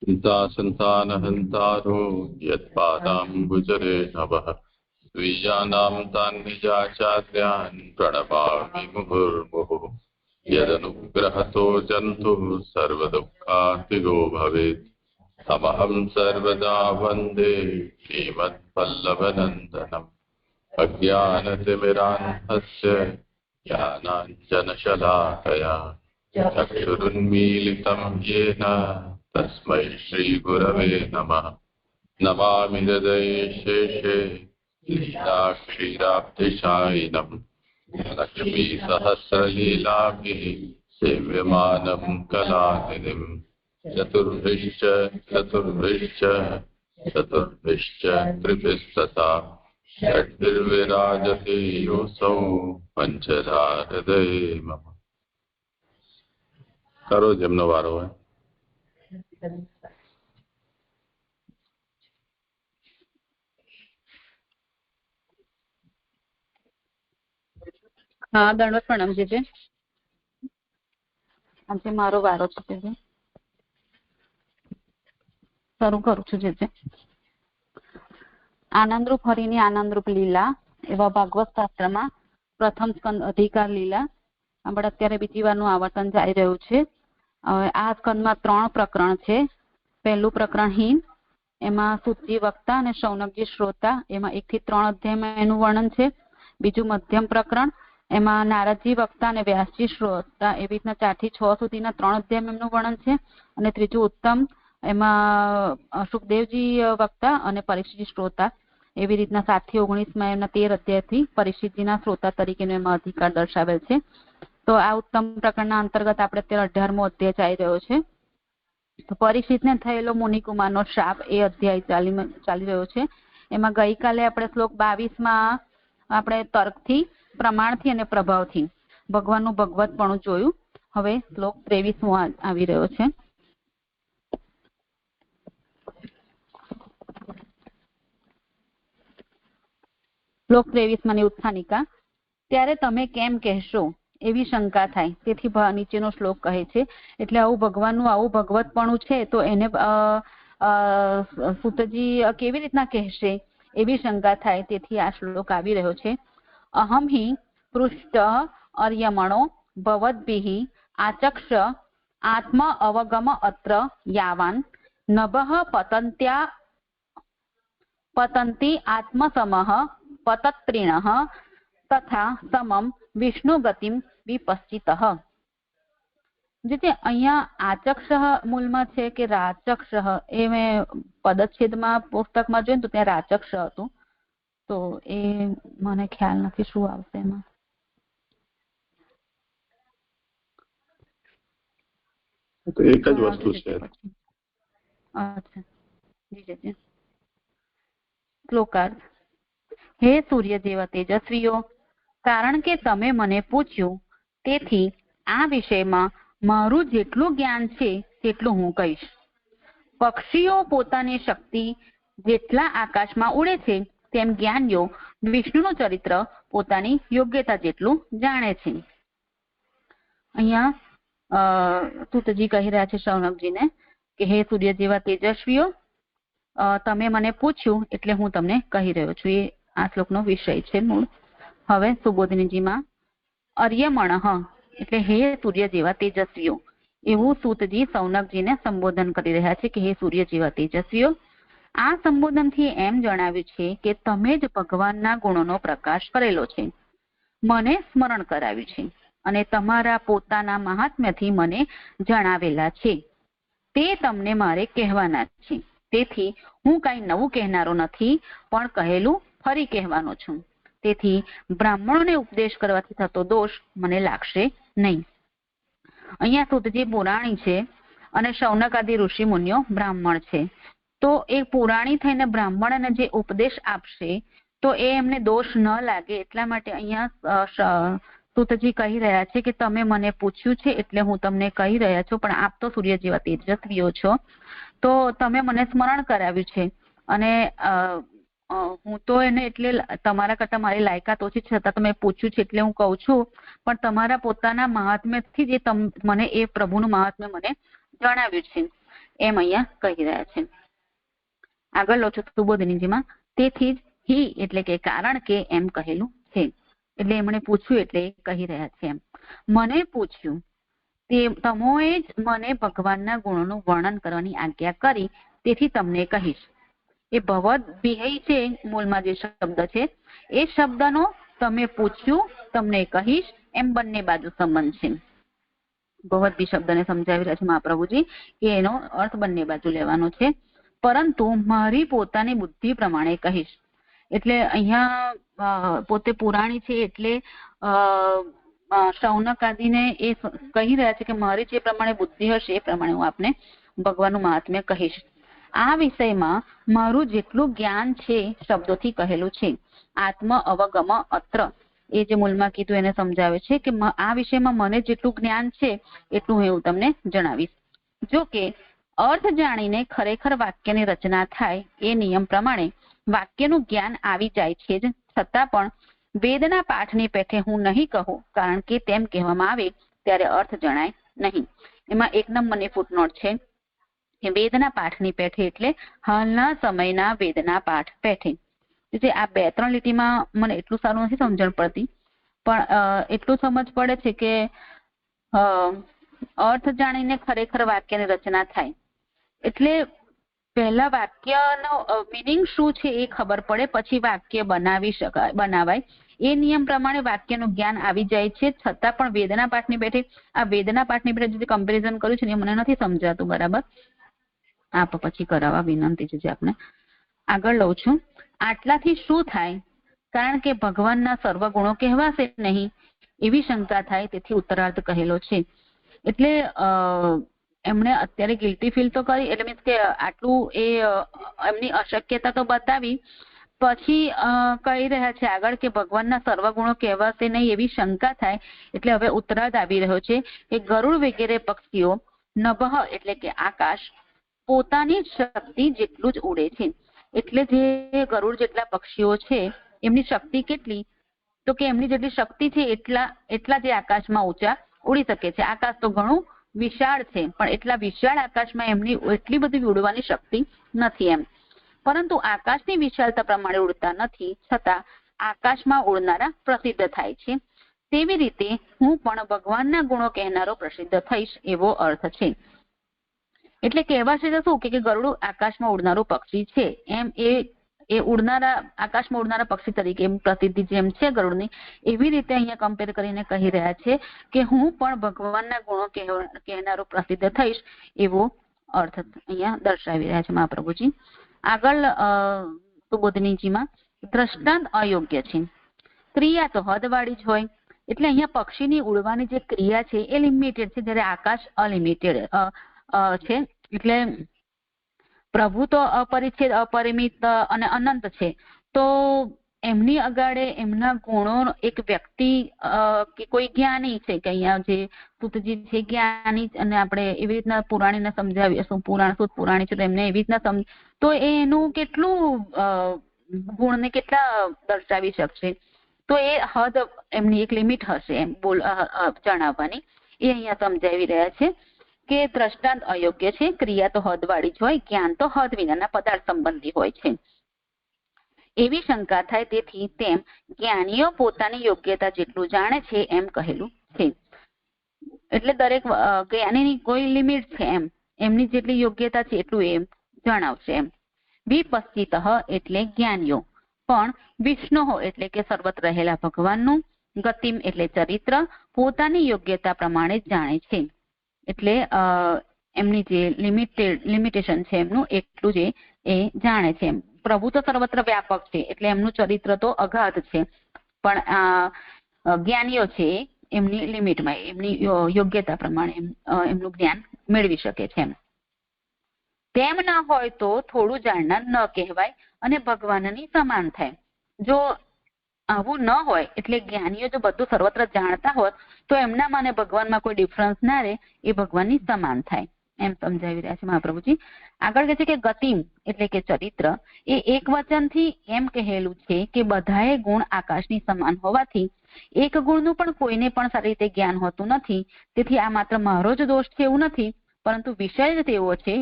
संतानहन्तारो यत्पादाम्बुजरे नवः द्विजानां तान् निजाचार्यान् प्रणमामि मुहुर्मुहुः यदनुग्रहतो जन्तुः सर्वदुःखार्तिगो भवेत् तमहं सर्वदा वन्दे श्रीमद्वल्लभनन्दनम् अज्ञानतिमिरान्धस्य ज्ञानाञ्जनशलाकया चक्षुरुन्मीलितं येन तस्मै श्रीगुरवे नमः। नमामि हृदये शेषे लीलाक्षीराब्धिशायिनम् लक्ष्मीसहस्रलीलाभिः सेव्यमानं कलानिधिम् चतुर्भिश्च त्रिभिस्तथा षड्भिर्विराजते योऽसौ पञ्चधा हृदये मम। करो जेमनो वारो है। हाँ दंडवत प्रणाम जीजे। આજે મારો વારો છે જીજે, શરૂ કરું છું જીજે। આનંદરૂપ હરિની આનંદરૂપ લીલા એવા ભાગવત શાસ્ત્રમાં પ્રથમ સ્કંદ અધિકાર લીલા આપણે અત્યારે બીજી વારનું આવર્તન જઈ રહ્યું છે। આ સ્કંદમાં 3 પ્રકરણ છે। પહેલું પ્રકરણ હીન, એમાં સુતજી વક્તા અને શૌનકજી શ્રોતા, એમાં 1 થી 3 અધ્યાયમાં એનું વર્ણન છે। બીજું મધ્યમ પ્રકરણ, એમાં નારદજી વક્તા અને વ્યાસજી શ્રોતા, એવી રીતના 4 થી 6 સુધીના 3 અધ્યાયમાં એમનું વર્ણન છે। અને ત્રીજું ઉત્તમ, એમાં સુખદેવજી વક્તા અને પરીક્ષિતજી શ્રોતા, એવી રીતના 7 થી 19માં એમના 13 અધ્યાયથી પરીક્ષિતજીના શ્રોતા તરીકેનો એમાં અધિકાર દર્શાવેલ છે। તો આ ઉત્તમ પ્રકરણના અંતર્ગત આપણે અત્યારે 18મો અધ્યાય ચાલી રહ્યો છે। તો પરીક્ષિતને થયેલો મુનિકુમારનો શાપ એ અધ્યાય ચાલી રહ્યો છે। એમાં ગઈકાલે આપણે શ્લોક 22માં આપણે તર્કથી, પ્રમાણથી અને પ્રભાવથી ભગવાનનું ભગવતપણું જોયું। હવે શ્લોક 23મો આવી રહ્યો છે। શ્લોક 23માં ઉત્થાનિકા, ત્યારે તમે કેમ કહેશો એવી શંકા થાય, તેથી નીચેનો શ્લોક કહે છે। એટલે આવું ભગવાનનું આવું ભગવતપણું છે તો એને સૂતજી કેવી રીતના કહેશે એવી શંકા થાય, તેથી આ શ્લોક આવી રહ્યો છે। અહમ હિ પૃષ્ટ અર્યમણો ભવદ્ભિઃ આચક્ષ આત્મ અવગમ અત્ર યાવાન નભઃ પતંતિ આત્મસમઃ પતત્રિણઃ તથા સમમ વિષ્ણુ ગતિમ વિપશ્ચિતઃ। જે અહીંયા આચક્ષ મૂળમાં છે કે રાચક્ષ, એ મેં પદચ્છેદમાં પુસ્તકમાં જોયું તો ત્યાં રાચક્ષ હતું, તો એ મને ખ્યાલ નથી શું આવશે એમાં। તો એક જ વસ્તુ છે। અચ્છા જી જી। શ્લોકાર્થ, હે સૂર્ય જેવા તેજસ્વીઓ, કારણ કે તમે મને પૂછ્યું તેથી આ વિષયમાં મારું જેટલું જ્ઞાન છે તેટલું હું કહીશ। પક્ષીઓ પોતાની શક્તિ જેટલા આકાશમાં ઉડે છે તેમ જ્ઞાનીઓ વિષ્ણુનું ચરિત્ર પોતાની યોગ્યતા જેટલું જાણે છે। અહીંયા સૂતજી કહી રહ્યા છે શૌનકજીને કે હે સૂર્ય જેવા તેજસ્વીઓ, તમે મને પૂછ્યું એટલે હું તમને કહી રહ્યો છું। એ આ શ્લોકનો વિષય છે મૂળ। હવે સુબોધિનીજીમાં અર્યમણઃ એટલે હે સૂર્ય જેવા તેજસ્વીઓ, એવું સૂતજી શૌનકજીને સંબોધન કરી રહ્યા છે કે હે સૂર્ય જેવા તેજસ્વીઓ। આ સંબોધનથી એમ જણાવ્યું છે કે તમે જ ભગવાનના ગુણોનો પ્રકાશ કરેલો છે, મને સ્મરણ કરાવ્યું છે અને તમારા પોતાના મહાત્મ્યથી મને જણાવેલા છે, તે તમને મારે કહેવાના છે। તેથી હું કાંઈ નવું કહેનારો નથી, પણ કહેલું ફરી કહેવાનો છું। તેથી બ્રાહ્મણોને ઉપદેશ કરવાથી થતો દોષ મને લાગશે નહીં। અહીંયા સૂતજી પુરાણી છે અને શૌનક આદિ ઋષિ મુનિઓ બ્રાહ્મણ છે, તો એ પુરાણી થઈને બ્રાહ્મણને જે ઉપદેશ આપશે તો એ એમને દોષ ન લાગે એટલા માટે અહીંયા સૂતજી કહી રહ્યા છે કે તમે મને પૂછ્યું છે એટલે હું તમને કહી રહ્યા છું, પણ આપ તો સૂર્ય જેવા તેજસ્વીઓ છો, તો તમે મને સ્મરણ કરાવ્યું છે અને હું તો એને એટલે તમારા કરતા મારી લાયકાત ઓછી છતાં તમે પૂછ્યું છે એટલે હું કહું છું, પણ તમારા પોતાના મહાત્મ્યથી જે મને એ પ્રભુનું મહાત્મ્ય મને જણાવ્યું છે। એમ અહીંયા કહી રહ્યા છે. આગળ લો છો સુબોધિનીજીમાં. તેથી જ હી એટલે કે કારણ કે એમ કહેલું છે. એટલે એમણે પૂછ્યું એટલે કહી રહ્યા છે એમ. મને પૂછ્યું તે તમોએ જ મને ભગવાનના ગુણોનું વર્ણન કરવાની આજ્ઞા કરી, તેથી તમને કહીશ. એ ભવદ વિહય છે મૂળમાં જે શબ્દ છે, એ શબ્દનો તમે પૂછ્યું તમને કહીશ એમ બંને બાજુ સંબંધ છે. ભવદ વિ શબ્દને સમજાવી રહ્યા છે મહાપ્રભુજી કે એનો અર્થ બંને બાજુ લેવાનો છે. પરંતુ મારી પોતાની બુદ્ધિ પ્રમાણે કહીશ. એટલે અહીંયા પોતે પુરાણી છે એટલે શૌનક આદિને એ કહી રહ્યા છે કે મારી જે પ્રમાણે બુદ્ધિ હશે એ પ્રમાણે હું આપને ભગવાનનું મહાત્મ્ય કહીશ. આ વિષયમાં મારું જેટલું જ્ઞાન છે શબ્દોથી કહેલું છે. આત્મ અવગમ અત્ર એ જે મૂળમાં કીધું એને સમજાવે છે કે આ વિષયમાં મને જેટલું જ્ઞાન છે એટલું હું તમને જણાવીશ. જો કે અર્થ જાણીને ખરેખર વાક્યની રચના થાય એ નિયમ પ્રમાણે વાક્યનું જ્ઞાન આવી જાય છે જ, છતાં પણ વેદના પાઠની પેઠે હું નહીં કહું, કારણ કે તેમ કહેવામાં આવે ત્યારે અર્થ જણાય નહીં. એમાં 1 નંબરની ફૂટનોટ છે કે વેદના પાઠની પેઠે એટલે હાલના સમયના વેદના પાઠ પેઠે. આ 2-3 લીટીમાં મને એટલું સારું નથી સમજણ પડતી, પણ એટલું સમજ પડે છે કે અર્થ જાણીને ખરેખર વાક્યની રચના થાય એટલે પહેલા વાક્યનો મિનિંગ શું છે એ ખબર પડે, પછી વાક્ય બનાવાય. એ નિયમ પ્રમાણે વાક્યનું જ્ઞાન આવી જાય છે, છતાં પણ વેદના પાઠની પેઠે આ વેદના પાઠની પેઠે જે કમ્પેરિઝન કર્યું છે એ મને નથી સમજાતું બરાબર. આપ પછી કરાવવા વિનંતી છે જે આપણે આગળ લઉં છું. આટલાથી શું થાય? કારણ કે ભગવાનના સર્વ ગુણો કહેવાશે નહીં એવી શંકા થાય, તેથી ઉત્તરાર્ધ કહેલો છે. એટલે એમણે અત્યારે ગિલ્ટી ફીલ તો કરી, એટલે મીન્સ કે આટલું એ એમની અશક્યતા તો બતાવી, પછી કહી રહ્યા છે આગળ કે ભગવાનના સર્વ ગુણો કહેવાશે નહીં એવી શંકા થાય. એટલે હવે ઉત્તરાર્ધ આવી રહ્યો છે કે ગરુડ વગેરે પક્ષીઓ નભઃ એટલે કે આકાશ પોતાની શક્તિ જેટલું જ ઉડે છે. એટલે જે ગરુડ જેટલા પક્ષીઓ છે એમની શક્તિ કેટલી? તો કે એમની જેટલી શક્તિ છે એટલા જે આકાશમાં ઊંચા ઉડી શકે છે. આકાશ તો ઘણું વિશાળ છે, પણ એટલા વિશાળ આકાશમાં એમની એટલી બધી ઉડવાની શક્તિ નથી એમ. પરંતુ આકાશની વિશાળતા પ્રમાણે ઉડતા નથી, છતાં આકાશમાં ઉડનારા પ્રસિદ્ધ થાય છે. તેવી રીતે હું પણ ભગવાનના ગુણો કહેનારો પ્રસિદ્ધ થઈશ એવો અર્થ છે. એટલે કહેવાશે તો શું કે ગરુડ આકાશમાં ઉડનારું પક્ષી છે એમ એ ઉડનારા આકાશમાં ઉડનારા પક્ષી તરીકે એમ પ્રસિદ્ધિ જેમ છે ગરુડની, એવી રીતે અહીંયા કમ્પેર કરીને કહી રહ્યા છે કે હું પણ ભગવાનના ગુણો કહેનારો પ્રસિદ્ધ થઈશ એવો અર્થ અહીંયા દર્શાવી રહ્યા છે મહાપ્રભુજી. આગળ સુબોધિનીજીમાં દ્રષ્ટાંત અયોગ્ય છે. ક્રિયા તો હદવાળી જ હોય, એટલે અહીંયા પક્ષીની ઉડવાની જે ક્રિયા છે એ લિમિટેડ છે, જ્યારે આકાશ અલિમિટેડ છે. એટલે પ્રભુ તો અપરિચ્છેદ અપરિમિત અને અનંત છે, તો એમની આગળ એમના ગુણો એક વ્યક્તિ કે કોઈ જ્ઞાની છે કે અહીંયા જે સુતજી છે જ્ઞાની, અને આપણે એવી રીતના પુરાણીને સમજાવીએ પુરાણી છે તો એમને એવી રીતના તો એનું કેટલું ગુણને કેટલા દર્શાવી શકશે? તો એ હદ એમની એક લિમિટ હશે એમ જણાવવાની. એ અહીંયા સમજાવી રહ્યા છે કે દ્રષ્ટાંત અયોગ્ય છે. ક્રિયા તો હદવાળી જ હોય, જ્ઞાન તો હદ વિનાના પદાર્થ સંબંધી હોય છે એવી શંકા થાય. તેથી તેમ જ્ઞાનીઓ પોતાની યોગ્યતા જેટલું જાણે છે એમ કહેલું છે. એટલે દરેક જ્ઞાનીની કોઈ લિમિટ છે એમ, એમની જેટલી યોગ્યતા છે એટલું એમ જણાવશે એમ. વિપશ્ચિત એટલે જ્ઞાનીઓ, પણ વિષ્ણુ એટલે કે સર્વત્ર રહેલા ભગવાનનું, ગતિમ એટલે ચરિત્ર પોતાની યોગ્યતા પ્રમાણે જ જાણે છે. એટલે એમની જે લિમિટેશન છે એમનું એટલું જ એ જાણે છે એમ. પ્રભુ તો સર્વત્ર વ્યાપક છે એટલે એમનું ચરિત્ર તો અગાધ છે, પણ જ્ઞાનીઓ છે એમની લિમિટમાં એમની યોગ્યતા પ્રમાણે એમનું જ્ઞાન મેળવી શકે છે એમ. તેમ ન હોય તો થોડું જાણનાર ન કહેવાય અને ભગવાનની સમાન થાય. જો આવું ન હોય એટલે જ્ઞાનીઓ જો બધું સર્વત્ર જાણતા હોત તો એમનામાં અને ભગવાનમાં કોઈ ડિફરન્સ ના રહે, એ ભગવાનની સમાન થાય એમ સમજાવી રહ્યા છે મહાપ્રભુજી. આગળ કહે છે કે ગતિમ એટલે કે ચરિત્ર એ એક વચનથી એમ કહેલું છે કે બધાએ ગુણ આકાશની સમાન હોવાથી એક ગુણનું પણ કોઈને પણ સારી રીતે જ્ઞાન હોતું નથી. તેથી આ માત્ર મારો જ દોષ છે એવું નથી, પરંતુ વિષય જ તેવો છે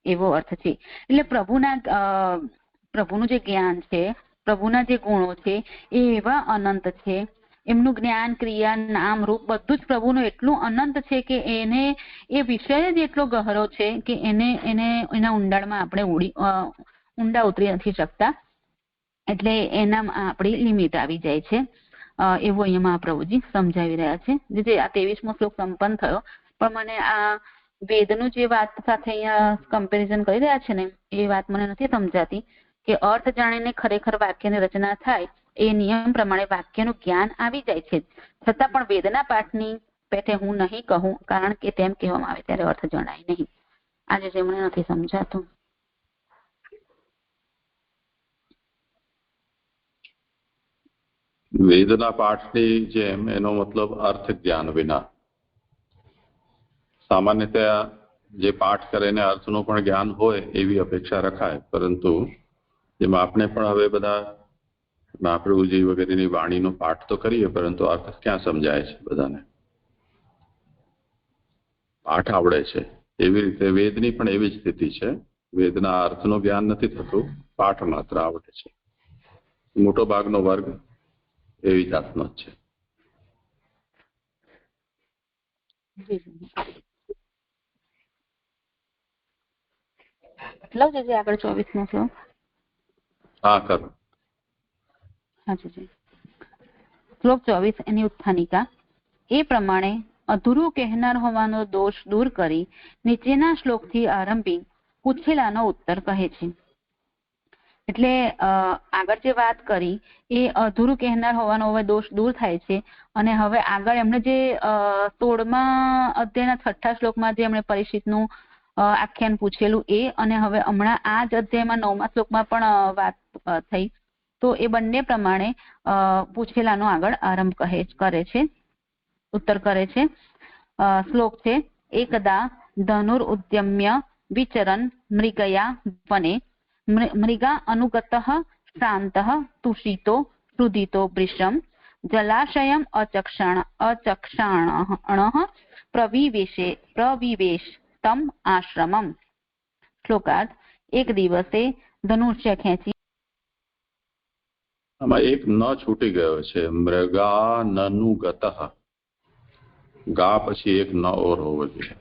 એવો અર્થ છે. એટલે પ્રભુનું જે જ્ઞાન છે, પ્રભુના જે ગુણો છે એ એવા અનંત છે. એમનું જ્ઞાન, ક્રિયા, નામ, રૂપ બધું જ પ્રભુનું એટલું અનંત છે કે એને એ વિષય જ એટલો ગહરો છે કે એના ઊંડાણમાં આપણે ઊંડા ઉતરી નથી શકતા. એટલે એનામાં આપણી લિમિટ આવી જાય છે. એવું અહીંયા મહાપ્રભુજી સમજાવી રહ્યા છે. જે આ 23મો શ્લોક સંપન્ન થયો, પણ મને આ વેદનું જે વાત સાથે અહીંયા કમ્પેરિઝન કરી રહ્યા છે ને એ વાત મને નથી સમજાતી કે અર્થ જાણીને ખરેખર વાક્યની રચના થાય એ નિયમ પ્રમાણે વાક્યનું જ્ઞાન આવી જાય છે, છતાં પણ વેદના પાઠની પેઠે હું નહીં કહું, કારણ કે તેમ કહેવામાં આવે ત્યારે અર્થ જણાય નહીં. આજે જે મને નથી સમજાતું. વેદના પાઠની જેમ એનો મતલબ અર્થ જ્ઞાન વિના. સામાન્યતયા જે પાઠ કરે એને અર્થનું પણ જ્ઞાન હોય એવી અપેક્ષા રખાય, પરંતુ જેમાં આપણે પણ હવે બધા મહાપ્રભુજી વગેરેની વાણીનો પાઠ તો કરીએ, પરંતુ અર્થ ક્યાં સમજાય છે બધાને? પાઠ આવડે છે. એવી રીતે વેદની પણ એવી જ સ્થિતિ છે. વેદના અર્થનું જ્ઞાન નથી થતું, પાઠ માત્ર આવડે છે. મોટો ભાગનો વર્ગ એવી જાતનો જ છે. લઉં છે આગળ 24મો શ્લોક. હા, કરો. હા જી. શ્લોક 24 એની ઉત્થાનિકા. એ પ્રમાણે અધૂરું કહેનાર હોવાનો દોષ દૂર કરી નીચેના શ્લોકથી આરંભી પૂછેલાનો ઉત્તર કહે છે. એટલે આગળ જે વાત કરી એ અધૂરું કહેનાર હોવાનો હવે દોષ દૂર થાય છે. અને હવે આગળ એમણે જે 16મા અધ્યાયના 6થા શ્લોકમાં જે એમણે પરીક્ષિતનું આખ્યાન પૂછેલું એ, અને હવે હમણાં આ જ અધ્યાયમાં 9મા શ્લોકમાં પણ વાત થઈ, તો એ બંને પ્રમાણે પૂછેલાનો આગળ આરંભ કરે છે, ઉત્તર કરે છે. શ્લોક છે એકદા ધનુર ઉદ્યમ્ય વિચરન મૃગયા વને મૃગા અનુગતઃ શાંતઃ તુષિતો રુદિતો વૃષમ જલાશયમ અચક્ષાણઃ પ્રવિવેશ તમ આશ્રમમ. શ્લોકાર્થ. એક દિવસે ધનુષ્ય ખેંચી. આમાં એક ન છૂટી ગયો છે. મૃગાનનુગતઃ. ગા પછી એક ન ઓર હોવો જોઈએ.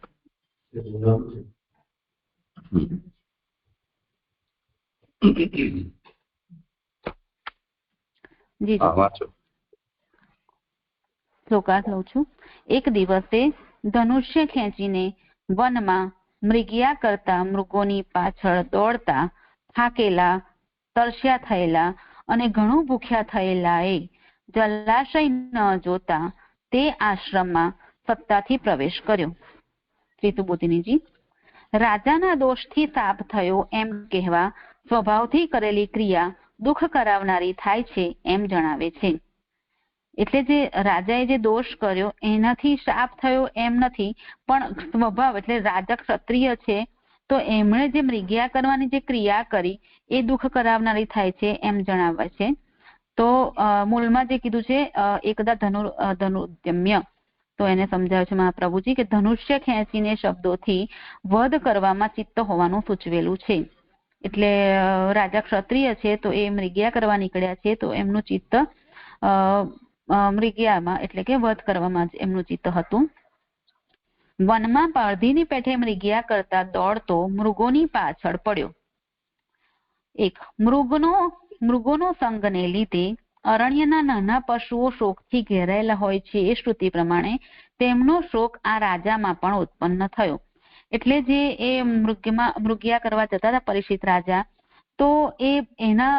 શ્લોકાર્થ લઉં છું. એક દિવસે ધનુષ્ય ખેંચીને વનમાં મૃગયા કરતા મૃગોની પાછળ દોડતા થાકેલા, તરસ્યા થયેલા અને ઘણું ભૂખ્યા થયેલા એ જલાશય ન જોતા તે આશ્રમમાં સત્તાથી પ્રવેશ કર્યો. શ્રી રાજાના દોષથી સાપ થયો એમ કહેવા સ્વભાવથી કરેલી ક્રિયા દુઃખ કરાવનારી થાય છે એમ જણાવે છે. એટલે જે રાજાએ જે દોષ કર્યો એનાથી શાપ થયો એમ નથી, પણ સ્વભાવ એટલે રાજા ક્ષત્રિય છે તો એમણે જે મૃગ્યા કરવાની જે ક્રિયા કરી એ દુઃખ કરાવનારી થાય છે એમ જણાવે છે. તો મૂળમાં જે કીધું છે એકદા ધનુર્ધમ્ય, તો એને સમજાવે છે મહાપ્રભુજી કે ધનુષ્ય ખેંચીને શબ્દોથી વધ કરવામાં ચિત્ત હોવાનું સૂચવેલું છે. એટલે રાજા ક્ષત્રિય છે તો એ મૃગ્યા કરવા નીકળ્યા છે, તો એમનું ચિત્ત મૃગ્યામાં એટલે કે વધ કરવામાં જ એમનું ચિત્ત હતું. વનમાં પારધીની પેઠે મૃગ્યા કરતા દોડતો મૃગોની પાછળ પડ્યો. એક મૃગોનો સંગને લીધે અરણ્યના નાના પશુઓ શોકથી ઘેરાયેલા હોય છે એ શ્રુતિ પ્રમાણે તેમનો શોક આ રાજામાં પણ ઉત્પન્ન થયો. એટલે જે એ મૃગ્યા કરવા જતા હતા પરીક્ષિત રાજા, તો એના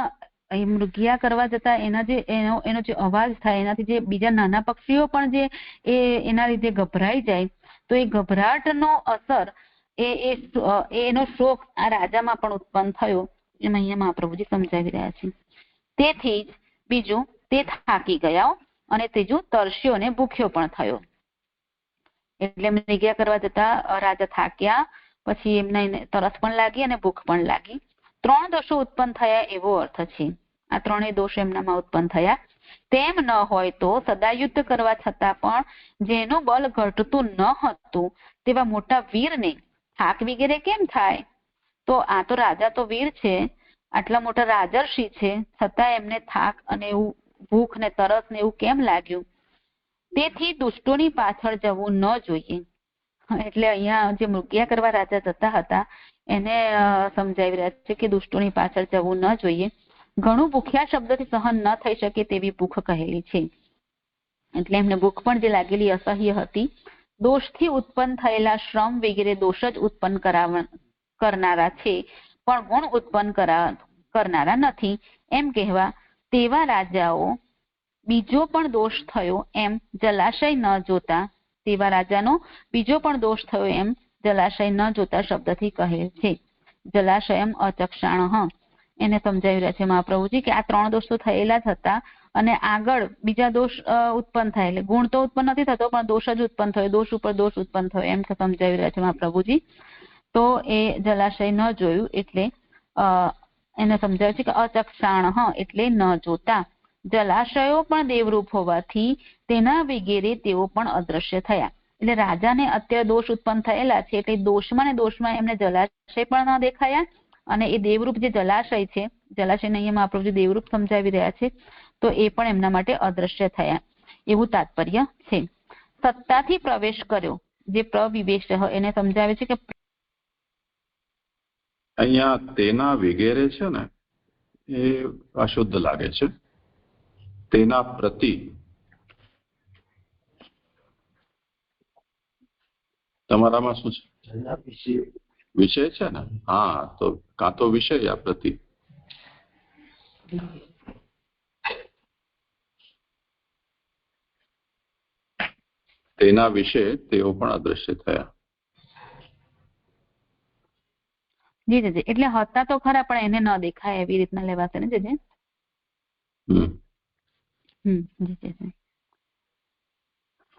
મૃગ્યા કરવા જતા એનો જે અવાજ થાય એનાથી જે બીજા નાના પક્ષીઓ પણ જે એના લીધે ગભરાઈ જાય, તો એ ગભરાટનો અસર એનો શોક આ રાજામાં પણ ઉત્પન્ન થયો એમ અહીંયા મહાપ્રભુજી સમજાવી રહ્યા છે. તેથી જ બીજું તે થાકી ગયા, અને ત્રીજું તરસ્યો અને ભૂખ્યો પણ થયો. એટલે મૃગ્યા કરવા જતા રાજા થાક્યા, પછી એમને તરસ પણ લાગી અને ભૂખ પણ લાગી. 3 દોષો ઉત્પન્ન થયા એવો અર્થ છે. આ 3 દોષ એમનામાં ઉત્પન્ન થયા. તેમ ન હોય તો સદા યુદ્ધ કરવા છતાં પણ જેનું બળ ઘટતું ન હતું તેવા મોટા વીરને થાક વગેરે કેમ થાય? તો આ તો રાજા તો વીર છે, આટલા મોટા રાજર્ષિ છે, છતાં એમને થાક અને એવું ભૂખ ને તરસ ને એવું કેમ લાગ્યું? તેથી દુષ્ટોની પાછળ જવું ન જોઈએ. એટલે અહીંયા જે મૃગ્યા કરવા રાજા જતા હતા એને સમજાવી રહ્યા છે કે દુષ્ટોની પાછળ જવું ન જોઈએ. ઘણું ભૂખ્યા શબ્દથી સહન ન થઈ શકે તેવી ભૂખ કહેલી છે. એટલે એમને ભૂખ પણ જે લાગેલી અસહ્ય હતી. દોષથી ઉત્પન્ન થયેલા શ્રમ વગેરે દોષ જ ઉત્પન્ન કરનારા છે, પણ ગુણ ઉત્પન્ન કરનારા નથી એમ કહેવા. તેવા રાજાઓ બીજો પણ દોષ થયો એમ જલાશય ન જોતા, તેવા રાજાનો બીજો પણ દોષ થયો એમ જલાશય ન જોતા શબ્દથી કહે છે. જલાશયમ અચક્ષાણ એને સમજાવી રહ્યા છે મહાપ્રભુજી કે આ 3 દોષ તો થયેલા જ હતા અને આગળ બીજા દોષ ઉત્પન્ન થાય. એટલે ગુણ તો ઉત્પન્ન નથી થતો પણ દોષ જ ઉત્પન્ન થયો, દોષ ઉપર દોષ ઉત્પન્ન થયો એમ સમજાવી રહ્યા છે મહાપ્રભુજી. તો એ જલાશય ન જોયું એટલે એને સમજાવે છે કે અચક્ષાણ એટલે ન જોતા. જલાશયો પણ દેવરૂપ હોવાથી તેના વગેરે તેઓ પણ અદ્રશ્ય થયા. એટલે રાજાને અત્યારે દોષ ઉત્પન્ન થયેલા છે એટલે દોષમાં ને દોષમાં એમને જલાશય પણ ન દેખાયા અને એ દેવરૂપ જે જલાશય છે, જલાશયને અહીંયા મહાપ્રભુજી દેવરૂપ સમજાવી રહ્યા છે, તો એ પણ એમના માટે અદ્રશ્ય થયા એવું તાત્પર્ય છે. સત્તાથી પ્રવેશ કર્યો જે પ્રવિવેશ એને સમજાવે છે કે અહીંયા તેના વગેરે છે ને એ અશુદ્ધ લાગે છે. તેના પ્રતિ તમારામાં શું છે? વિષય છે ને? હા, તો કાં તો વિષય યા પ્રતિ. તેના વિશે તેઓ પણ અદ્રશ્ય થયા. જી જી એટલે હતા તો ખરા પણ એને ન દેખાય એવી રીતના લેવાશે ને જી.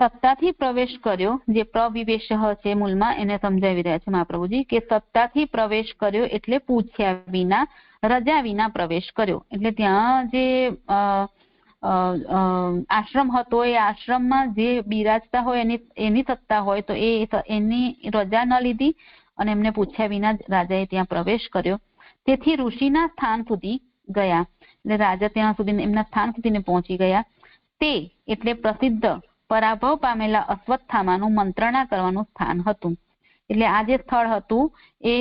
સત્તાથી પ્રવેશ કર્યો જે પ્રવિવેશ છે મૂળમાં એને સમજાવી રહ્યા છે મહાપ્રભુજી કે સત્તાથી પ્રવેશ કર્યો એટલે પૂછ્યા વિના, રજા વિના પ્રવેશ કર્યો. એટલે ત્યાં જે આશ્રમ હતો એ આશ્રમમાં જે બિરાજતા હોય એની સત્તા હોય તો એની રજા ન લીધી અને એમને પૂછ્યા વિના રાજાએ ત્યાં પ્રવેશ કર્યો. તેથી ઋષિના સ્થાન સુધી ગયા. એટલે રાજા ત્યાં સુધી એમના સ્થાન સુધીને પહોંચી ગયા. તે એટલે પ્રસિદ્ધ પરાભવ પામેલા અશ્વત્થામાનું મંત્રણા કરવાનું સ્થાન હતું. એટલે આ જે સ્થળ હતું એ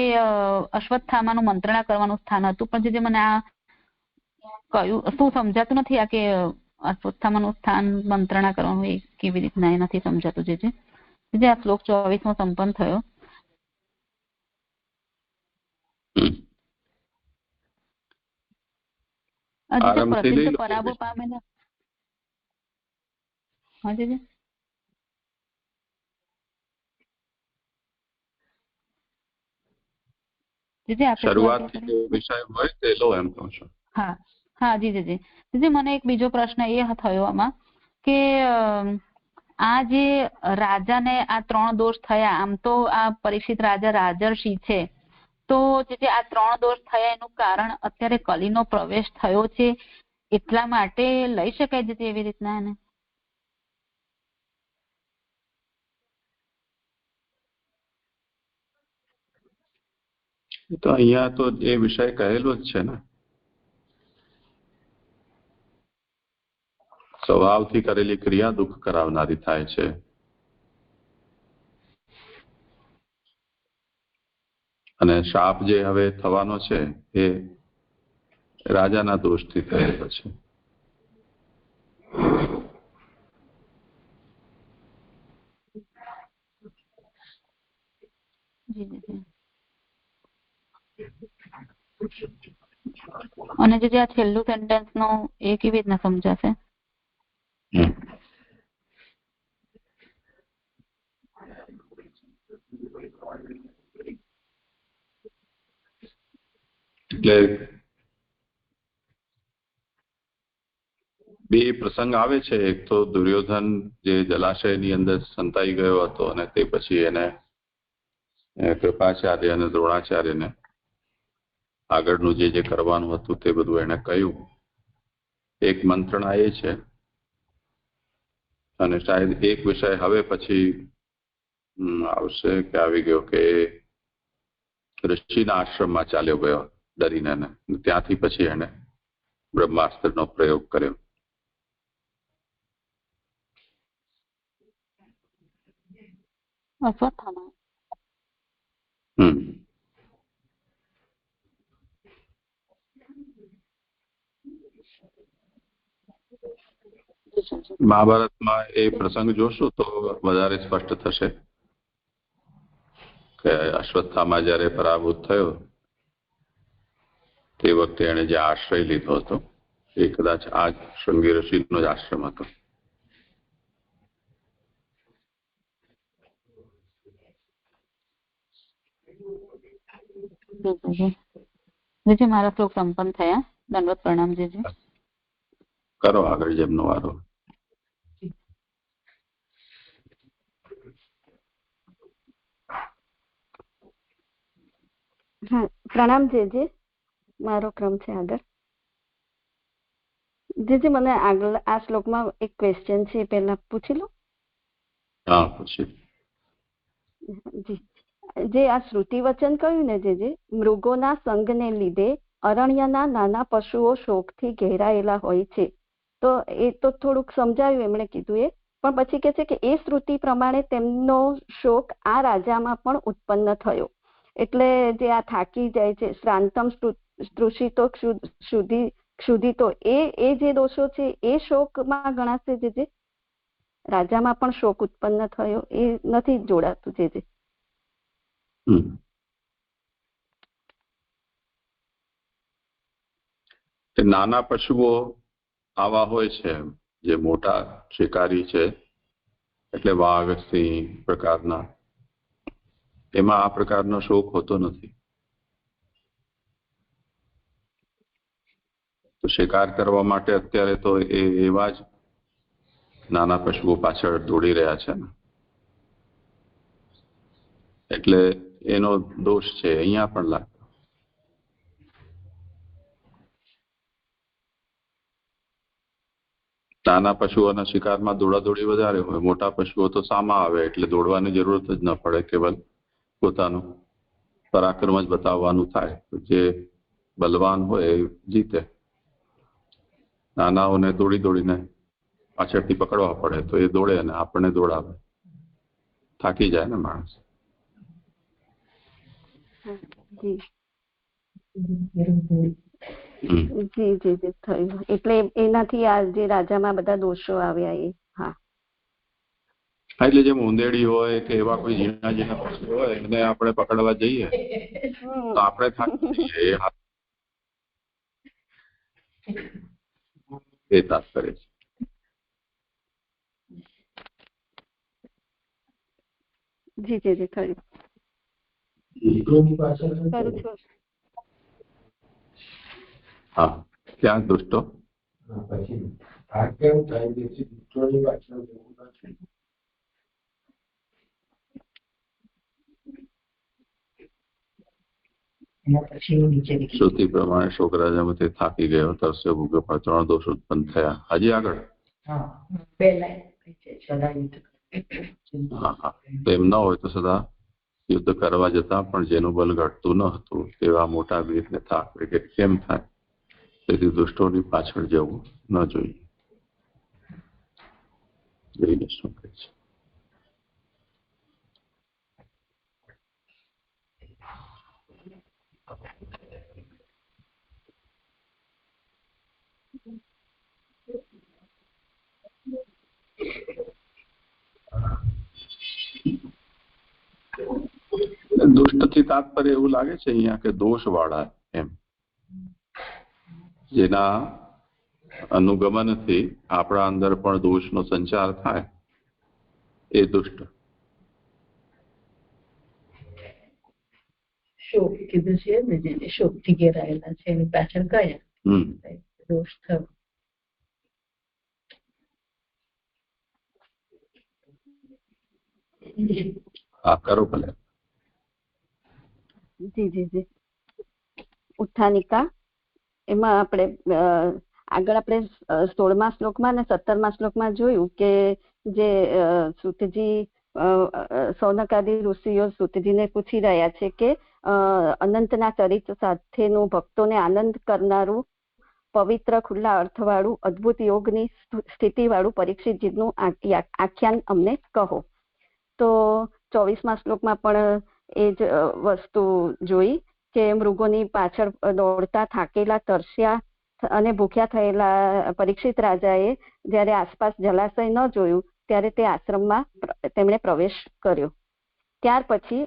અશ્વત્થામાનું મંત્રણા કરવાનું સ્થાન હતું. પણ જે મને આ કયું શું સમજાતું નથી આ કે અશ્વત્થામાનું સ્થાન મંત્રણા કરવાનું એ કેવી રીતના એ નથી સમજાતું. જે આ શ્લોક 24 સંપન્ન થયો. પ્રસિદ્ધ પરાભવ પામેલા મને એક બીજો પ્રશ્ન એ થયો આમાં કે આ જે રાજાને આ 3 દોષ થયા, આમ તો આ પરીક્ષિત રાજા રાજર્ષિ છે, તો જે આ 3 દોષ થયા એનું કારણ અત્યારે કલીનો પ્રવેશ થયો છે એટલા માટે લઈ શકાય છે એવી રીતના એને? તો અહીંયા તો એ વિષય કહેલો જ છે ને, સ્વભાવથી કરેલી ક્રિયા દુઃખ કરાવનારી થાય છે. અને શાપ જે હવે થવાનો છે એ રાજાના દોષથી થયેલો છે. અને જે આ છેલ્લું સેન્ટેન્સ નો એ કેવી રીતના સમજાશે? એટલે બે પ્રસંગ આવે છે. એક તો દુર્યોધન જે જલાશયની અંદર સંતાઈ ગયો હતો અને તે પછી એને કૃપાચાર્ય અને દ્રોણાચાર્યને આગળનું જે કરવાનું હતું તે બધું એને કહ્યું. એક મંત્રણા એ છે. અને શાયદ એક વિષય હવે પછી આવશે કે આવી ગયો કે ઋષિના આશ્રમમાં ચાલ્યો ગયો ડરીને, ત્યાંથી પછી એને બ્રહ્માસ્ત્રનો પ્રયોગ કર્યો. અશ્વત્થામા. મહાભારતમાં એ પ્રસંગ જોશું તો વધારે સ્પષ્ટ થશે કે અશ્વત્થામા જયારે પરાભૂત થયો તે વખતે એને જે આશ્રય લીધો હતો એ કદાચ આ શૃંગી ઋષિનો જ આશ્રમ હતો. મારા શ્લોક સંપન્ન થયા. દંડવત પ્રણામ જીજી. કરો આગળ જેમનો વારો. હા, પ્રણામ જીજી. મારો ક્રમ છે આગળ. જીજી, મને આગળ આ શ્લોકમાં એક ક્વેશ્ચન છે, એ પહેલા પૂછી લો. હા, પૂછી. જી, જે આ શ્રુતિ વચન કહ્યું ને જીજી, મૃગોના સંગને લીધે અરણ્યના નાના પશુઓ શોકથી ઘેરાયેલા હોય છે, તો એ તો થોડુંક સમજાવ્યું એમણે કીધું એ, પણ પછી કે છે કે એ શ્રુતિ પ્રમાણે તેમનો શોક આ રાજામાં પણ ઉત્પન્ન થયો. એટલે જે આ થાકી જાય છે, શ્રાંતમ સ્તૃષિતો ક્ષુધિતો, એ જે દોષો છે એ શોકમાં ગણાશે જે રાજામાં પણ શોક ઉત્પન્ન થયો, એ નથી જોડાતું જે. નાના પશુઓ આવા હોય છે, જે મોટા શિકારી છે એટલે વાઘ, સિંહ પ્રકારના, એમાં આ પ્રકારનો શોક હોતો નથી. તો શિકાર કરવા માટે અત્યારે તો એવા જ નાના પશુઓ પાછળ દોડી રહ્યા છે ને, એટલે એનો દોષ છે અહીંયા પણ લાગતો. નાના પશુઓના શિકારમાં દોડાદોડી વધારે હોય, મોટા પશુઓ તો સામા આવે એટલે દોડવાની જરૂરત જ ન પડે, કેવલ પોતાનું પરાક્રમ જ બતાવવાનું થાય. જે બલવાન હોય એ જીતે. નાનાઓને દોડીને પાછળથી પકડવા પડે તો એ દોડે અને આપણને દોડાવે, થાકી જાય ને માણસ. જી થયું. એટલે એનાથી આ જે રાજામાં બધા દોષો આવ્યા એ. હા, એટલે જેમ ઉંદેડી હોય કે એવા કોઈ ઝીણા પશુ હોય એને આપણે પકડવા જઈએ તો આપણે થાકી જઈએ, એ તાત્પર્ય છે. જી થયું. હા, ક્યાં દુષ્ટો? શ્રુતિ પ્રમાણે શોકરાજામાંથી થાકી ગયો, તરસ્યો, ભૂખ્યો, પણ 3 દોષ ઉત્પન્ન થયા. હજી આગળ? હા, તો એમ ન હોય તો સદા યુદ્ધ કરવા જતા પણ જેનું બલ ઘટતું ન હતું તેવા મોટા વીરને થાક કેમ થાય? તેથી દુષ્ટોની પાછળ જવું ન જોઈએ. જોઈને શું કહે છે. દુષ્ટથી તાત્પર્ય એવું લાગે છે અહીંયા કે દોષ વાળા, એમ જેના અનુગમનથી આપણા અંદર પણ દોષનો સંચાર થાય એ દુષ્ટ. શોક કીધું છે ને, જે શોકથી ઘેરાયેલા છે એની પાછળ કયા દોષ થયો. હા, કરો ભલે. જી. ઉત્થાનિકા, એમાં આપણે આગળ આપણે 16મા શ્લોકમાં અને 17મા શ્લોકમાં જોયું કે જે સુતજી સૌનકાદી ઋષિઓ સૂતજીને પૂછી રહ્યા છે કે અનંતના ચરિત્ર સાથેનું ભક્તોને આનંદ કરનારું પવિત્ર ખુલ્લા અર્થવાળું અદ્ભુત યોગની સ્થિતિવાળું પરીક્ષિતજીનું આખ્યાન અમને કહો. તો 24મા શ્લોકમાં પણ એ જ વસ્તુ જોઈ કે મૃગોની પાછળ દોડતા થાકેલા તરસ્યા અને ભૂખ્યા થયેલા પરીક્ષિત રાજાએ જ્યારે આસપાસ જલાશય ન જોયું ત્યારે તે આશ્રમમાં તેમણે પ્રવેશ કર્યો. ત્યાર પછી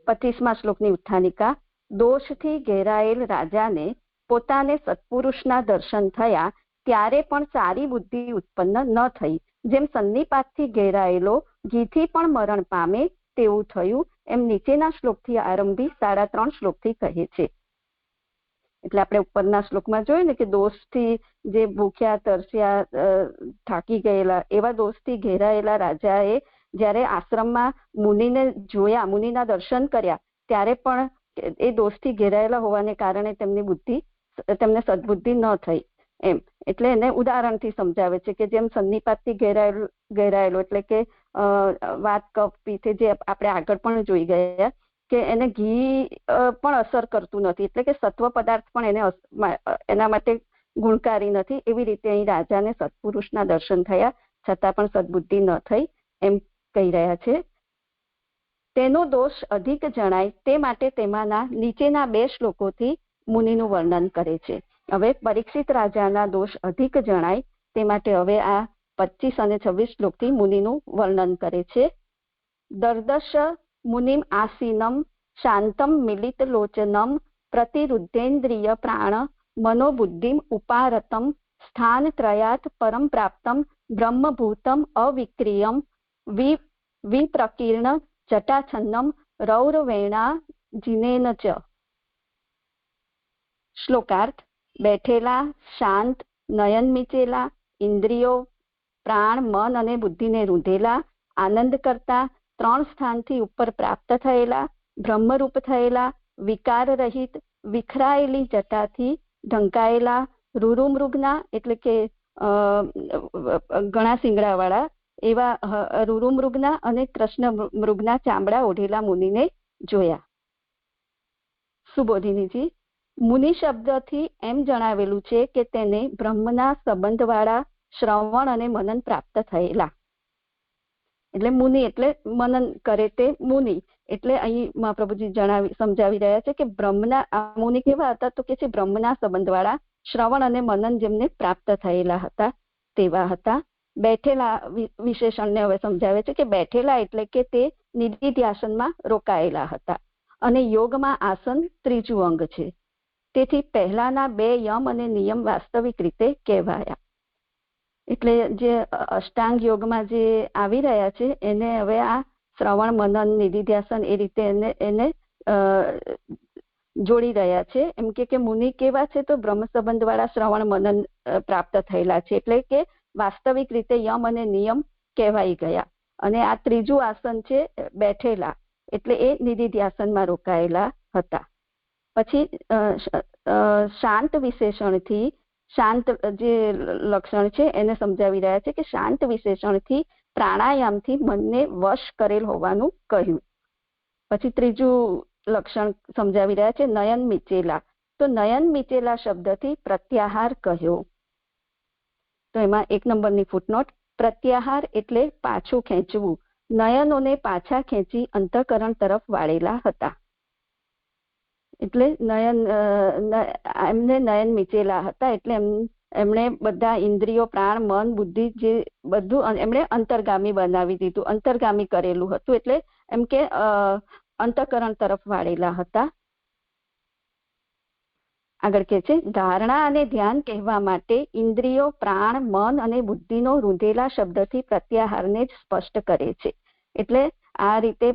25મા શ્લોકની ઉત્થાનિકા, દોષથી ઘેરાયેલ રાજાને પોતાને સત્પુરુષના દર્શન થયા ત્યારે પણ સારી બુદ્ધિ ઉત્પન્ન ન થઈ, જેમ સન્નિપાતથી ઘેરાયેલો ઘીથી પણ મરણ પામે તેવું થયું, એમ નીચેના શ્લોકથી આરંભી 3.5 શ્લોકથી કહે છે. એટલે આપણે ઉપરના શ્લોકમાં જોયું ને કે દોષથી જે ભૂખ્યા તરસ્યા થાકી ગયેલા એવા દોષથી ઘેરાયેલા રાજાએ જ્યારે આશ્રમમાં મુનિને જોયા, મુનિના દર્શન કર્યા ત્યારે પણ એ દોષથી ઘેરાયેલા હોવાને કારણે તેમને સદબુદ્ધિ ન થઈ એમ. એટલે એને ઉદાહરણથી સમજાવે છે કે જેમ સન્નિપાતથી ઘેરાયેલો એટલે કે વાત કફ પીઠે જે આપણે આગળ પણ જોઈ ગયા કે એને ઘી પણ અસર કરતું નથી, એટલે કે સત્વ પદાર્થ પણ એના માટે ગુણકારી નથી. એવી રીતે અહીં રાજાને સત્પુરુષના દર્શન થયા છતાં પણ સદબુદ્ધિ ન થઈ એમ કહી રહ્યા છે. તેનો દોષ અધિક જણાય તે માટે તેમાંના નીચેના 2 શ્લોકોથી મુનિનું વર્ણન કરે છે. હવે પરીક્ષિત રાજાના દોષ અધિક જણાય તે માટે હવે આ 25 અને 26 શ્લોકથી મુનિનું વર્ણન કરે છે. દર્દશ મુનિમ આસીનમ શાંતમ મિલિત લોચનમ પ્રતિરુદ્ધેન્દ્રિય પ્રાણ મનોબુદ્ધિમ ઉપારતમ સ્થાન ત્રયાત પરમ પ્રાપ્તમ બ્રહ્મભૂતમ અવિક્રિયમ વિપ્રકીર્ણ જટાછન્નમ રૌરવેણા જીનેન ચ. શ્લોકાર્થ: બેઠેલા, શાંત, નયન મીચેલા, ઇન્દ્રિયો, પ્રાણ, મન અને બુદ્ધિને રૂંધેલા, આનંદ કરતા, 3 સ્થાનથી ઉપર પ્રાપ્ત થયેલા, બ્રહ્મરૂપ થયેલા, વિકાર રહિત, વિખરાયેલી જટાથી ઢંકાયેલા, રૂરુમૃગના એટલે કે ઘણા શિંગડાવાળા એવા રૂરુમૃગના અને કૃષ્ણ મૃગના ચામડા ઓઢેલા મુનિને જોયા. સુબોધિનીજી, મુનિ શબ્દથી એમ જણાવેલું છે કે તેને બ્રહ્મના સંબંધવાળા શ્રવણ અને મનન પ્રાપ્ત થયેલા. એટલે મુનિ એટલે મનન કરે તે મુનિ. એટલે અહીં મહાપ્રભુજી સમજાવી રહ્યા છે કે બ્રહ્મના મુનિ કેવા હતા તો કે છે બ્રહ્મના સંબંધવાળા શ્રવણ અને મનન જેમને પ્રાપ્ત થયેલા હતા તેવા હતા. બેઠેલા વિશેષણને હવે સમજાવે છે કે બેઠેલા એટલે કે તે નિધિધ્યાસનમાં રોકાયેલા હતા અને યોગમાં આસન ત્રીજું અંગ છે. તેથી પહેલાના 2 યમ અને નિયમ વાસ્તવિક રીતે કહેવાયા. એટલે જે અષ્ટાંગ યોગમાં જે આવી રહ્યા છે એને હવે આ શ્રવણ મનન નિધિધ્યાસન એ રીતે એને જોડી રહ્યા છે. એમ કે મુનિ કેવા છે તો બ્રહ્મ સંબંધ વાળા શ્રવણ મનન પ્રાપ્ત થયેલા છે, એટલે કે વાસ્તવિક રીતે યમ અને નિયમ કહેવાઈ ગયા. અને આ ત્રીજું આસન છે બેઠેલા, એટલે એ નિધિધ્યાસનમાં રોકાયેલા હતા. પછી શાંત વિશેષણથી, શાંત જે લક્ષણ છે એને સમજાવી રહ્યા છે કે શાંત વિશેષણથી પ્રાણાયામથી મનને વશ કરેલ હોવાનું કહ્યું. પછી ત્રીજું લક્ષણ સમજાવી રહ્યા છે નયન મીચેલા. તો નયન મીચેલા શબ્દથી પ્રત્યાહાર કહ્યો. તો એમાં 1 નંબરની ફૂટનોટ, પ્રત્યાહાર એટલે પાછું ખેંચવું. નયનોને પાછા ખેંચી અંતઃકરણ તરફ વાળેલા હતા. એટલે એમને નયન મીચેલા હતા, એટલે એમણે બધા ઇન્દ્રિયો, પ્રાણ, મન, બુદ્ધિ જે બધું એમણે અંતર્ગામી બનાવી દીધું, અંતર્ગામી કરેલું હતું. એટલે એમ કે અંતઃકરણ તરફ વાળેલા હતા. આગળ કે છે ધારણા અને ધ્યાન કહેવા માટે ઇન્દ્રિયો, પ્રાણ, મન અને બુદ્ધિનો રૂંધેલા શબ્દથી પ્રત્યાહારને જ સ્પષ્ટ કરે છે. એટલે આ રીતે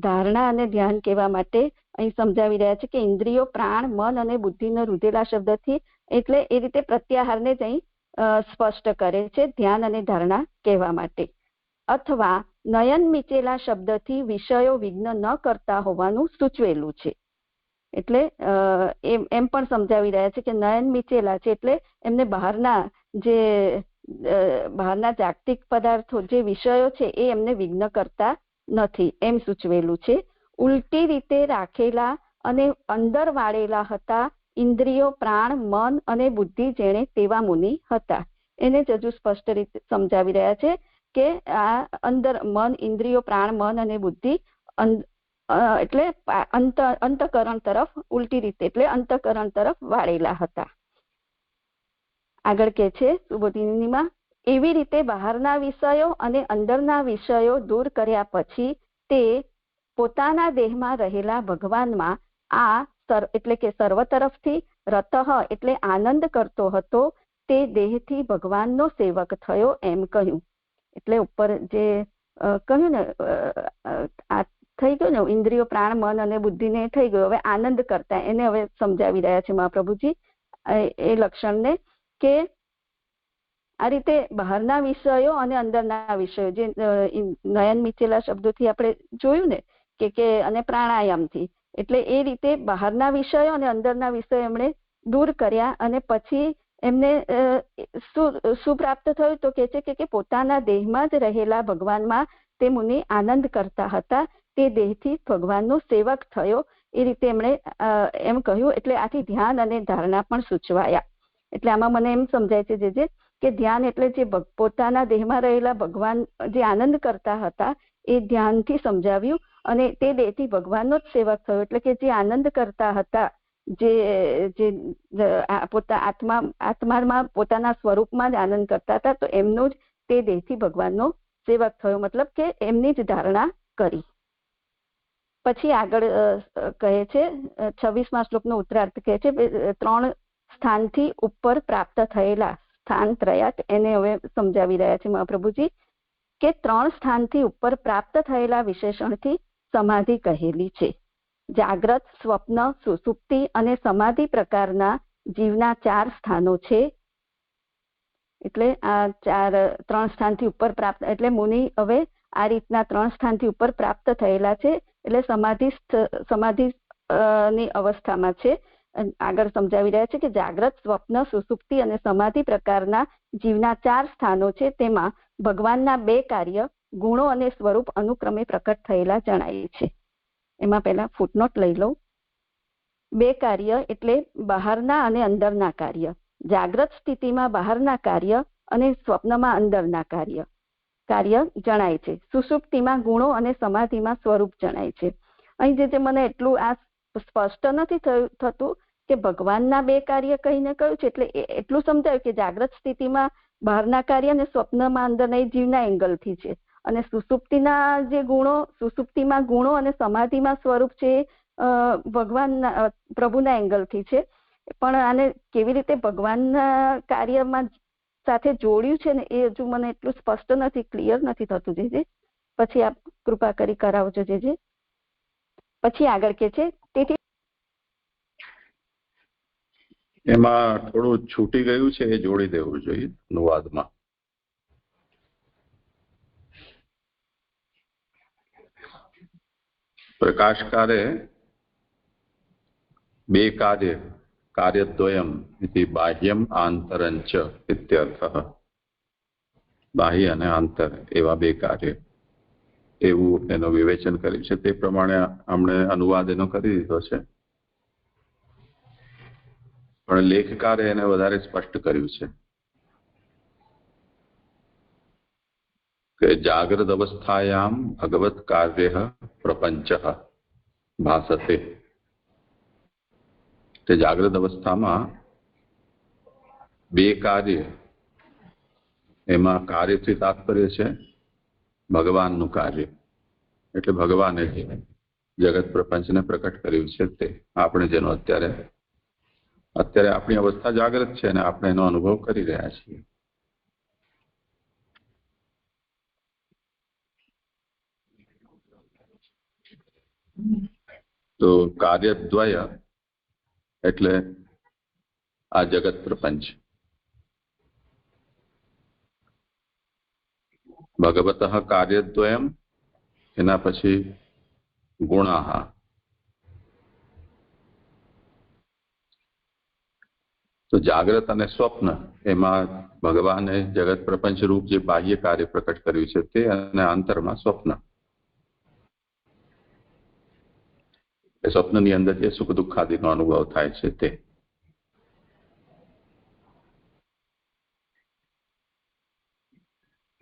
ધારણા અને ધ્યાન કહેવા માટે અહીં સમજાવી રહ્યા છે કે ઇન્દ્રિયો, પ્રાણ, મન અને બુદ્ધિનો રૂંધેલા શબ્દથી, એટલે એ રીતે પ્રત્યાહારને જ અહીં સ્પષ્ટ કરે છે ધ્યાન અને ધારણા કહેવા માટે. અથવા નયન મીચેલા શબ્દથી વિષયો વિઘ્ન ન કરતા હોવાનું સૂચવેલું છે. એટલે એમ પણ સમજાવી રહ્યા છે કે નયન મીચેલા છે એટલે એમને બહારના જે બહારના જાગતિક પદાર્થો જે વિષયો છે એ એમને વિઘ્ન કરતા નથી એમ સૂચવેલું છે. ઉલટી રીતે રાખેલા અને અંદર વાળેલા હતા ઇન્દ્રિયો, પ્રાણ, મન અને બુદ્ધિ જેણે તેવા મુનિ હતા. એને જ હજુ સ્પષ્ટ રીતે સમજાવી રહ્યા છે કે આ અંદર મન, ઇન્દ્રિયો, પ્રાણ, મન અને બુદ્ધિ એટલે અંતઃકરણ તરફ, ઉલટી રીતે એટલે અંતઃકરણ તરફ વાળેલા હતા. આગળ કે છે સુબોધિનીમાં, એવી રીતે બહારના વિષયો અને અંદરના વિષયો દૂર કર્યા પછી તે પોતાના દેહમાં રહેલા ભગવાનમાં આ એટલે કે સર્વ તરફથી રતઃ એટલે આનંદ કરતો હતો તે દેહથી ભગવાનનો સેવક થયો એમ કહ્યું. એટલે ઉપર જે કહ્યું ને આ થઈ ગયું ને ઇન્દ્રિયો, પ્રાણ, મન અને બુદ્ધિને થઈ ગયું. હવે આનંદ કરતા એને હવે સમજાવી રહ્યા છે મહાપ્રભુજી એ લક્ષણને કે આ રીતે બહારના વિષયો અને અંદરના વિષયો જે નયન મીચેલા શબ્દોથી આપણે જોયું ને કે અને પ્રાણાયામથી, એટલે એ રીતે બહારના વિષયો અને અંદરના વિષયો એમણે દૂર કર્યા અને પછી એમને શું પ્રાપ્ત થયું તો કે છે કે પોતાના દેહમાં જ રહેલા ભગવાનમાં તે મુનિ આનંદ કરતા હતા તે દેહથી ભગવાનનો સેવક થયો એ રીતે એમણે એમ કહ્યું. એટલે આથી ધ્યાન અને ધારણા પણ સૂચવાયા. એટલે આમાં મને એમ સમજાય છે જે કે ધ્યાન એટલે જે પોતાના દેહમાં રહેલા ભગવાન જે આનંદ કરતા હતા એ ધ્યાનથી સમજાવ્યું અને તે દેહથી ભગવાનનો જ સેવક થયો. એટલે કે જે આનંદ કરતા હતા, જે આત્મામાં પોતાના સ્વરૂપમાં જ આનંદ કરતા હતા તો એમનો જ તે દેહથી ભગવાનનો સેવક થયો, મતલબ કે એમની જ ધારણા કરી. પછી આગળ કહે છે 26મા શ્લોકનો ઉત્તરાર્થ કહે છે 3 સ્થાનથી ઉપર પ્રાપ્ત થયેલા સ્થાન ત્રયાત એને હવે સમજાવી રહ્યા છે મહાપ્રભુજી કે 3 સ્થાનથી ઉપર પ્રાપ્ત થયેલા વિશેષણથી સમાધિ કહેલી છે. જાગ્રત, સ્વપ્ન, સુષુપ્તિ અને સમાધિ પ્રકારના જીવના 4 સ્થાનો છે. એટલે આ 3 સ્થાનથી ઉપર પ્રાપ્ત એટલે મુનિ હવે આ રીતના 3 સ્થાનથી ઉપર પ્રાપ્ત થયેલા છે એટલે સમાધિ ની અવસ્થામાં છે. આગળ સમજાવી રહ્યા છે કે જાગ્રત, સ્વપ્ન, સુષુપ્તિ અને સમાધિ પ્રકારના જીવના 4 સ્થાનો છે. તેમાં ભગવાનના 2 કાર્ય, ગુણો અને સ્વરૂપ અનુક્રમે પ્રકટ થયેલા જણાય છે. એમાં પહેલા ફૂટનોટ લઈ લઉં. 2 કાર્ય એટલે બહારના અને અંદરના કાર્ય. જાગ્રત સ્થિતિમાં બહારના કાર્ય અને સ્વપ્નમાં અંદરના કાર્ય જણાય છે. સુષુપ્તિમાં ગુણો અને સમાધિમાં સ્વરૂપ જણાય છે. અહીં જે મને એટલું આ સ્પષ્ટ નથી થતું કે ભગવાનના 2 કાર્ય કહીને કહ્યું છે. એટલે એટલું સમજાયું કે જાગ્રત સ્થિતિમાં બહારના કાર્ય અને સ્વપ્નમાં અંદરના જીવના એંગલથી છે અને સુષુપ્તિના જે ગુણો, સુષુપ્તિમાં ગુણો અને સમાધિમાં સ્વરૂપ છે ભગવાનના પ્રભુના એંગલથી છે. પણ આને કેવી રીતે ભગવાનના કાર્યમાં સાથે જોડ્યું છે ને એ હજુ મને એટલું સ્પષ્ટ નથી, ક્લિયર નથી થતું જે પછી આપ કૃપા કરી કરાવજો જે. પછી આગળ કે છે તેથી એમાં થોડું છૂટી ગયું છે એ જોડી દેવું જોઈએ અનુવાદમાં. પ્રકાશકારે 2 કાર્યદ્વયમ ઇતિ બાહ્યમ આંતરંચ ઇત્યર્થઃ. બાહ્ય અને આંતર એવા 2 કાર્ય એવું એનું વિવેચન કર્યું છે. તે પ્રમાણે અમને અનુવાદ એનો કરી દીધો છે, પણ લેખકારે એને વધારે સ્પષ્ટ કર્યું છે કે જાગ્રત અવસ્થાયામ ભગવત કાર્ય પ્રપંચ ભાસતે. તે જાગ્રત અવસ્થામાં 2 કાર્ય, એમાં કાર્યથી તાત્પર્ય છે ભગવાનનું કાર્ય, એટલે ભગવાને જગત પ્રપંચને પ્રકટ કર્યું છે. તે આપણે જેનો અત્યારે આપણી અવસ્થા જાગ્રત છે અને આપણે એનો અનુભવ કરી રહ્યા છીએ. તો કાર્યદ્વય એટલે આ જગત પ્રપંચ. ભગવતઃ કાર્યદ્વયમ, એના પછી ગુણાહ. તો જાગ્રત અને સ્વપ્ન એમાં ભગવાને જગત પ્રપંચ રૂપ જે બાહ્ય કાર્ય પ્રકટ કર્યું છે તે, અને આંતરમાં સ્વપ્ન. સ્વપ્નની અંદર જે સુખ દુઃખાદિનો અનુભવ થાય છે તે.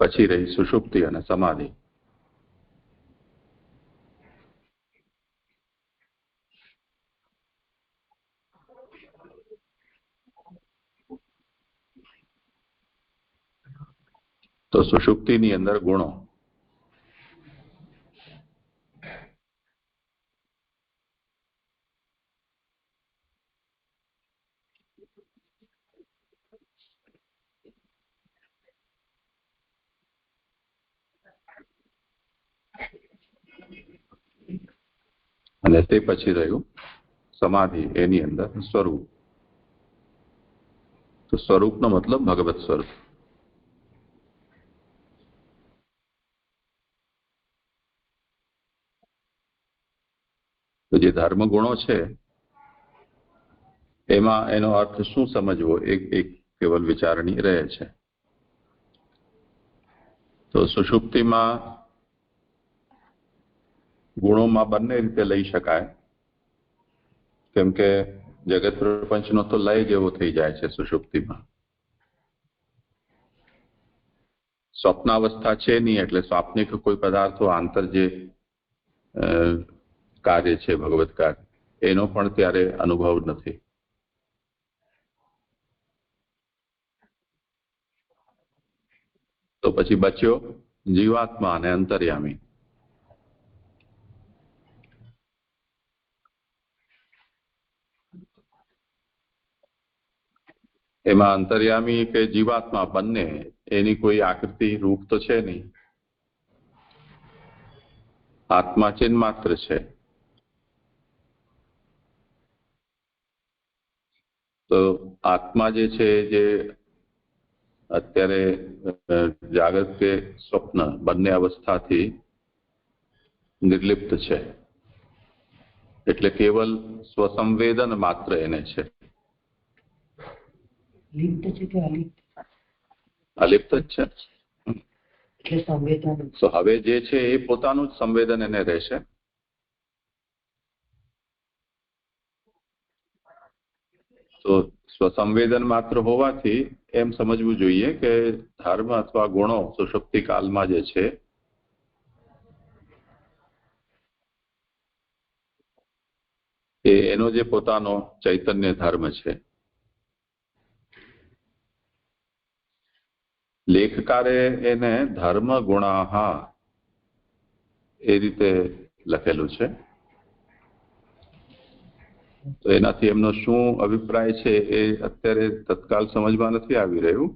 પછી રહી સુષુપ્તિ અને સમાધિ. તો સુષુપ્તિની અંદર ગુણો. અને તે પછી રહ્યું સમાધિ, એની અંદર સ્વરૂપ. તો સ્વરૂપનો મતલબ ભગવત સ્વરૂપ. તો જે ધર્મ ગુણો છે એમાં એનો અર્થ શું સમજવો એક કેવલ વિચારણી રહે છે. તો સુષુપ્તિમાં ગુણોમાં બંને રીતે લઈ શકાય, કેમ કે જગત પ્રપંચનો તો લય જેવો થઈ જાય છે સુષુપ્તિમાં. સ્વપ્નાવસ્થા છે નહીં, એટલે સ્વાપ્નિક કોઈ પદાર્થો આંતર જે કાર્ય છે ભગવત કાર્ય, એનો પણ ત્યારે અનુભવ નથી. તો પછી બચ્યો જીવાત્મા અને અંતર્યામી. એમાં અંતર્યામી કે જીવાત્મા બંને, એની કોઈ આકૃતિ રૂપ તો છે નહીં. આત્મા ચિન્હ માત્ર છે. તો આત્મા જે છે, જે અત્યારે જાગૃત કે સ્વપ્ન બંને અવસ્થાથી નિર્લિપ્ત છે, એટલે કેવલ સ્વસંવેદન માત્ર એને છે. લિપ્ત છે કે અલિપ્ત? અલિપ્ત જ છે. એટલે સંવેદન. તો હવે જે છે એ પોતાનું જ સંવેદન એને રહેશે. તો સ્વસંવેદન માત્ર હોવાથી એમ સમજવું જોઈએ કે ધર્મ અથવા ગુણો સુષુપ્તિ કાળમાં જે છે એનો જે પોતાનો ચૈતન્ય ધર્મ છે. લેખકારે એને ધર્મ ગુણાહ એ રીતે લખેલું છે. તો એનાથી એમનો શું અભિપ્રાય છે એ અત્યારે તત્કાલ સમજમાં નથી આવી રહ્યું.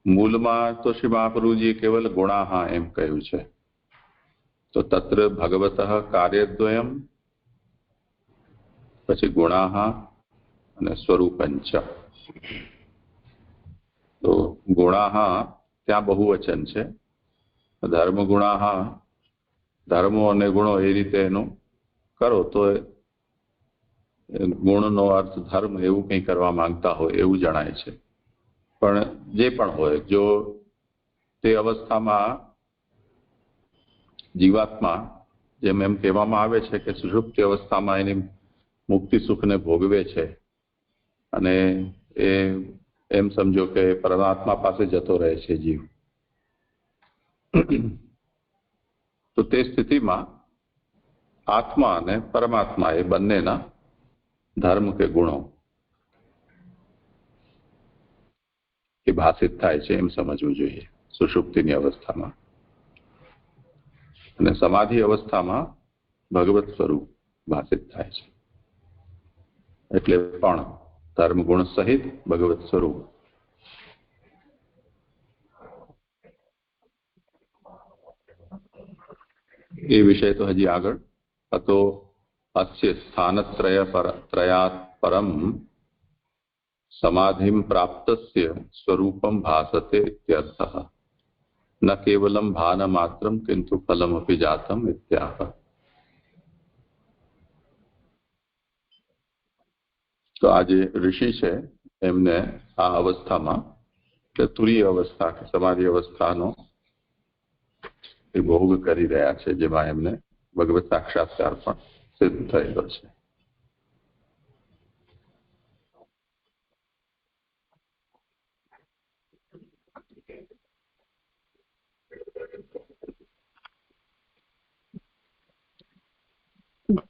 મૂળમાં તો શ્રી મહાપ્રભુજીએ કેવલ ગુણાહ એમ કહ્યું છે. તો તત્ર ભગવતઃ કાર્યદ્વયમ, પછી ગુણાહ અને સ્વરૂપંચ. તો ગુણાહ ત્યાં બહુવચન છે. ધર્મ ગુણાહ, ધર્મો અને ગુણો એ રીતે એનું કરો તો ગુણનો અર્થ ધર્મ એવું કંઈ કરવા માંગતા હોય એવું જણાય છે. પણ જે પણ હોય, જો તે અવસ્થામાં જીવાત્મા, જેમ એમ કહેવામાં આવે છે કે સુષુપ્તિ અવસ્થામાં એની મુક્તિ સુખને ભોગવે છે અને એ એમ સમજો કે પરમાત્મા પાસે જતો રહે છે જીવ. તો તે સ્થિતિમાં આત્મા અને પરમાત્મા એ બંનેના ધર્મ કે ગુણો એ ભાષિત થાય છે એમ સમજવું જોઈએ સુષુપ્તિની અવસ્થામાં. અને સમાધિ અવસ્થામાં ભગવત સ્વરૂપ ભાષિત થાય છે. એટલે પણ ધર્મ ગુણ સહિત ભગવત સ્વરૂપ. એ વિષય તો હજી આગળ હતો. અસ્ય સ્થાનત્રયાત પરમ સમાધિમ પ્રાપ્તસ્ય સ્વરૂપમ ભાસતે ઇત્યર્થઃ. ન કેવલમ ભાન માત્રમ કિંતુ ફલમપી જાતમ ઇત્યાહ. તો આ જે ઋષિ છે એમને આ અવસ્થામાં કે તુરીય અવસ્થા કે સમાધિ અવસ્થાનો એ ભોગ કરી રહ્યા છે, જેમાં એમને ભગવત સાક્ષાત્કાર પણ સિદ્ધ થયેલો છે.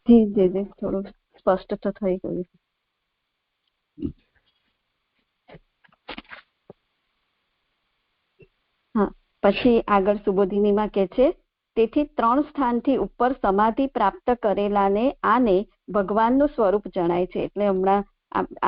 જી જી થોડું સ્પષ્ટ તો થઈ ગયું. હા, પછી આગળ સુબોધિનીમાં કે છે, તેથી 3 સ્થાનથી ઉપર સમાધિ પ્રાપ્ત કરેલાને આને ભગવાનનું સ્વરૂપ જણાય છે. એટલે હમણાં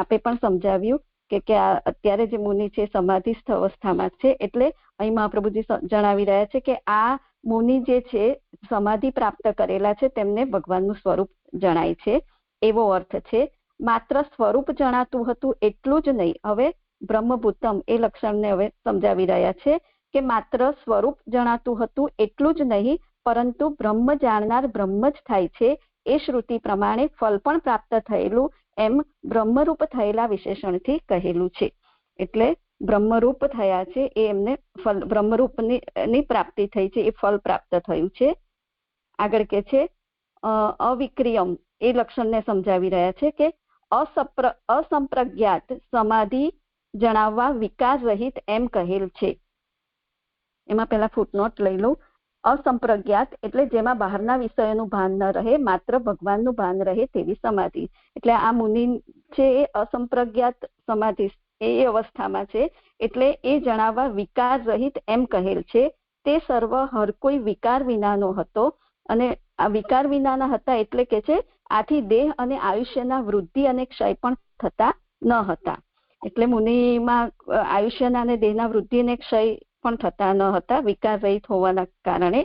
આપે પણ સમજાવ્યું કે અત્યારે જે મુનિ છે સમાધિસ્થ અવસ્થામાં છે, એટલે અહીં મહાપ્રભુજી જણાવી રહ્યા છે કે આ મુનિ જે છે સમાધિ પ્રાપ્ત કરેલા છે તેમને ભગવાનનું સ્વરૂપ જણાય છે, એવો અર્થ છે. માત્ર સ્વરૂપ જણાતું હતું એટલું જ નહીં, હવે બ્રહ્મભૂતમ એ લક્ષણને હવે સમજાવી રહ્યા છે કે માત્ર સ્વરૂપ જણાતું હતું એટલું જ નહીં, પરંતુ બ્રહ્મ જાણનાર બ્રહ્મ જ થાય છે એ શ્રુતિ પ્રમાણે ફળ પણ પ્રાપ્ત થયેલું એમ બ્રહ્મરૂપ થયેલા વિશેષણથી કહેલું છે. એટલે બ્રહ્મરૂપ થયા છે એ એમને ફળ બ્રહ્મરૂપની પ્રાપ્તિ થઈ છે, એ ફળ પ્રાપ્ત થયું છે. આગળ કે છે અવિક્રિયમ એ લક્ષણને સમજાવી રહ્યા છે કે અસંપ્રજ્ઞાત સમાધિ જણાવવા વિકાર રહિત એમ કહેલ છે. એમાં પેલા ફૂટનોટ લઈ લઉં. અસંપ્રજ્ઞાત એટલે જેમાં બહારના વિષયોનું ભાન ન રહે, માત્ર ભગવાનનું ભાન રહે તેવી સમાધિ. એટલે આ મુનિ છે એ અસંપ્રજ્ઞાત સમાધિ એ અવસ્થામાં છે, એટલે એ જણાવવા વિકાર રહિત એમ કહેલ છે. તે સર્વ હર કોઈ વિકાર વિનાનો હતો, અને આ વિકાર વિનાના હતા એટલે કે છે આથી દેહ અને આયુષ્યના વૃદ્ધિ અને ક્ષય પણ થતા ન હતા. એટલે મુનિમાં આયુષ્યના અને દેહના વૃદ્ધિ અને ક્ષય પણ થતા ન હતા વિકાર રહિત હોવાના કારણે.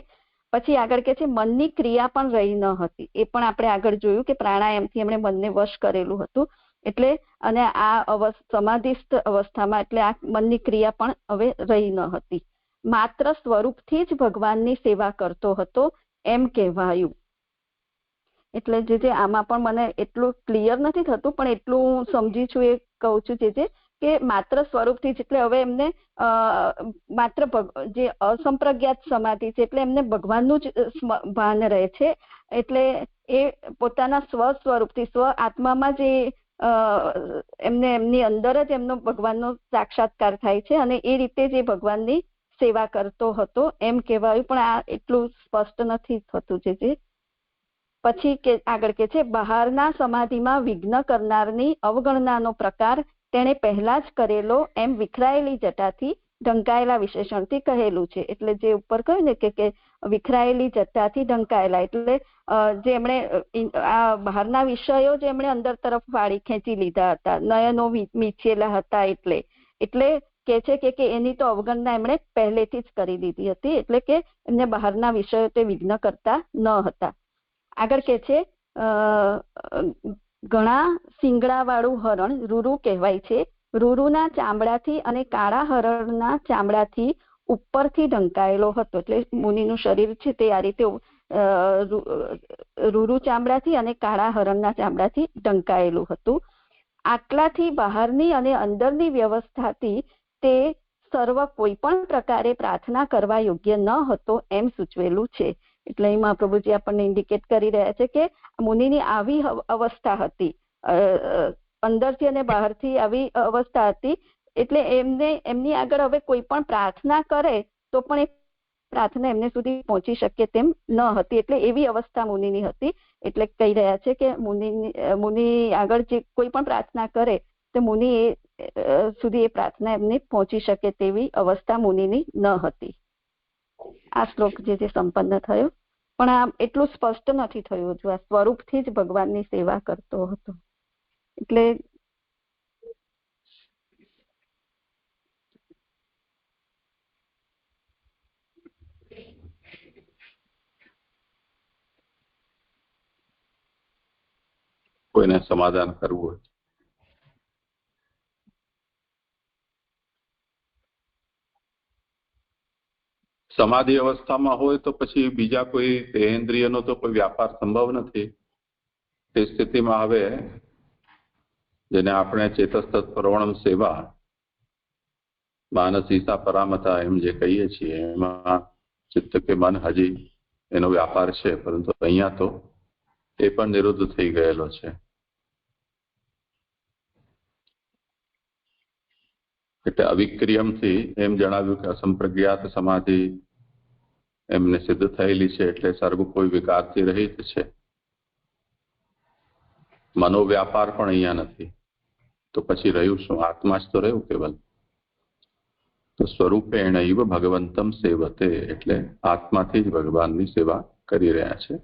પછી આગળ કે છે મનની ક્રિયા પણ રહી ન હતી. એ પણ આપણે આગળ જોયું કે પ્રાણાયામથી એમણે મનને વશ કરેલું હતું. એટલે અને આ સમાધિસ્થ અવસ્થામાં એટલે આ મનની ક્રિયા પણ હવે રહી ન હતી. માત્ર સ્વરૂપથી જ ભગવાનની સેવા કરતો હતો એમ કહેવાયું. એટલે જે આમાં પણ મને એટલું ક્લિયર નથી થતું, પણ એટલું હું સમજી છું એ કહું છું જે કે માત્ર સ્વરૂપથી જ, એટલે હવે એમને માત્ર જે અસંપ્રજ્ઞાત સમાધિ છે એટલે એમને ભગવાનનું જ ભાન રહે છે. એટલે એ પોતાના સ્વરૂપથી સ્વ આત્મામાં જે એમની અંદર જ એમનો ભગવાનનો સાક્ષાત્કાર થાય છે, અને એ રીતે જે ભગવાનની સેવા કરતો હતો એમ કહેવાયું. પણ આ એટલું સ્પષ્ટ નથી થતું જે. પછી આગળ કે છે બહારના સમાધિમાં વિઘ્ન કરનારની અવગણનાનો પ્રકાર તેણે પહેલા જ કરેલો એમ વિખરાયેલી જટાથી ઢંકાયેલા વિશેષણથી કહેલું છે. એટલે જે ઉપર કહ્યું ને કે વિખરાયેલી જટાથી ઢંકાયેલા, એટલે જે એમણે આ બહારના વિષયો જે એમણે અંદર તરફ વાળી ખેંચી લીધા હતા, નયનો મીચેલા હતા, એટલે કે છે કે એની તો અવગણના એમણે પહેલેથી જ કરી દીધી હતી. એટલે કે એમને બહારના વિષયો તે વિઘ્ન કરતા ન હતા. આગળ કે છે ઘણા શિંગડા વાળું હરણ રૂરુ કહેવાય છે. રૂરુના ચામડાથી અને કાળા હરણના ચામડાથી ઉપરથી ઢંકાયેલો હતો. એટલે મુનિનું શરીર છે તે આ રીતે રૂરુ ચામડાથી અને કાળા હરણના ચામડાથી ઢંકાયેલું હતું. આટલાથી બહારની અને અંદરની વ્યવસ્થાથી તે સર્વ કોઈ પણ પ્રકારે પ્રાર્થના કરવા યોગ્ય ન હતો એમ સૂચવેલું છે. એટલે અહીં મહાપ્રભુજી આપણને ઇન્ડિકેટ કરી રહ્યા છે કે મુનિની આવી અવસ્થા હતી, અંદરથી અને બહારથી આવી અવસ્થા હતી. એટલે એમની આગળ હવે કોઈ પણ પ્રાર્થના કરે તો પણ એ પ્રાર્થના એમને સુધી પહોંચી શકે તેમ ન હતી. એટલે એવી અવસ્થા મુનિની હતી. એટલે કહી રહ્યા છે કે મુનિ આગળ જે કોઈ પણ પ્રાર્થના કરે તો મુનિ સુધી એ પ્રાર્થના એમને પહોંચી શકે તેવી અવસ્થા મુનિની ન હતી. આ શ્લોક જે સંપન્ન થયો, પણ આ એટલું સ્પષ્ટ નથી થયું હજુ. આ સ્વરૂપથી જ ભગવાનની સેવા કરતો હતો. એટલે કોઈને સમાધાન કરવું હોય. સમાધિ અવસ્થામાં હોય તો પછી બીજા કોઈ દેહેન્દ્રિયનો તો કોઈ વ્યાપાર સંભવ નથી. તે સ્થિતિમાં હવે જેને આપણે ચેતસ્તત પ્રવણમ સેવા માનસીસા પરામતા એમ જે કહીએ છીએ, એમાં ચિત્ત કે મન હજી એનો વ્યાપાર છે, પરંતુ અહીંયા તો એ પણ નિરુદ્ધ થઈ ગયેલો છે. એટલે અવિક્રિયમથી એમ જણાવ્યું કે અસંપ્રજ્ઞાત સમાધિ એમને સિદ્ધ થયેલી છે, એટલે સર્વ કોઈ વિકારથી રહિત છે. મનોવ્યાપાર પણ અહીંયા નથી, તો પછી રહ્યું શું? આત્મા જ તો રહ્યું કેવલ. તો સ્વરૂપેણ ઇવ ભગવંતમ સેવતે, એટલે આત્માથી જ ભગવાનની સેવા કરી રહ્યા છે,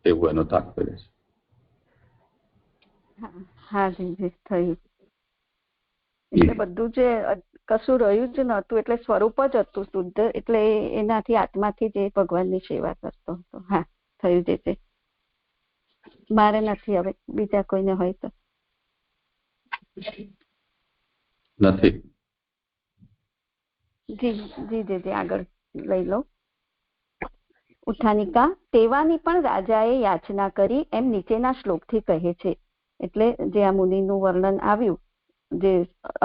એવું એનો તાત્પર્ય છે. હા જી થયું. એટલે બધું જે કશું રહ્યું જ નતું, એટલે સ્વરૂપ જ હતું શુદ્ધ, એટલે એનાથી આત્માથી જે ભગવાનની સેવા કરતો હતો. હા થયું જે મારે નથી, હવે બીજા કોઈને હોય તો નથી. જી આગળ લઈ લો. ઉત્થાનિકા તેવાની પણ રાજાએ યાચના કરી એમ નીચેના શ્લોકથી કહે છે. એટલે જે આ મુનિનું વર્ણન આવ્યું, જે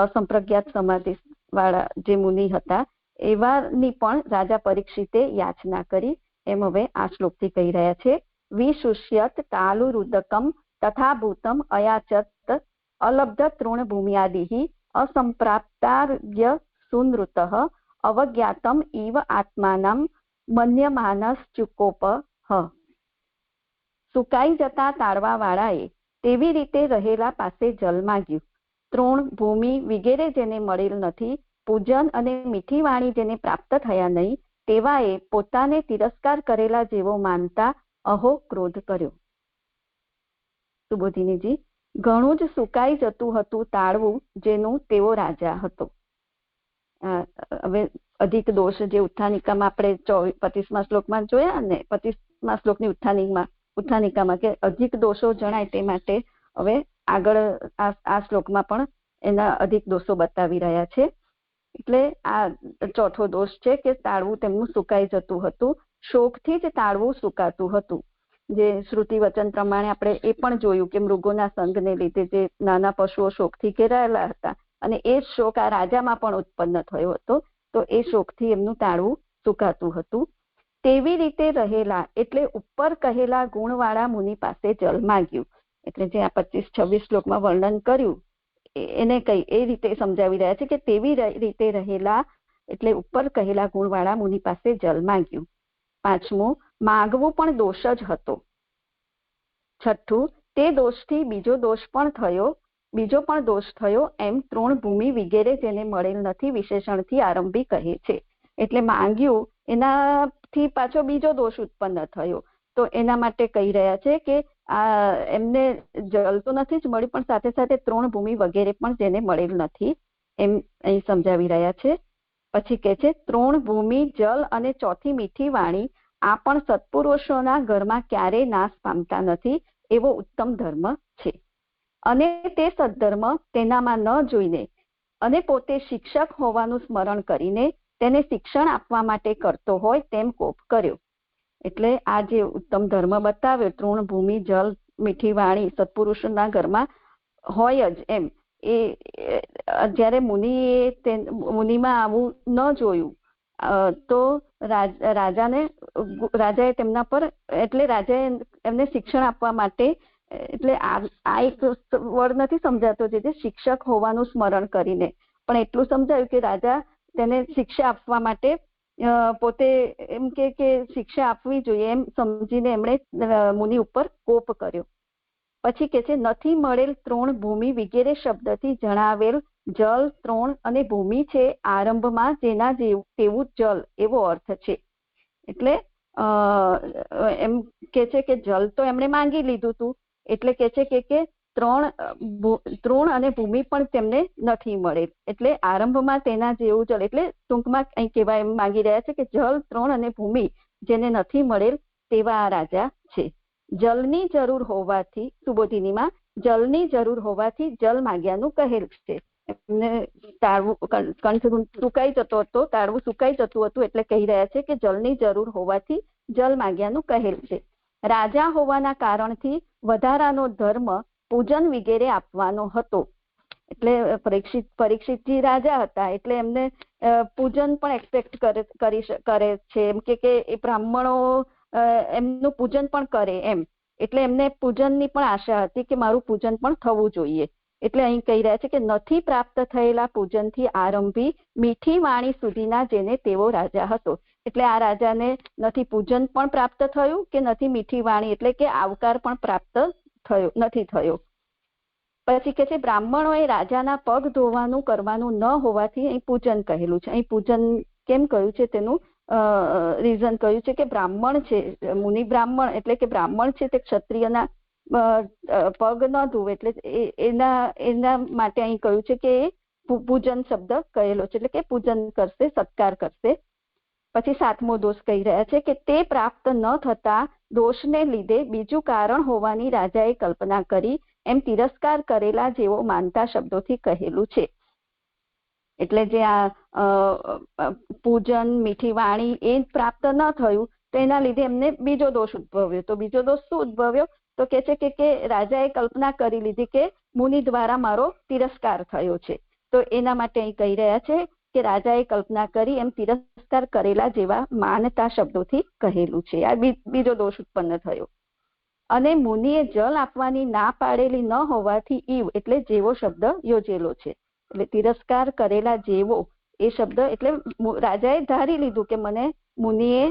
અસંપ્રજ્ઞાત સમાધિ વાળા જે મુનિ હતા, એવાની પણ રાજા પરીક્ષિતે યાચના કરી એમ હવે આ શ્લોકથી કહી રહ્યા છે. વિશુષ્યત કાલુરુદકમ તથા ભૂતમ અયાચત અલબ્ધ તૃણ ભૂમિયાદિ અસંપ્રાપ્તાર્ય સુનૃત અવજ્ઞાતમ ઇવ આત્માનમ મન્યમાનશ્ચુકોપ. સુકાઈ જતા તાળવા વાળાએ તેવી રીતે રહેલા પાસે જલ માગ્યું. તૃણ ભૂમિ વગેરે જેને મળેલ નથી, પૂજન અને મીઠી વાણી જેને પ્રાપ્ત થયા નહીં, તેવાએ પોતાને તિરસ્કાર કરેલા જેવો માનતા અહો ક્રોધ કર્યો. સુબોધિનીજી, ઘણું જ સુકાઈ જતું હતું તાળવું જેનું તેવો રાજા હતો. હવે અધિક દોષ જે ઉત્થાનિકામાં આપણે 25મા શ્લોકમાં જોયા ને, 25મા શ્લોકની ઉત્થાનિકામાં કે અધિક દોષો જણાય, તે માટે હવે આગળ આ શ્લોકમાં પણ એના અધિક દોષો બતાવી રહ્યા છે. એટલે આ ચોથો દોષ છે કે તાળવું તેમનું સુકાઈ જતું હતું. શોકથી જ તાળવું સુકાતું હતું. જે શ્રુતિ વચન પ્રમાણે આપણે એ પણ જોયું કે મૃગોના સંગને લીધે જે નાના પશુઓ શોકથી ઘેરાયેલા હતા, અને એ જ શોક આ રાજામાં પણ ઉત્પન્ન થયો હતો. તો એ શોકથી એમનું તાળવું સુકાતું હતું. તેવી રીતે રહેલા એટલે ઉપર કહેલા ગુણવાળા મુનિ પાસે જલ માગ્યું. એટલે જે આ 25-26 શ્લોકમાં વર્ણન કર્યું એને એ રીતે સમજાવી રહ્યા છે કે તેવી રીતે રહેલા એટલે ઉપર કહેલા ગુણવાળા મુનિ પાસે જલ માગ્યું. 5મું, માગવું પણ દોષ જ હતો. 6થું, તે દોષથી બીજો પણ દોષ થયો એમ તૃણ ભૂમિ વગેરે જેને મળેલ નથી વિશેષણથી આરંભી કહે છે. એટલે માંગ્યું એનાથી પાછો બીજો દોષ ઉત્પન્ન થયો. તો એના માટે કહી રહ્યા છે કે આ એમને જલ તો નથી જ મળ્યું, પણ સાથે સાથે તૃણ ભૂમિ વગેરે પણ જેને મળેલ નથી એમ અહીં સમજાવી રહ્યા છે. પછી કહે છે તૃણ ભૂમિ જલ અને ચોથી મીઠી વાણી આ પણ સત્પુરુષોના ઘરમાં ક્યારેય નાશ પામતા નથી, એવો ઉત્તમ ધર્મ છે. અને તે સદ્ધર્મ તેનામાં ન જોઈને અને પોતે શિક્ષક હોવાનું સ્મરણ કરીને તેને શિક્ષણ આપવા માટે કરતો હોય તેમ કોપ કર્યો. એટલે આ જે ઉત્તમ ધર્મ બતાવ્યો, તૃણ ભૂમિ જલ મીઠી વાણી સત્પુરુષોના ઘરમાં હોય જ એમ, એ જ્યારે મુનિમાં આવું ન જોયું તો રાજાએ તેમના પર એટલે રાજાએ એમને શિક્ષણ આપવા માટે, એટલે આ એક વર્ડ નથી સમજાતો જે શિક્ષક હોવાનું સ્મરણ કરીને, પણ એટલું સમજાયું કે રાજા તેને શિક્ષા આપવા માટે પોતે એમ કે શિક્ષા આપવી જોઈએ એમ સમજીને એમણે મુનિ ઉપર કોપ કર્યો. પછી કે છે નથી મળેલ તૃણ ભૂમિ વગેરે શબ્દથી જણાવેલ જલ તૃણ અને ભૂમિ છે આરંભમાં જેના તેવું જલ એવો અર્થ છે. એટલે એમ કે છે કે જલ તો એમણે માંગી લીધું હતું, એટલે કે છે કે તૃણ અને ભૂમિ પણ તેમને નથી મળેલ, એટલે આરંભમાં તેના જેવું જલ, એટલે ટૂંકમાં અહીં કહેવા એમ માંગી રહ્યા છે કે જલ તૃણ અને ભૂમિ જેને નથી મળેલ તેવા આ રાજા છે. જલની જરૂર હોવાથી, સુબોધિનીમાં જલની જરૂર હોવાથી જલ માગ્યાનું કહેલ છે. એમને તાળવું કંઠ સુકાઈ જતો હતો, તાળવું સુકાઈ જતું હતું, એટલે કહી રહ્યા છે કે જલની જરૂર હોવાથી જલ માગ્યાનું કહેલ છે. રાજા હોવાના કારણથી વધારાનો ધર્મ પૂજન વગેરે આપવાનો હતો. એટલે પરીક્ષિતજી રાજા હતા એટલે એમને પૂજન પણ એક્સપેક્ટ કરે છે, એમ કે એ બ્રાહ્મણો એમનું પૂજન પણ કરે એમ. એટલે એમને પૂજનની પણ આશા હતી કે મારું પૂજન પણ થવું જોઈએ. એટલે અહીં કહી રહ્યા છે કે નથી પ્રાપ્ત થયેલા પૂજનથી આરંભી મીઠી વાણી સુધીના જેને તેવો રાજા હતો. એટલે આ રાજાને નથી પૂજન પણ પ્રાપ્ત થયું કે નથી મીઠી વાણી એટલે કે આવકાર પણ પ્રાપ્ત નથી થયો. પછી કે છે બ્રાહ્મણોએ રાજાના પગ ધોવાનું કરવાનું ન હોવાથી અહીં પૂજન કહેલું છે. અહીં પૂજન કેમ કહ્યું છે તેનું રીઝન કહ્યું છે કે બ્રાહ્મણ છે, મુનિ બ્રાહ્મણ એટલે કે બ્રાહ્મણ છે તે ક્ષત્રિયના પગ ન ધોવે એટલે એના માટે અહીં કહ્યું છે કે પૂજન શબ્દ કહેલો છે, એટલે કે પૂજન કરશે, સત્કાર કરશે. પછી 7મો દોષ કહી રહ્યા છે કે તે પ્રાપ્ત ન થતા દોષને લીધે બીજું કારણ હોવાની રાજાએ કલ્પના કરી એમ તિરસ્કાર કરેલા જેવો માનતા શબ્દોથી કહેલું છે. એટલે જે આ પૂજન મીઠી વાણી એ પ્રાપ્ત ન થયું તો એના લીધે એમને બીજો દોષ ઉદ્ભવ્યો. તો બીજો દોષ શું ઉદ્ભવ્યો? તો કે છે કે રાજાએ કલ્પના કરી લીધી કે મુનિ દ્વારા મારો તિરસ્કાર થયો છે. તો એના માટે અહીં કહી રહ્યા છે કે રાજાએ કલ્પના કરી એમ તિરસ્કાર કરેલા જેવા માનતા શબ્દોથી કહેલું છે. આ બીજો દોષ ઉત્પન્ન થયો. અને મુનિએ જલ આપવાની ના પાડેલી ન હોવાથી ઈવ એટલે જેવો શબ્દ યોજેલો છે. એટલે તિરસ્કાર કરેલા જેવો એ શબ્દ એટલે રાજાએ ધારી લીધું કે મને મુનિએ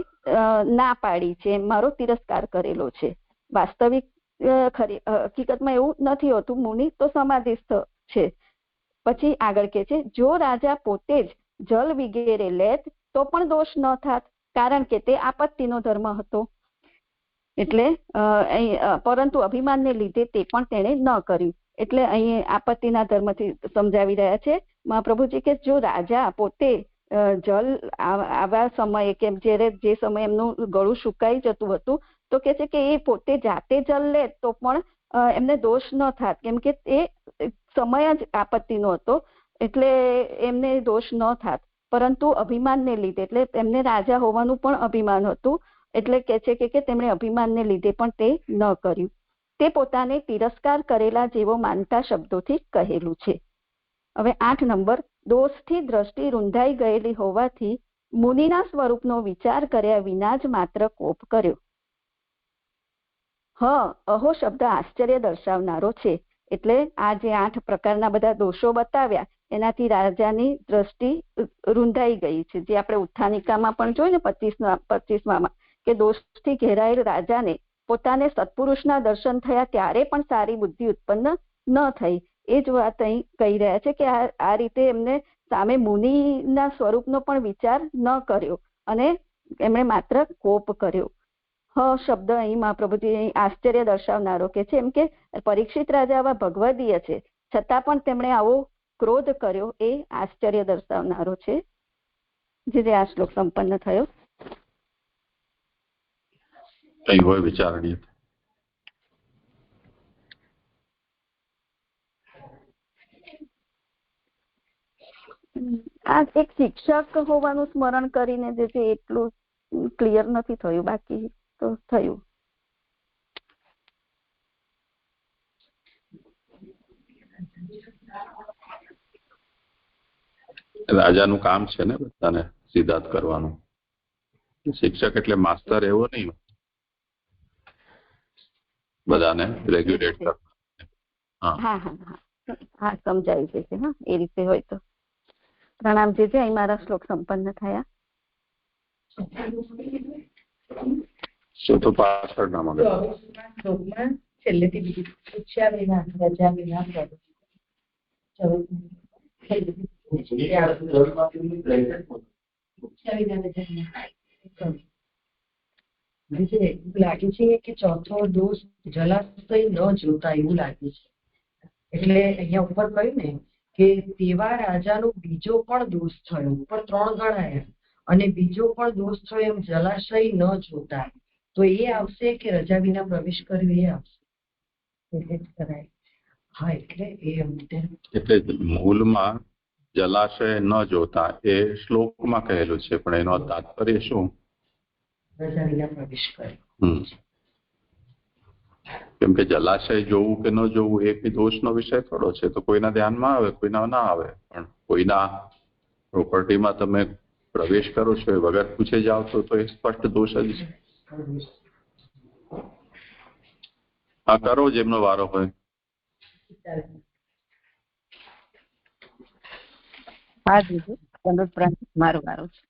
ના પાડી છે, મારો તિરસ્કાર કરેલો છે. વાસ્તવિક હકીકતમાં એવું નથી હોતું. મુનિ તો સમાધિસ્થ છે. પછી આગળ કે છે જો રાજા પોતે જ જલ વગેરે લેત તો પણ દોષ ન થાત, કારણ કે તે આપત્તિનો ધર્મ હતો. એટલે પરંતુ અભિમાનને લીધે તે પણ તેણે ન કર્યું. એટલે અહીં આપત્તિના ધર્મથી સમજાવી રહ્યા છે મહાપ્રભુજી કે જો રાજા પોતે જલ આવા સમયે કે જે સમયે એમનું ગળું સુકાઈ જતું હતું તો કે છે કે એ પોતે જાતે જલ લે તો પણ એમને દોષ ન થાત, કેમ કે એ સમય જ આપત્તિનો હતો એટલે એમને દોષ ન થાત. પરંતુ અભિમાનને લીધે એટલે એમને રાજા હોવાનું પણ અભિમાન હતું એટલે કે છે કે તેમણે અભિમાનને લીધે પણ તે ન કર્યું. તે પોતાને તિરસ્કાર કરેલા જેવો માનતા શબ્દોથી કહેલું છે. હવે 8 નંબર દોષથી દ્રષ્ટિ રૂંધાઈ ગયેલી હોવાથી મુનિના સ્વરૂપનો વિચાર કર્યા વિના જ માત્ર કોપ કર્યો. અહો શબ્દ આશ્ચર્ય દર્શાવનારો છે. એટલે આ જે 8 પ્રકારના બધા દોષો બતાવ્યા એનાથી રાજાની દ્રષ્ટિ રૂંધાઈ ગઈ છે. જે આપણે ઉત્થાનિકામાં પણ જોયું ને 25માં કે દોષથી ઘેરાયેલ રાજાને પોતાને સત્પુરુષના દર્શન થયા ત્યારે પણ સારી બુદ્ધિ ઉત્પન્ન ન થઈ. એ જ વાત અહીં કહી રહ્યા છે કે આ રીતે એમને સામે મુનિના સ્વરૂપનો પણ વિચાર ન કર્યો અને એમણે માત્ર કોપ કર્યો. શબ્દ અહીં મહાપ્રભુજી અહીં આશ્ચર્ય દર્શાવનારો કે છે, એમ કે પરીક્ષિત રાજા આવા ભગવદીય છે છતાં પણ તેમણે આવો ક્રોધ કર્યો એ આશ્ચર્ય દર્શાવનારો છે. જે આ શ્લોક સંપન્ન થયો. કઈ હોય વિચારણીય? આ એક શિક્ષક હોવાનું સ્મરણ કરીને જે છે એટલું ક્લિયર નથી થયું, બાકી તો થયું. રાજાનું કામ છે ને બધાને સિદ્ધાર્થ કરવાનું. શિક્ષક એટલે માસ્ટર એવો નહીં, બધાને રેગ્યુલેટ કરવાનું. હા સમજાવી છે. હા એ રીતે હોય તો પ્રણામ. જે અહીં મારા શ્લોક સંપન્ન થયા. શું તો પાછળ ના મગજ શ્લોકમાં છેલ્લેથી બીજું પૂછ્યા વિના રજા વિના લાગે છે કે ચોથો દોષ જલાશય ન જોતા એવું લાગે છે. એટલે અહીંયા ઉપર કહ્યું ને કે તેવા રાજાનો બીજો પણ દોષ થયો, પણ 3 ગણાયા અને બીજો પણ દોષ થયો એમ જલાશય ન જોતા. તો એ આવશે કે રજા વિના પ્રવેશ કર્યો એ આવશે એટલે જ કરાય. હા એટલે મૂળમાં જલાશય ન જોતા એ શ્લોકમાં કહેલું છે, પણ એનો તાત્પર્ય શું? રજા વિના પ્રવેશ કર્યો. કેમ કે જલાશય જોવું કે ન જોવું એ કઈ દોષનો વિષય થોડો છે. તો કોઈના ધ્યાનમાં આવે, કોઈના ના આવે, પણ કોઈના પ્રોપર્ટીમાં તમે પ્રવેશ કરો છો એ વગર પૂછે જાઓ છો તો એ સ્પષ્ટ દોષ જ છે. હા, કરો જેમનો વારો હોય. હા દીદી, મારો વારો છે.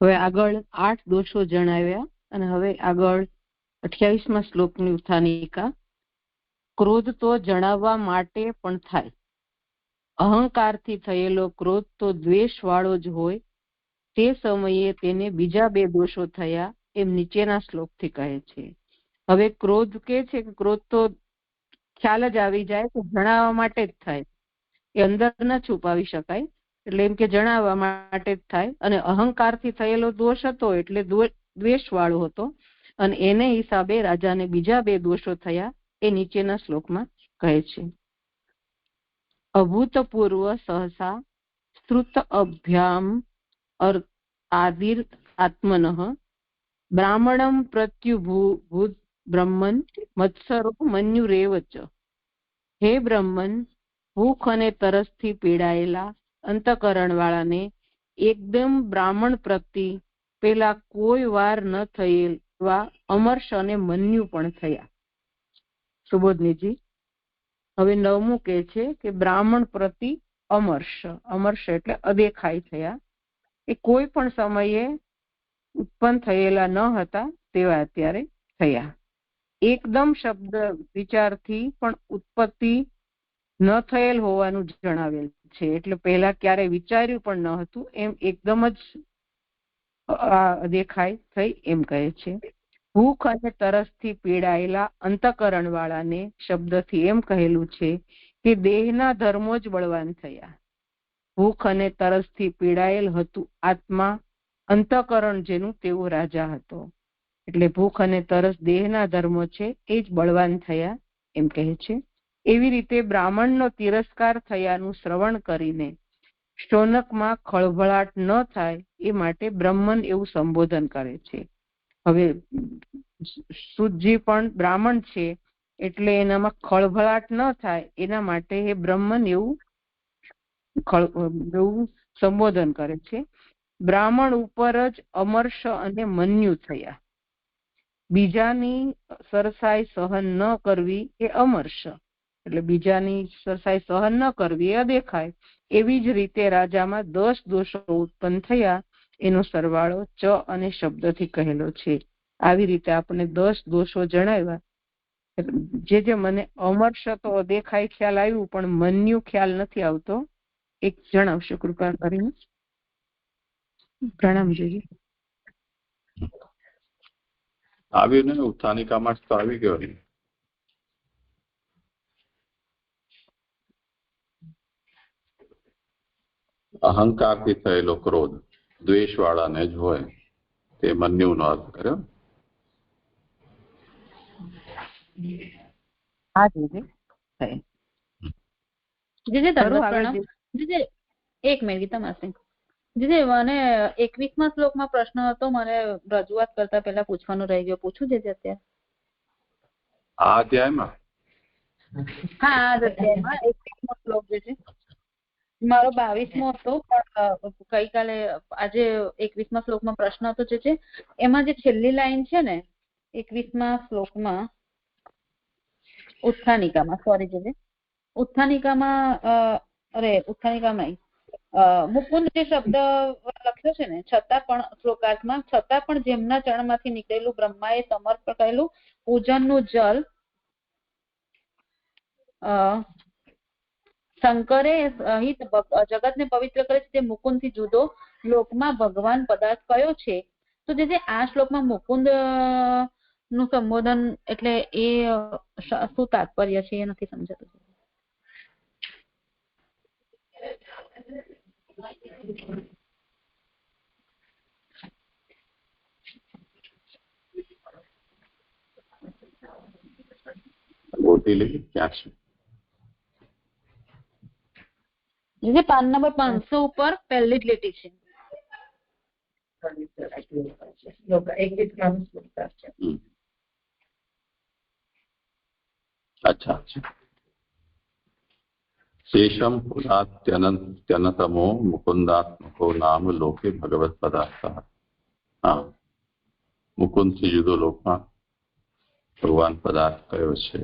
હવે આગળ 8 દોષો જણાવ્યા અને હવે આગળ 28મા શ્લોકની ઉત્થાનિકા. ક્રોધ તો જણાવવા માટે પણ થાય. અહંકારથી થયેલો ક્રોધ તો દ્વેષ વાળો જ હોય. તે સમયે તેને બીજા 2 દોષો થયા એમ નીચેના શ્લોકથી કહે છે. હવે ક્રોધ કે છે કે ક્રોધ તો ખ્યાલ જ આવી જાય તો જણાવવા માટે જ થાય, એ અંદર ન છુપાવી શકાય, એટલે એમ કે જણાવવા માટે જ થાય. અને અહંકારથી થયેલો દોષ હતો એટલે દ્વેષ વાળો હતો, અને એને હિસાબે રાજાને બીજા 2 દોષો થયા એ નીચેના શ્લોકમાં કહે છે. અભૂતપૂર્વ સહસા શ્રુત અભ્યામ આદિર આત્મનઃ બ્રાહ્મણમ પ્રત્યુભૂત બ્રહ્મન મત્સરો મન્યુરેવ ચ. હે બ્રહ્મન, ભૂખ અને તરસથી પીડાયેલા અંતઃકરણ વાળાને એકદમ બ્રાહ્મણ પ્રતિ પેલા કોઈ વાર ન થયેલા અમર્ષ અને મન્યુ પણ થયા. સુબોધનીજી, હવે 9મું કહે છે કે બ્રાહ્મણ પ્રતિ અમર્ષ. અમર્ષ એટલે અદેખાઈ થયા. એ કોઈ પણ સમયે ઉત્પન્ન થયેલા ન હતા તેવા અત્યારે થયા. એકદમ શબ્દ વિચારથી પણ ઉત્પત્તિ ન થયેલ હોવાનું જણાવેલ છે, એટલે પહેલા ક્યારે વિચાર્યું પણ ન હતું એમ એકદમ જ દેખાય થઈ એમ કહે છે. ભૂખ અને તરસથી પીડાયેલા અંતઃકરણ વાળાને શબ્દથી એમ કહેલું છે કે દેહના ધર્મો જ બળવાન થયા. ભૂખ અને તરસથી પીડાયેલ હતું આત્મા, અંતઃકરણ જેનું તેવો રાજા હતો, એટલે ભૂખ અને તરસ દેહના ધર્મો છે એ જ બળવાન થયા એમ કહે છે. એવી રીતે બ્રાહ્મણનો તિરસ્કાર થયાનું શ્રવણ કરીને શૌનકમાં ખળભળાટ ન થાય એ માટે બ્રહ્મન એવું સંબોધન કરે છે. હવે સુજી પણ બ્રાહ્મણ છે એટલે એનામાં ખળભળાટ ન થાય એના માટે એ બ્રહ્મન એવું સંબોધન કરે છે. બ્રાહ્મણ ઉપર જ અમર્ષ અને મન્યુ થયા. બીજાની સરસાઈ સહન ન કરવી એ અમર્ષ, એટલે બીજાની સરસાઈ સહન ન કરવી એ અદેખાય. એવી જ રીતે રાજામાં 10 દોષો ઉત્પન્ન થયા, એનો સરવાળો ચ અને શબ્દથી કહેલો છે. આવી રીતે આપણે 10 દોષો જણાવ્યા. જે મને અમર્ષ તો અદેખાય ખ્યાલ આવ્યું પણ મન્યુ ખ્યાલ નથી આવતો, એક જણાવશો કૃપા કરીને? પ્રણામ જી. આવ્યું ને ઉત્થાનિકામાં તો આવી ગયો ને. અહંકારથી થયેલો ક્રોધ દ્વેષ વાળાને જ હોય, તે મન્યુનો અર્થ કર્યો. હા દીદી. એક મિનિટ તમારે જીજે, મને 21મા શ્લોકમાં પ્રશ્ન હતો, મને રજૂઆત કરતા પહેલા પૂછવાનું રહી ગયો. પૂછું જીજે અત્યારે? આ અધ્યાયમાં? હા, આ અધ્યાયમાં 21મો શ્લોક જે છે મારો 22મો હતો, પણ ગઈકાલે આજે 21મા શ્લોકમાં પ્રશ્ન હતો જે છે એમાં જે છેલ્લી લાઈન છે ને 21મા શ્લોકમાં ઉત્થાનિકામાં, સોરી જીજે, ઉત્થાનિકામાં ઉત્થાનિકામાં નહીં, મુકુંદ જે શબ્દ લખ્યો છે ને, છતાં પણ શ્લોકાર્થમાં, છતાં પણ જેમના ચરણમાંથી નીકળેલું બ્રહ્માએ સમર્પણ કરેલું પૂજનનું જલ શંકરે હિત જગતને પવિત્ર કરે છે, તે મુકુંદથી જુદો લોકમાં ભગવાન પદાર્થ કયો છે? તો જે આ શ્લોકમાં મુકુંદ નું સંબોધન એટલે એ શું તાત્પર્ય છે એ નથી સમજાતું. ક્યાં છે? જે પાન નંબર 500 ઉપર પહેલી જ લીટી છે. अच्छा शेषम पुरात्यनतमो मुकुंदात्मको नाम लोके भगवत पदार्थ। हाँ, મુકુંદ થી જુદો લોકમાં ભગવાન પદાર્થ કયો છે?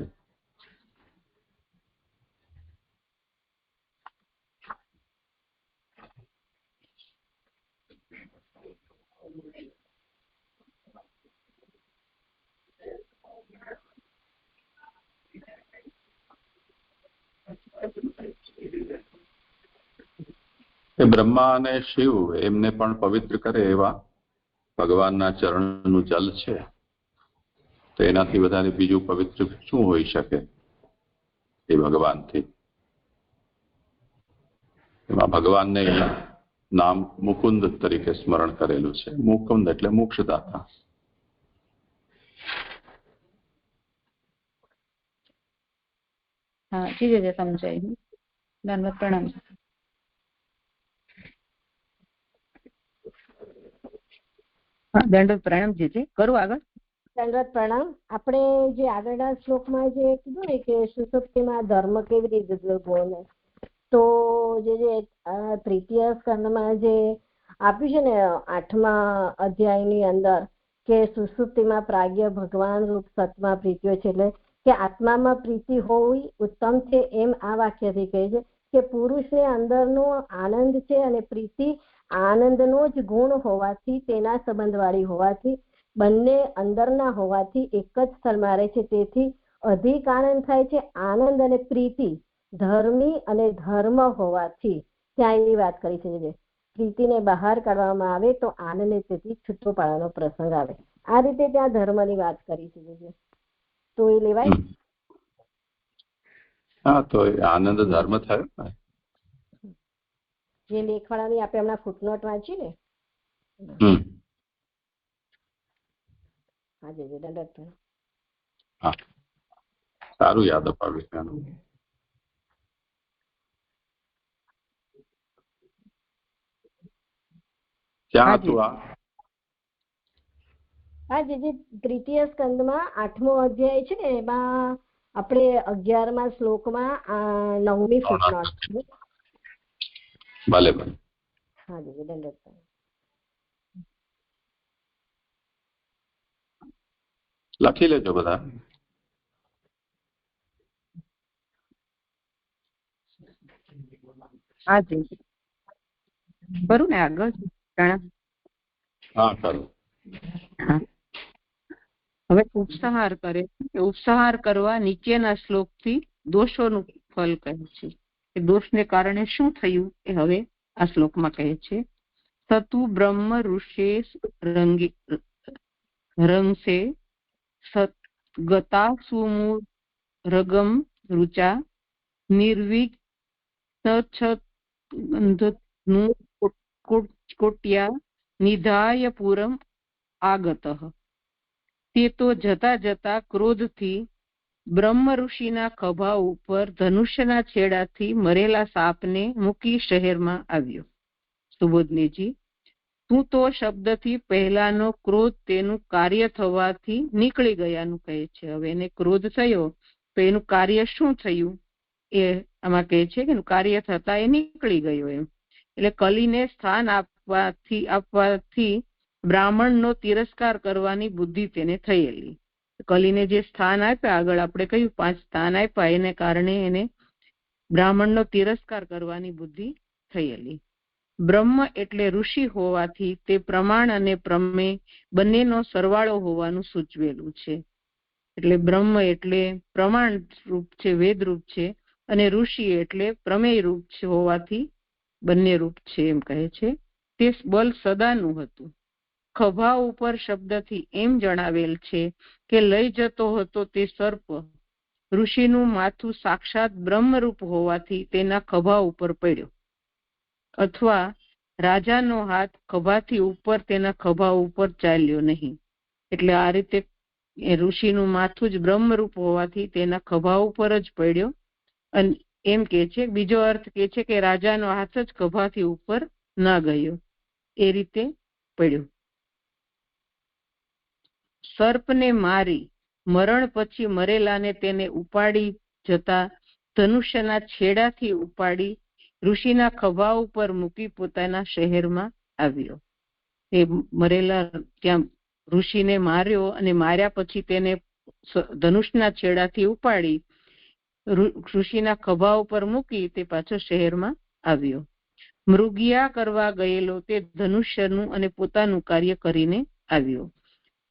એ બ્રહ્મા અને શિવ એમને પણ પવિત્ર કરે એવા ભગવાનના ચરણનું જલ છે, તો એનાથી વધારે બીજું પવિત્ર શું હોઈ શકે એ ભગવાનથી? એમાં ભગવાનને નામ મુકુંદ તરીકે સ્મરણ કરેલું છે. મુકુંદ એટલે મોક્ષદાતા. હા જી જી સમજાય. ધન્યવાદ, પ્રણામ. દંડવત પ્રણામ. જે કરું આગળ. દંડવત પ્રણામ. આપણે જે આગળના શ્લોકમાં જે કીધું ને કે સુષુપ્તિમાં ધર્મ કેવી રીતે બોલે, તો જે તૃતીય સ્કંદમાં જે આપ્યું છે ને 8મા અધ્યાયની અંદર કે સુષુપ્તિમાં પ્રાગ્ય ભગવાન રૂપ સતમાં પ્રીતિઓ છે, એટલે કે આત્મામાં પ્રીતિ હોવી ઉત્તમ છે, એમ આ વાક્યથી કહે છે કે પુરુષને અંદરનો આનંદ છે અને પ્રીતિ આનંદનો જ ગુણ હોવાથી, તેના સંબંધવાળી હોવાથી, બંને અંદરના હોવાથી એક જ સ્થળમાં રહે છે, તેથી અધિક આનંદ થાય છે. આનંદ અને પ્રીતિ ધર્મી અને ધર્મ હોવાથી ત્યાં એવી વાત કરી છે, પ્રીતિને બહાર કાઢવામાં આવે તો આનંદને તેથી છૂટો પાડવાનો પ્રસંગ આવે. આ રીતે ત્યાં ધર્મની વાત કરી છે, તો એ લેવાય. હા, તો આનંદ ધર્મ થયો ને, જે લેખવાળાની આપણે હમણાં ફૂટનોટ વાંચી ને. હા જી દંડવત. હા, સારું યાદ અપાવ્યું. ક્યાં હતું આ? હા જે તૃતીય સ્કંદમાં 8મો અધ્યાય છે ને, એમાં આપણે 11મા શ્લોકમાં 9મી ફૂટનોટ. ભલે ભલે. હા જી દંડવત. લખી લેજો બધા. હા જી કરું ને આગળ. હા કરું. હવે ઉપસંહાર કરે. ઉપસંહાર કરવા નીચેના શ્લોકથી દોષોનું ફલ કહે છે, કે દોષને કારણે શું થયું એ હવે આ શ્લોકમાં કહે છે. સતુ બ્રહ્મ ઋષે રંગસે સતગતા સુમુરગમ રુચા નિર્વિઘ કોટ્યા નિધાય પુરમ આગતઃ. તે તો જતા જતા ક્રોધથી બ્રહ્મ ઋષિના ખભા ઉપર ધનુષ્યના છેડાથી મરેલા સાપને મૂકી શહેરમાં આવ્યો. સુબોધનીજી, તું તો શબ્દથી પહેલાનો ક્રોધ તેનું કાર્ય થવાથી નીકળી ગયાનું કહે છે. હવે એને ક્રોધ થયો તો એનું કાર્ય શું થયું એ આમાં કહે છે કે કાર્ય થતા એ નીકળી ગયો એમ. એટલે કલીને સ્થાન આપવાથી બ્રાહ્મણનો તિરસ્કાર કરવાની બુદ્ધિ તેને થયેલી. કલીને જે સ્થાન આપ્યા, આગળ આપણે કહ્યું 5 સ્થાન આપ્યા, એને કારણે એને બ્રાહ્મણનો તિરસ્કાર કરવાની બુદ્ધિ થયેલી. બ્રહ્મ એટલે ઋષિ હોવાથી તે પ્રમાણ અને પ્રમેય બંનેનો સરવાળો હોવાનું સૂચવેલું છે. એટલે બ્રહ્મ એટલે પ્રમાણ રૂપ છે, વેદ રૂપ છે, અને ઋષિ એટલે પ્રમેય રૂપ છે હોવાથી બંને રૂપ છે એમ કહે છે. તે બલ સદાનું હતું. ખભા ઉપર શબ્દથી એમ જણાવેલ છે કે લઈ જતો હતો તે સર્પ. ઋષિનું માથું સાક્ષાત બ્રહ્મરૂપ હોવાથી તેના ખભા ઉપર પડ્યો, અથવા રાજાનો હાથ ખભાથી ઉપર તેના ખભા ઉપર ચાલ્યો નહીં. એટલે આ રીતે ઋષિનું માથું જ બ્રહ્મરૂપ હોવાથી તેના ખભા ઉપર જ પડ્યો. અને એમ કે છે, બીજો અર્થ કે છે કે રાજાનો હાથ જ ખભાથી ઉપર ન ગયો. એ રીતે પડ્યું. સર્પને મારી મરણ પછી મરેલાને તેને ઉપાડી જતા ધનુષ્યના છેડાથી ઉપાડી ઋષિના ખભા ઉપર મૂકી પોતાના શહેરમાં આવ્યો. એ મરેલા ત્યાં ઋષિને માર્યો અને માર્યા પછી તેને ધનુષના છેડાથી ઉપાડી ઋષિના ખભા ઉપર મૂકી તે પાછો શહેરમાં આવ્યો. મૃગિયા કરવા ગયેલો તે ધનુષ્યનું અને પોતાનું કાર્ય કરીને આવ્યો.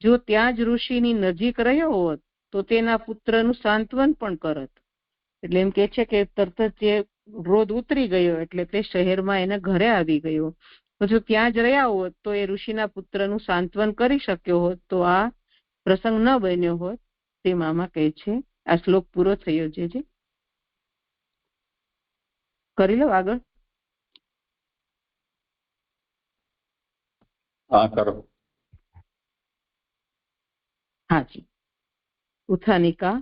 જો ત્યાં જ ઋષિની નજીક રહ્યો હોત તો તેના પુત્રનું સાંત્વન પણ કરત. એટલે એમ કે છે કે તરત જ જે ક્રોધ ઉતરી ગયો એટલે તે શહેરમાં એના ઘરે આવી ગયો. તો જો ત્યાં જ રહ્યા હોત તો એ ઋષિના પુત્રનું સાંત્વન કરી શક્યો હોત તો આ પ્રસંગ ન બન્યો હોત. તે મામા કહે છે. આ શ્લોક પૂરો થયો છે. કરી લો આગળ. હા કરો. હાજી. ઉત્થાનિકા,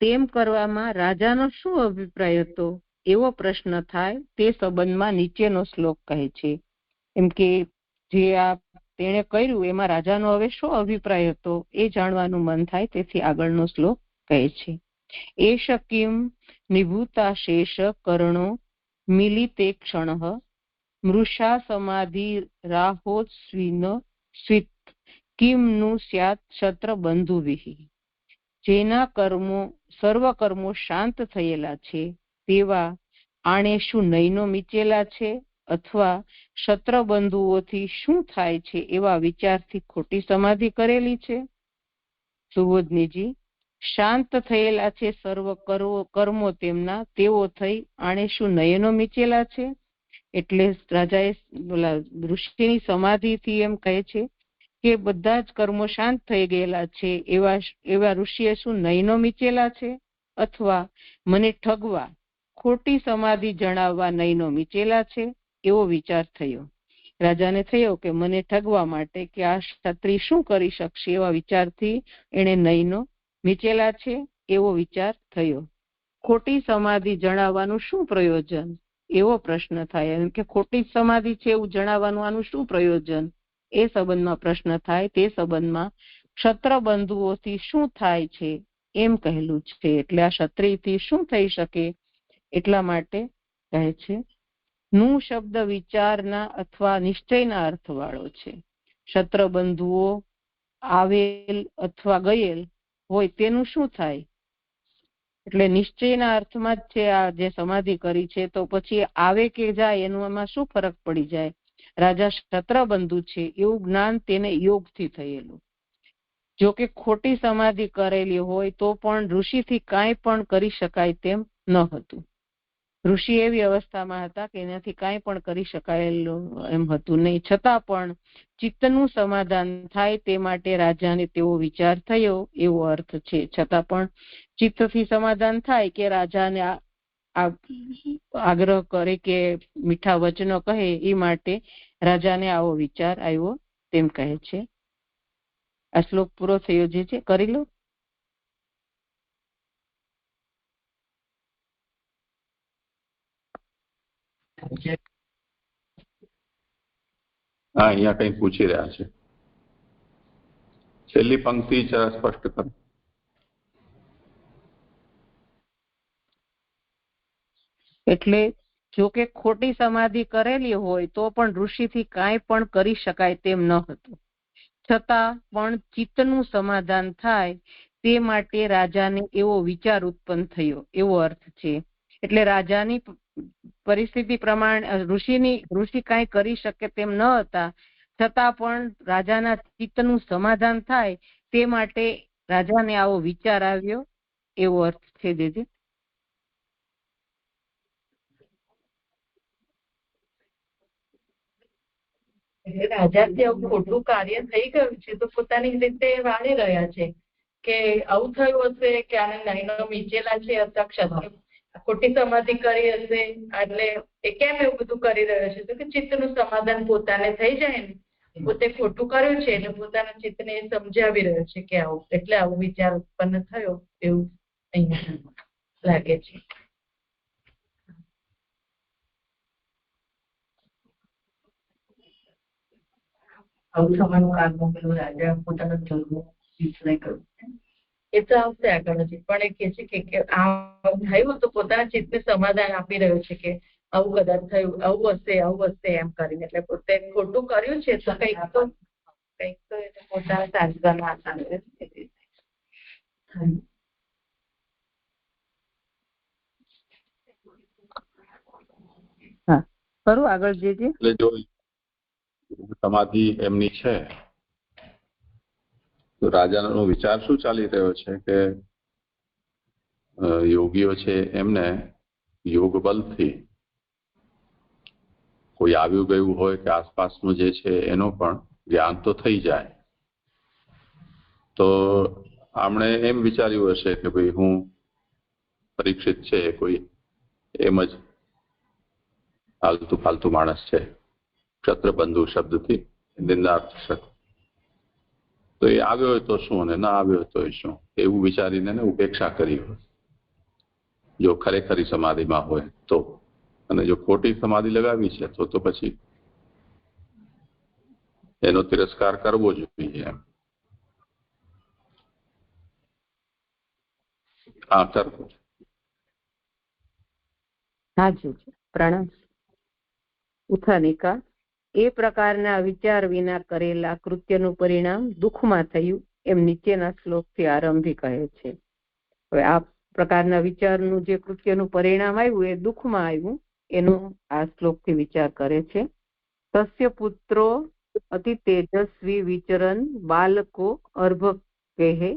તેમ કરવામાં રાજાનો શું અભિપ્રાય હતો એવો પ્રશ્ન થાય તે સંબંધમાં નીચેનો શ્લોક કહે છે. એમ કે જે આ તેણે કર્યું એમાં રાજાનો હવે શું અભિપ્રાય હતો એ જાણવાનું મન થાય, તેથી આગળનો શ્લોક કહે છે. એષ કિમ નિભૂતા શેષ કર્ણો મિલિતે ક્ષણઃ મૃષા સમાધિ રાહોસ્વિન સ્વિત કિમ નું સ્યાત ક્ષત્ર બંધુવિહ. જેના કર્મો સર્વ કર્મો શાંત થયેલા છે તેવા આણે શું નયનો મીચેલા છે અથવા ક્ષત્રબંધુઓથી શું થાય છે એવા વિચારથી ખોટી સમાધિ કરેલી છે? સુબોધનીજી, શાંત થયેલા છે સર્વ કર્મો તેમના તેઓ થઈ આણે શું નયનો મીચેલા છે? એટલે રાજાએ ઋષિની સમાધિથી એમ કહે છે કે બધા જ કર્મો શાંત થઈ ગયેલા છે એવા ઋષિએ શું નયનો મીચેલા છે અથવા મને ઠગવા ખોટી સમાધિ જણાવવા નયનો મીચેલા છે એવો વિચાર થયો. રાજાને થયો કે મને ઠગવા માટે કે આ ક્ષત્રિય શું કરી શકશે એવા વિચારથી એને નયનો મીચેલા છે એવો વિચાર થયો. ખોટી સમાધિ જણાવવાનું શું પ્રયોજન એવો પ્રશ્ન થાય. એમ કે ખોટી સમાધિ છે એવું જણાવવાનું આનું શું પ્રયોજન એ સંબંધમાં પ્રશ્ન થાય. તે સંબંધમાં ક્ષત્રબંધુઓથી શું થાય છે એમ કહેલું છે. એટલે આ ક્ષત્રિયથી શું થઈ શકે એટલા માટે કહે છે. નું શબ્દ વિચારના અથવા નિશ્ચયના અર્થ વાળો છે. ક્ષત્રબંધુઓ આવેલ અથવા ગયેલ હોય તેનું શું થાય? એટલે નિશ્ચયના અર્થમાં જ છે આ જે સમાધિ કરી છે. તો પછી આવે કે જાય એનું એમાં શું ફરક પડી જાય? રાજા ક્ષત્રબંધુ છે એવું જ્ઞાન તેને યોગથી થયેલું. જો કે ખોટી સમાધિ કરેલી હોય તો પણ ઋષિથી કાંઈ પણ કરી શકાય તેમ ન હતું. ઋષિ એવી અવસ્થામાં હતા કે એનાથી કાંઈ પણ કરી શકાયેલું એમ હતું નહીં. છતાં પણ ચિત્તનું સમાધાન થાય તે માટે રાજાને તેવો વિચાર થયો એવો અર્થ છે. છતાં પણ ચિત્તથી સમાધાન થાય કે રાજાને આગ્રહ કરે કે મીઠા વચનો કહે એ માટે રાજાને આવો વિચાર આવ્યો તેમ કહે છે. આ શ્લોક પૂરો થયો છે. કરી લો. હા, અહીંયા કંઈ પૂછી રહ્યા છે. છેલ્લી પંક્તિ સ્પષ્ટ કરો. એટલે જો કે ખોટી સમાધિ કરેલી હોય તો પણ ઋષિથી કાંઈ પણ કરી શકાય તેમ ન હતું. છતાં પણ ચિત્તનું સમાધાન થાય તે માટે રાજાને એવો વિચાર ઉત્પન્ન થયો એવો અર્થ છે. એટલે રાજાની પરિસ્થિતિ પ્રમાણે ઋષિ કાંઈ કરી શકે તેમ ન હતા. છતાં પણ રાજાના ચિત્તનું સમાધાન થાય તે માટે રાજાને આવો વિચાર આવ્યો એવો અર્થ છે. જે રાજાથી આવું ખોટું કાર્ય થઈ ગયું છે તો પોતાની રીતે વાણી રહ્યા છે કે આવું થયું હશે કે આને નયનો મીચેલા છે અથવા ક્ષત્રિય ખોટી સમાધિ કરી હશે એટલે એ કેમ એવું બધું કરી રહ્યો છે તો કે ચિત્તનું સમાધાન પોતાને થઈ જાય ને પોતે ખોટું કર્યું છે એટલે પોતાના ચિત્તને સમજાવી રહ્યો છે કે આવું એટલે આવો વિચાર ઉત્પન્ન થયો એવું અહીંયા લાગે છે. આવું થવાનું કાળમાં પેલો રાજા પોતાનો ધર્મ વિસરાઈ ગયું. એ તો આવશે આગળ નથી, પણ એ કહે છે કે આવું થયું તો પોતાના ચિત્તને સમાધાન આપી રહ્યો છે કે આવું કદાચ થયું, આવું હશે એમ કરીને. એટલે પોતે ખોટું કર્યું છે તો કંઈક તો એને પોતાના સાંત્વના આપી. હા, કરું આગળ જે એટલે જો સમાધિ એમની છે તો રાજાનો વિચાર શું ચાલી રહ્યો છે કે યોગીઓ છે એમને યોગ બલથી કોઈ આવ્યું ગયું હોય કે આસપાસનું જે છે એનો પણ જ્ઞાન તો થઈ જાય. તો આમણે એમ વિચાર્યું હશે કે ભાઈ હું પરીક્ષિત છે કોઈ એમ જ આલતુ ફાલતુ માણસ છે, ક્ષત્રબંધુ શબ્દથી નિંદાર્થ શબ્દ, તો એ આવ્યો હોય તો શું અને ના આવ્યો હોય તો શું, એવું વિચારીને ઉપેક્ષા કરી હોય જો ખરેખરી સમાધિમાં હોય તો. અને જો ખોટી સમાધિ લગાવી છે તો પછી એનો તિરસ્કાર કરવો જોઈએ એમ. હા સર. હા જી, પ્રણામ. ઉત્થાનિકા, એ પ્રકારના વિચાર વિના કરેલા કૃત્યનું પરિણામ દુઃખમાં થયું એમ નીચેના શ્લોકથી આરંભી કહે છે. હવે આ પ્રકારના વિચારનું જે કૃત્યનું પરિણામ આવ્યું એ દુઃખમાં આવ્યું એનું આ શ્લોકથી વિચાર કરે છે. તસ્ય પુત્રો અતિ તેજસ્વી વિચરન બાલકો અર્ભકેહે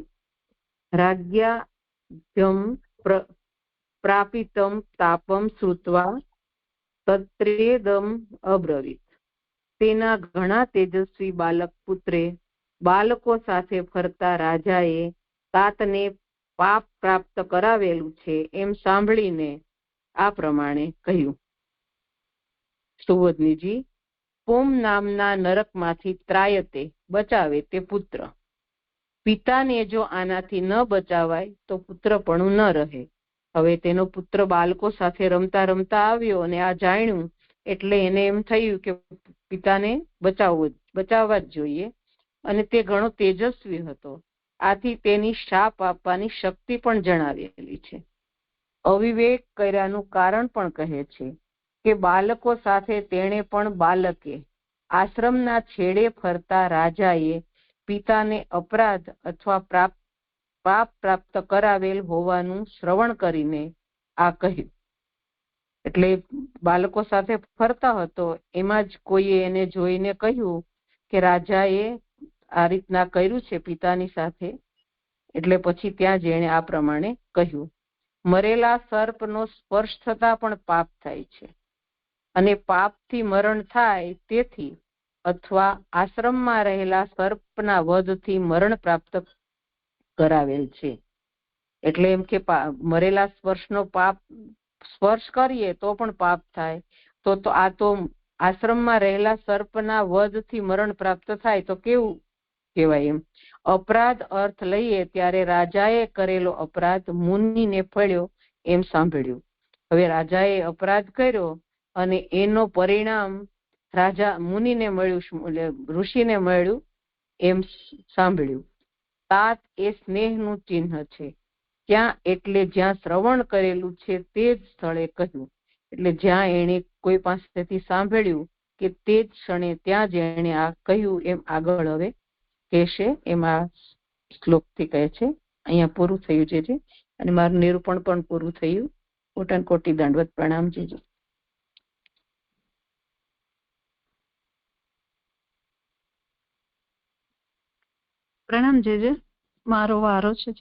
રાજ્યાભ્યમ પ્રાપિતમ તાપમ શ્રુત્વા તત્રેદમ અબ્રવીત. તેના ઘણા તેજસ્વી બાલક પુત્રે બાળકો સાથે ફરતા રાજાએ તાતને પાપ પ્રાપ્ત કરાવેલું છે એમ સાંભળીને આ પ્રમાણે કહ્યું. સુવધનીજી, પોમ નામના નરકમાંથી ત્રાયતે બચાવે તે પુત્ર. પિતાને જો આનાથી ન બચાવાય તો પુત્રપણું ન રહે. હવે તેનો પુત્ર બાળકો સાથે રમતા રમતા આવ્યો અને આ જાણ્યું એટલે એને એમ થયું કે પિતાને બચાવવા જ જોઈએ, અને તે ઘણો તેજસ્વી હતો. આથી તેની શાપ આપવાની શક્તિ પણ જણાવેલી છે. અવિવેક કર્યાનું કારણ પણ કહે છે કે બાળકો સાથે તેણે પણ બાળકે આશ્રમના છેડે ફરતા રાજાએ પિતાને અપરાધ અથવા પાપ પ્રાપ્ત કરાવેલ હોવાનું શ્રવણ કરીને આ કહ્યું. એટલે બાળકો સાથે ફરતા હતો એમાં જ કોઈએ એને જોઈને કહ્યું કે રાજાએ આ રીતના કર્યું છે પિતાની સાથે, એટલે પછી ત્યાં જ એણે આ પ્રમાણે કહ્યું. મરેલા સર્પનો સ્પર્શ થતા પણ પાપ થાય છે, અને પાપથી મરણ થાય તેથી અથવા આશ્રમમાં રહેલા સર્પના વધથી મરણ પ્રાપ્ત કરાવેલ છે. એટલે એમ કે મરેલા સ્પર્શ કરીએ તો પણ પાપ થાય, તો આ તો આશ્રમમાં રહેલા સર્પના વધથી મરણ પ્રાપ્ત થાય તો કેવું કહેવાય એમ. અપરાધ અર્થ લઈએ ત્યારે રાજાએ કરેલો અપરાધ મુનિને ફળ્યો એમ સાંભળ્યું. હવે રાજાએ અપરાધ કર્યો અને એનો પરિણામ રાજા મુનિને મળ્યું, ઋષિને મળ્યું એમ સાંભળ્યું. તાત એ સ્નેહનું ચિહ્ન છે. ક્યાં એટલે જ્યાં શ્રવણ કરેલું છે તે જ સ્થળે કહ્યું. એટલે જ્યાં એને કોઈ પાસેથી સાંભળ્યું કે તે જ ક્ષણે ત્યાં જ એને આ કહ્યું એમ આગળ હવે કહેશે. એમાં શ્લોકથી કહે છે. અહીંયા પૂરું થયું છે અને મારું નિરૂપણ પણ પૂરું થયું. કોટન કોટી દંડવત પ્રણામ જીજુ. પ્રણામ જેજે. મારો વારો છે.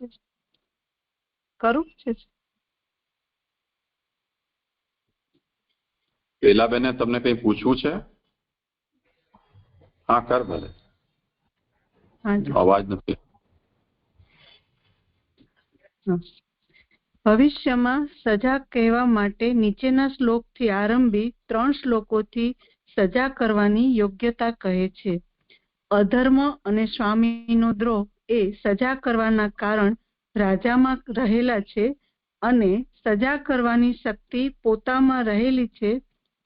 કરું છે. પેલા બેને તમને કઈ પૂછવું છે? હા કર ભલે. અવાજ નથી. ભવિષ્યમાં સજા કહેવા માટે નીચેના શ્લોકથી આરંભી 3 શ્લોકોથી સજા કરવાની યોગ્યતા કહે છે. અધર્મ અને સ્વામીનો દ્રોહ એ સજા કરવાના કારણ રાજામાં રહેલા છે, અને સજા કરવાની શક્તિ પોતામાં રહેલી છે.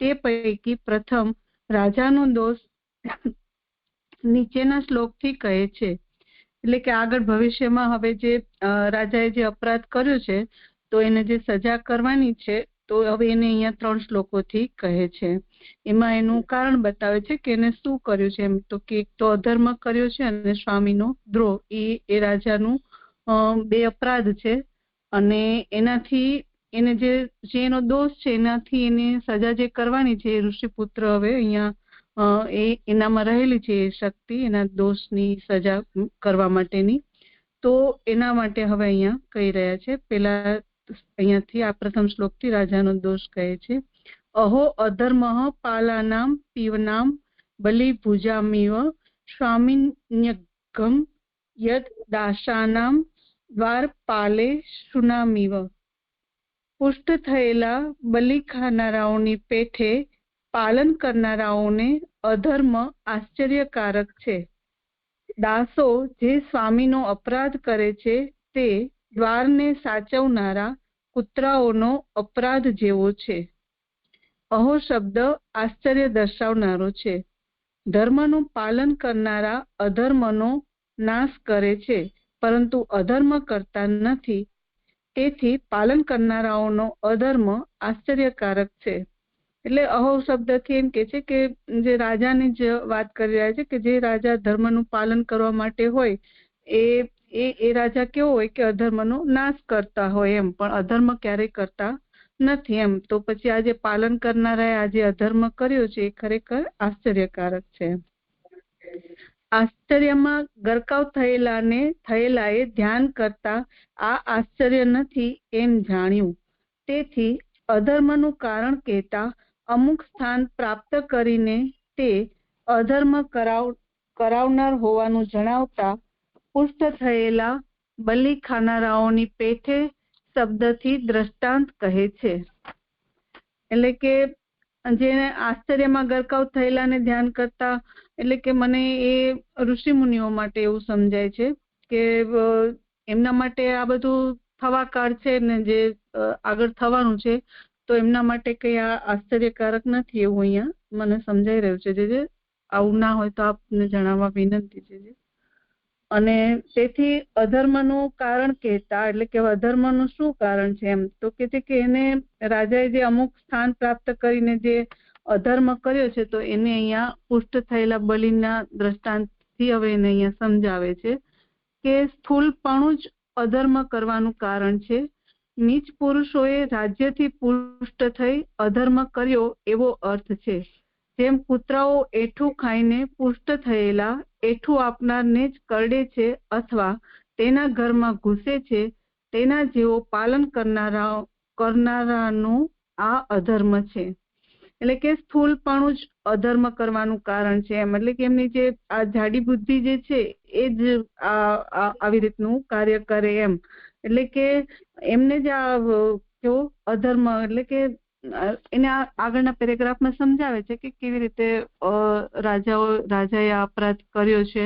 તે પૈકી પ્રથમ રાજાનો દોષ નીચેના શ્લોકથી કહે છે. એટલે કે આગળ ભવિષ્યમાં હવે જે રાજાએ જે અપરાધ કર્યો છે તો એને જે સજા કરવાની છે તો હવે એને અહીંયા 3 શ્લોકોથી કહે છે. એમાં એનું કારણ બતાવે છે કે એને શું કર્યું છે. એમ તો કે એક તો અધર્મ કર્યો છે અને સ્વામીનો દ્રોહ, એ રાજાનું 2 અપરાધ છે. અને એનાથી એને જે એનો દોષ છે એનાથી એને સજા જે કરવાની છે એ ઋષિપુત્ર હવે અહીંયા એનામાં રહેલી છે એ શક્તિ, એના દોષની સજા કરવા માટેની. તો એના માટે હવે અહીંયા કહી રહ્યા છે. પેલા અહીંયાથી આ પ્રથમ શ્લોકથી રાજાનો દોષ કહે છે. અહો અધર્મ પાલાનામ પીવનામ બલિ ભુજામિવ સ્વામિન્યગમ યદ દાશાનામ દ્વારપાલે શુનામિવ. પુષ્ટ થયેલા બલિ ખાનારાઓની પેઠે પાલન કરનારાઓને અધર્મ આશ્ચર્યકારક છે. દાસો જે સ્વામીનો અપરાધ કરે છે તે દ્વારને સાચવનારા કૂતરાઓનો અપરાધ જેવો છે. અહો શબ્દ આશ્ચર્ય દર્શાવનારો છે. ધર્મનું પાલન કરનારા અધર્મનો નાશ કરે છે પરંતુ અધર્મ કરતા નથી. તેથી પાલન કરનારાઓનો અધર્મ આશ્ચર્યકારક છે. એટલે અહો શબ્દથી એમ કે છે કે જે રાજાની જ વાત કરી રહ્યા છે કે જે રાજા ધર્મનું પાલન કરવા માટે હોય એ રાજા કેવો હોય કે અધર્મનો નાશ કરતા હોય એમ, પણ અધર્મ ક્યારેય કરતા નથી એમ. તો પછી આ જે પાલન કરનારાએ આ જે અધર્મ કર્યો છે એ ખરેખર આશ્ચર્યકારક છે. આશ્ચર્યમાં ગરકાવ થયેલાએ ધ્યાન કરતા આ આશ્ચર્ય નથી એમ જાણ્યું. તેથી અધર્મનું કારણ કહેતા અમુક સ્થાન પ્રાપ્ત કરીને તે અધર્મ કરાવનાર હોવાનું જણાવતા પુષ્ટ થયેલા બલિ ખાનારાઓની પેઠે શબ્દથી દ્રષ્ટાંત કહે છે. એટલે કે જેને આશ્ચર્યમાં ગરકાવ થયેલાને ધ્યાન કરતા, એટલે કે મને એ ઋષિ મુનિઓ માટે એવું સમજાય છે કે એમના માટે આ બધું થવાકાળ છે ને જે આગળ થવાનું છે તો એમના માટે કઈ આ આશ્ચર્યકારક નથી એવું અહીંયા મને સમજાઈ રહ્યું છે. જે આવું ના હોય તો આપને જણાવવા વિનંતી છે. અને તેથી અધર્મનું કારણ કહેતા, એટલે કે અધર્મનું શું કારણ છે એમ તો કે છે કે એને રાજાએ જે અમુક સ્થાન પ્રાપ્ત કરીને જે અધર્મ કર્યો છે તો એને અહીંયા પુષ્ટ થયેલા બલિના દ્રષ્ટાંતથી હવે એને અહીંયા સમજાવે છે કે સ્થૂલપણું જ અધર્મ કરવાનું કારણ છે. નીચ પુરુષોએ રાજ્યથી પુષ્ટ થઈ અધર્મ કર્યો એવો અર્થ છે. જેમ કૂતરાઓ એઠું ખાઈને પુષ્ટ થયેલા એઠું આપનારને જ કરડે છે અથવા તેના ઘરમાં ઘૂસે છે, તેના જેવો પાલન કરનારાનું આ અધર્મ છે. એટલે કે સ્થૂલપણું જ અધર્મ કરવાનું કારણ છે એમ. એટલે કે એમની જે આ જાડી બુદ્ધિ જે છે એ જ આવી રીતનું કાર્ય કરે એમ. એટલે કે એમને જ આ કેવો અધર્મ, એટલે કે એને આગળના પેરેગ્રાફમાં સમજાવે છે કે કેવી રીતે રાજાએ આ અપરાધ કર્યો છે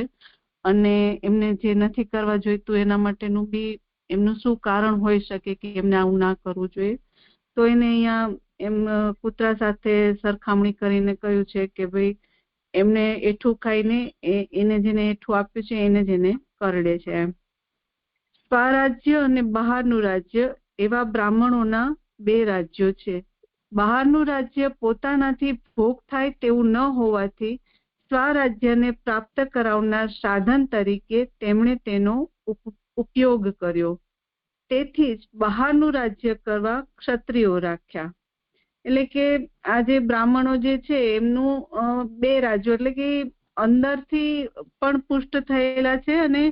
અને એમને જે નથી કરવા જોઈતું એના માટેનું બી એમનું શું કારણ હોઈ શકે કે એમને આવું ના કરવું જોઈએ. તો એને અહીંયા એમ કૂતરા સાથે સરખામણી કરીને કહ્યું છે કે ભાઈ એમને એઠું ખાઈને એને જેને એઠું આપ્યું છે એને જ એને કરડે છે એમ. સ્વરાજ્ય અને બહારનું રાજ્ય એવા બ્રાહ્મણોના 2 રાજ્યો છે. બહારનું રાજ્ય પોતાનાથી ભોગ થાય તેવું ન હોવાથી સ્વરાજ્યને પ્રાપ્ત કરાવનાર સાધન તરીકે તેમણે તેનો ઉપયોગ કર્યો. તેથી જ બહારનું રાજ્ય કરવા ક્ષત્રિયો રાખ્યા. એટલે કે આ જે બ્રાહ્મણો જે છે એમનું 2 રાજ્યો, એટલે કે અંદરથી પણ પુષ્ટ થયેલા છે અને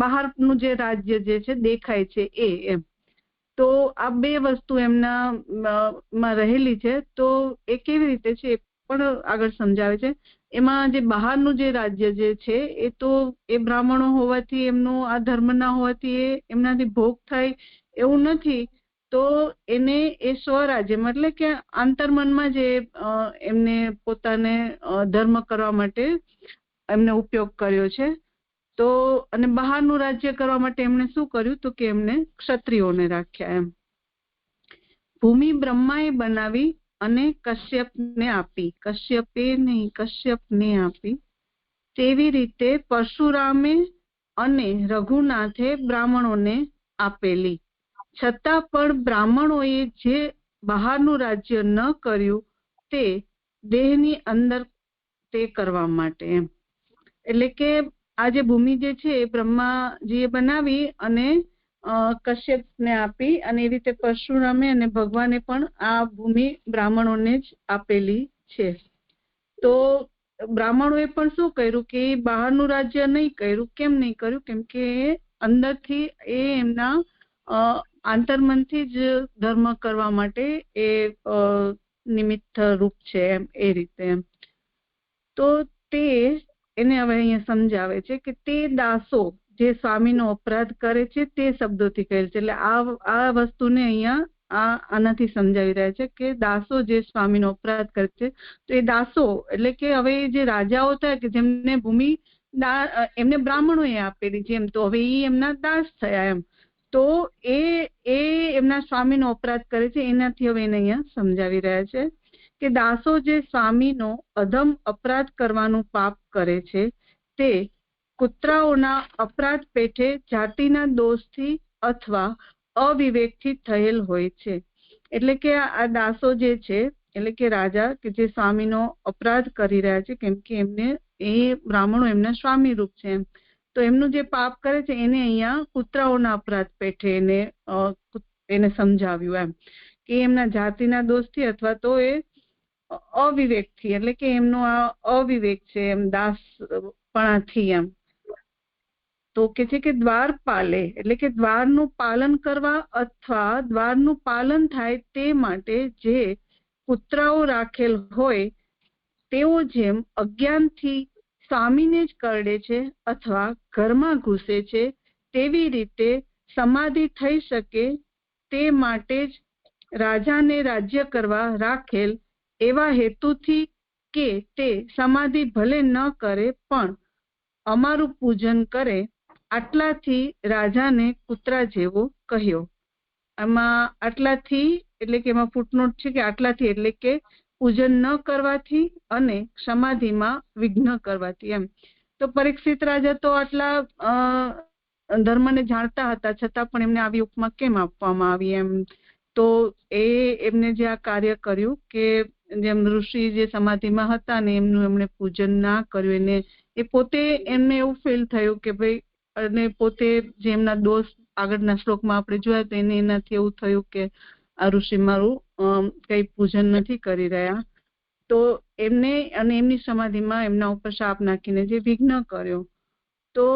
બહારનું જે રાજ્ય જે છે દેખાય છે એમ. તો આ 2 વસ્તુ એમના માં રહેલી છે. તો એ કેવી રીતે છે એ પણ આગળ સમજાવે છે. એમાં જે બહારનું જે રાજ્ય જે છે એ તો એ બ્રાહ્મણો હોવાથી એમનું આ ધર્મ ના હોવાથી એ એમનાથી ભોગ થાય એવું નથી. તો એને એ સ્વરાજ્ય એટલે કે આંતરમનમાં જે એમને પોતાને ધર્મ કરવા માટે એમને ઉપયોગ કર્યો છે. તો અને બહારનું રાજ્ય કરવા માટે એમણે શું કર્યું તો કે એમને ક્ષત્રિયોને રાખ્યા એમ. ભૂમિ બ્રહ્માએ બનાવી અને કશ્યપને આપી. કશ્યપને આપી. તેવી રીતે પરશુરામે અને રઘુનાથે બ્રાહ્મણોને આપેલી. છતાં પણ બ્રાહ્મણોએ જે બહારનું રાજ્ય ન કર્યું તે દેહની અંદર તે કરવા માટે એમ. એટલે કે આ જે ભૂમિ જે છે એ બ્રહ્માજીએ બનાવી અને કશ્યપને આપી, અને એવી રીતે પરશુરામે અને ભગવાને પણ આ ભૂમિ બ્રાહ્મણોને જ આપેલી છે. તો બ્રાહ્મણોએ પણ શું કર્યું કે બહારનું રાજ્ય નહીં કર્યું. કેમ નહીં કર્યું? કેમ કે અંદરથી એ એમના આંતરમનથી જ ધર્મ કરવા માટે એ નિમિત્ત રૂપ છે એમ, એ રીતે એમ. તો તે એને હવે અહીંયા સમજાવે છે કે તે દાસો જે સ્વામીનો અપરાધ કરે છે તે શબ્દોથી કહે છે. એટલે આ વસ્તુને અહીંયા આનાથી સમજાવી રહ્યા છે કે દાસો જે સ્વામીનો અપરાધ કરે છે, તો એ દાસો એટલે કે હવે જે રાજાઓ થયા કે જેમને ભૂમિ એમને બ્રાહ્મણોએ આપેલી જેમ, તો હવે એ એમના દાસ થયા એમ. તો એ એમના સ્વામીનો અપરાધ કરે છે, એનાથી હવે એને અહીંયા સમજાવી રહ્યા છે કે દાસો જે સ્વામીનો અધમ અપરાધ કરવાનું પાપ કરે છે તે કૂતરાઓના અપરાધ પેઠે જાતિના દોષથી અથવા અવિવેકથી થયેલ હોય છે. એટલે કે આ દાસો જે છે એટલે કે રાજા કે જે સ્વામીનો અપરાધ કરી રહ્યા છે, કેમ કે એમને એ બ્રાહ્મણો એમના સ્વામી રૂપ છે એમ, તો એમનું જે પાપ કરે છે એને અહીંયા કૂતરાઓના અપરાધ પેઠે એને સમજાવ્યું એમ કે એમના જાતિના દોષથી અથવા તો એ અવિવેકથી, એટલે કે એમનો આ અવિવેક છે એમ, દાસપણાથી એમ. તો કે છે કે દ્વારપાલે એટલે કે દ્વારનું પાલન કરવા અથવા દ્વારનું પાલન થાય તે માટે જે કૂતરાઓ રાખેલ હોય તેઓ જેમ અજ્ઞાનથી સ્વામીને જ કરડે છે અથવા ઘરમાં ઘૂસે છે, તેવી રીતે સમાધિ થઈ શકે તે માટે જ રાજાને રાજ્ય કરવા રાખેલ એવા હેતુથી કે તે સમાધિ ભલે ન કરે પણ અમારું પૂજન કરે, આટલાથી રાજાને કૂતરા જેવો કહ્યો. આમાં આટલાથી એટલે કે એમાં ફૂટનોટ છે કે આટલાથી એટલે કે પૂજન ન કરવાથી અને સમાધિમાં વિઘ્ન કરવાથી એમ. તો પરીક્ષિત રાજા તો આટલા ધર્મને જાણતા હતા, છતાં પણ એમને આવી ઉપમા કેમ આપવામાં આવી એમ. તો એમને જે આ કાર્ય કર્યું કે જેમ ઋષિ જે સમાધિમાં હતા ને એમનું એમણે પૂજન ના કર્યું, એને એ પોતે એમને એવું ફીલ થયું કે ભાઈ, અને પોતે જે એમના દોષ આગળના શ્લોકમાં આપણે જોયા તો એને એનાથી એવું થયું કે આ ઋષિ મારું કઈ પૂજન નથી કરી રહ્યા, તો એમને અને એમની સમાધિમાં એમના ઉપર શાપ નાખીને જે વિઘ્ન કર્યો. તો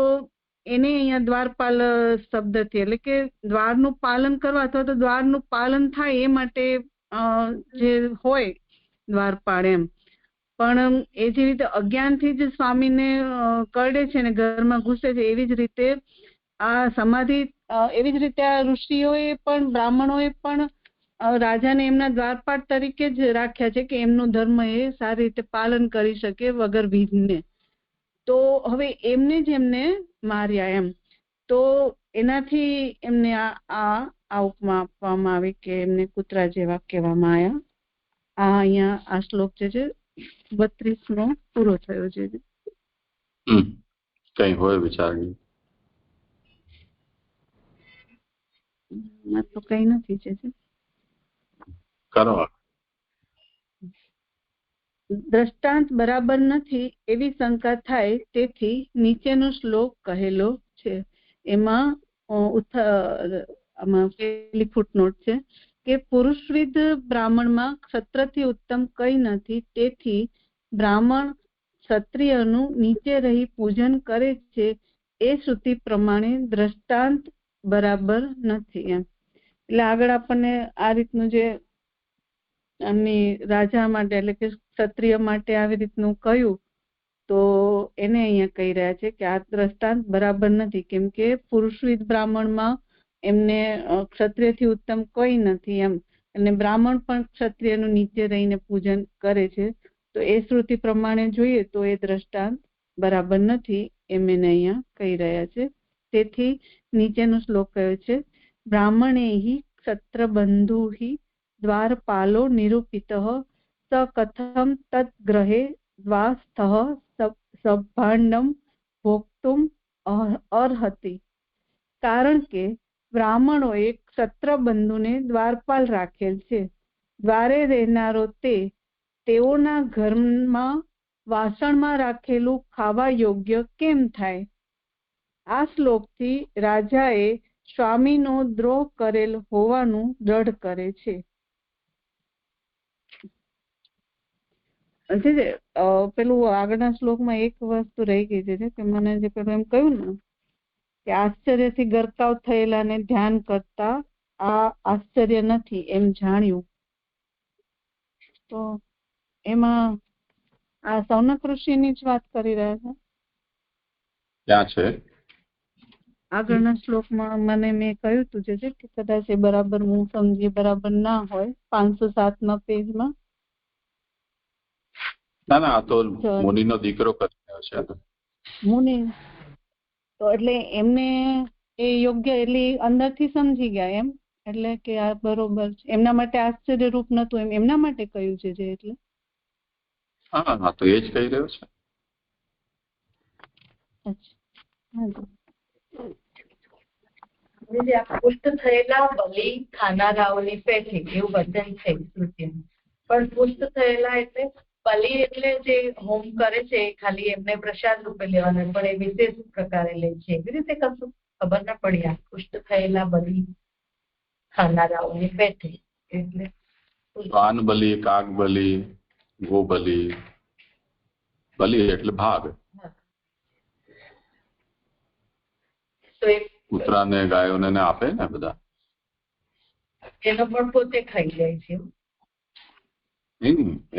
એને અહીંયા દ્વારપાલ શબ્દથી એટલે કે દ્વારનું પાલન કરવા અથવા તો દ્વારનું પાલન થાય એ માટે જે હોય દ્વારપાળ એમ. પણ એ જે રીતે અજ્ઞાનથી જ સ્વામીને કરડે છે ને ઘરમાં ઘૂસે છે, એવી જ રીતે આ સમાધિ, એવી જ રીતે આ ઋષિઓએ પણ બ્રાહ્મણોએ પણ રાજાને એમના દ્વારપાળ તરીકે જ રાખ્યા છે કે એમનું ધર્મ એ સારી રીતે પાલન કરી શકે વગર વિઘ્ને. તો હવે એમને જ એમને માર્યા એમ. તો એનાથી એમને આ ઉપમા આપવામાં આવી કે એમને કૂતરા જેવા કહેવામાં આવ્યા. આ અહીંયા આ શ્લોક જે છે 32 પૂરો થયો છે. કઈ હોય વિચારણી? તો કઈ નથી છે. કરો. દ્રષ્ટાંત બરાબર નથી એવી શંકા થાય તેથી નીચેનો શ્લોક કહેલો છે. એમાં પેલી ફૂટનોટ છે કે પુરુષવિદ બ્રાહ્મણમાં ક્ષત્રથી ઉત્તમ કઈ નથી, તેથી બ્રાહ્મણ ક્ષત્રિયનું નીચે રહી પૂજન કરે છે એ શ્રુતિ પ્રમાણે દ્રષ્ટાંત બરાબર નથી એમ. એટલે આગળ આપણને આ રીતનું જે એમની રાજા માટે એટલે કે ક્ષત્રિય માટે આવી રીતનું કહ્યું, તો એને અહીંયા કહી રહ્યા છે કે આ દ્રષ્ટાંત બરાબર નથી, કેમ કે પુરુષવિદ બ્રાહ્મણમાં એમને ક્ષત્રિયથી ઉત્તમ કોઈ નથી એમ, અને બ્રાહ્મણ પણ ક્ષત્રિયનું નીચે રહીને પૂજન કરે છે. તો એ શ્રુતિ પ્રમાણે જોઈએ તો એ દ્રષ્ટાંત બરાબર નથી એમ એને અહીંયા કહી રહ્યા છે. તેથી નીચેનો શ્લોક કયો છે, બ્રાહ્મણે હિ ક્ષત્રબંધુ હિ દ્વારપાલો નિરૂપિતઃ સ કથમ તદ ગ્રહે દ્વાસ્થઃ સભાંડમ ભોક્તુમ અર્હતિ. કારણ કે બ્રાહ્મણોએ ક્ષત્રબંધુને દ્વારપાલ રાખેલ છે. દ્વારે રહેનારો તેઓના ઘરમાં વાસણમાં રાખેલું ખાવા યોગ્ય કેમ થાય? આ શ્લોકથી રાજાએ સ્વામીનો દ્રોહ કરેલ હોવાનું દ્રઢ કરે છે. પેલું આગળના શ્લોકમાં એક વસ્તુ રહી ગઈ છે કે મને જે પેલું એમ કહ્યું ને કે આશ્ચર્યથી ગરકાવ થયેલાને ધ્યાન કરતા આ આશ્ચર્ય નથી એમ જાણ્યું. તો એમાં આ સૌનક ઋષિની જ વાત કરી રહ્યા છે. ક્યાં છે? આગળના શ્લોકમાં મેં કહ્યું હતું જે કે કદાચ એ બરાબર હું સમજી બરાબર ના હોય 507 પેજમાં. ના, આ તો મુનિનો દીકરો કરી રહ્યો છે. મુનિ તો એટલે એમને એ યોગ્ય એટલે અંદરથી સમજી ગયા એમ, એટલે કે આ બરોબર છે એમના માટે આશ્ચર્ય રૂપ નતું એમ એમના માટે કહ્યું છે જે એટલે હા તો એ જ કહી રહ્યો છે. પુષ્ટ થયેલા બલિ ખાનારાઓની પેઠે એવું વચન છે શ્રુતિનું. પણ પુષ્ટ થયેલા એટલે બલિ એટલે જે હોમ કરે છે ખાલી એમને પ્રસાદ રૂપે લેવાના, પણ એ વિશેષ પ્રકારે લે છે એવી રીતે કશું ખબર ના પડી. આ પુષ્ટ થયેલા બલિ ખાનારાઓની પેઠે એટલે વાન બલિ, કાગ બલિ, ગો બલિ. બલિ એટલે ભાગ. તો એ કૂતરાને ગાયોને આપે ને બધા, એનો પણ પોતે ખાઈ જાય છે.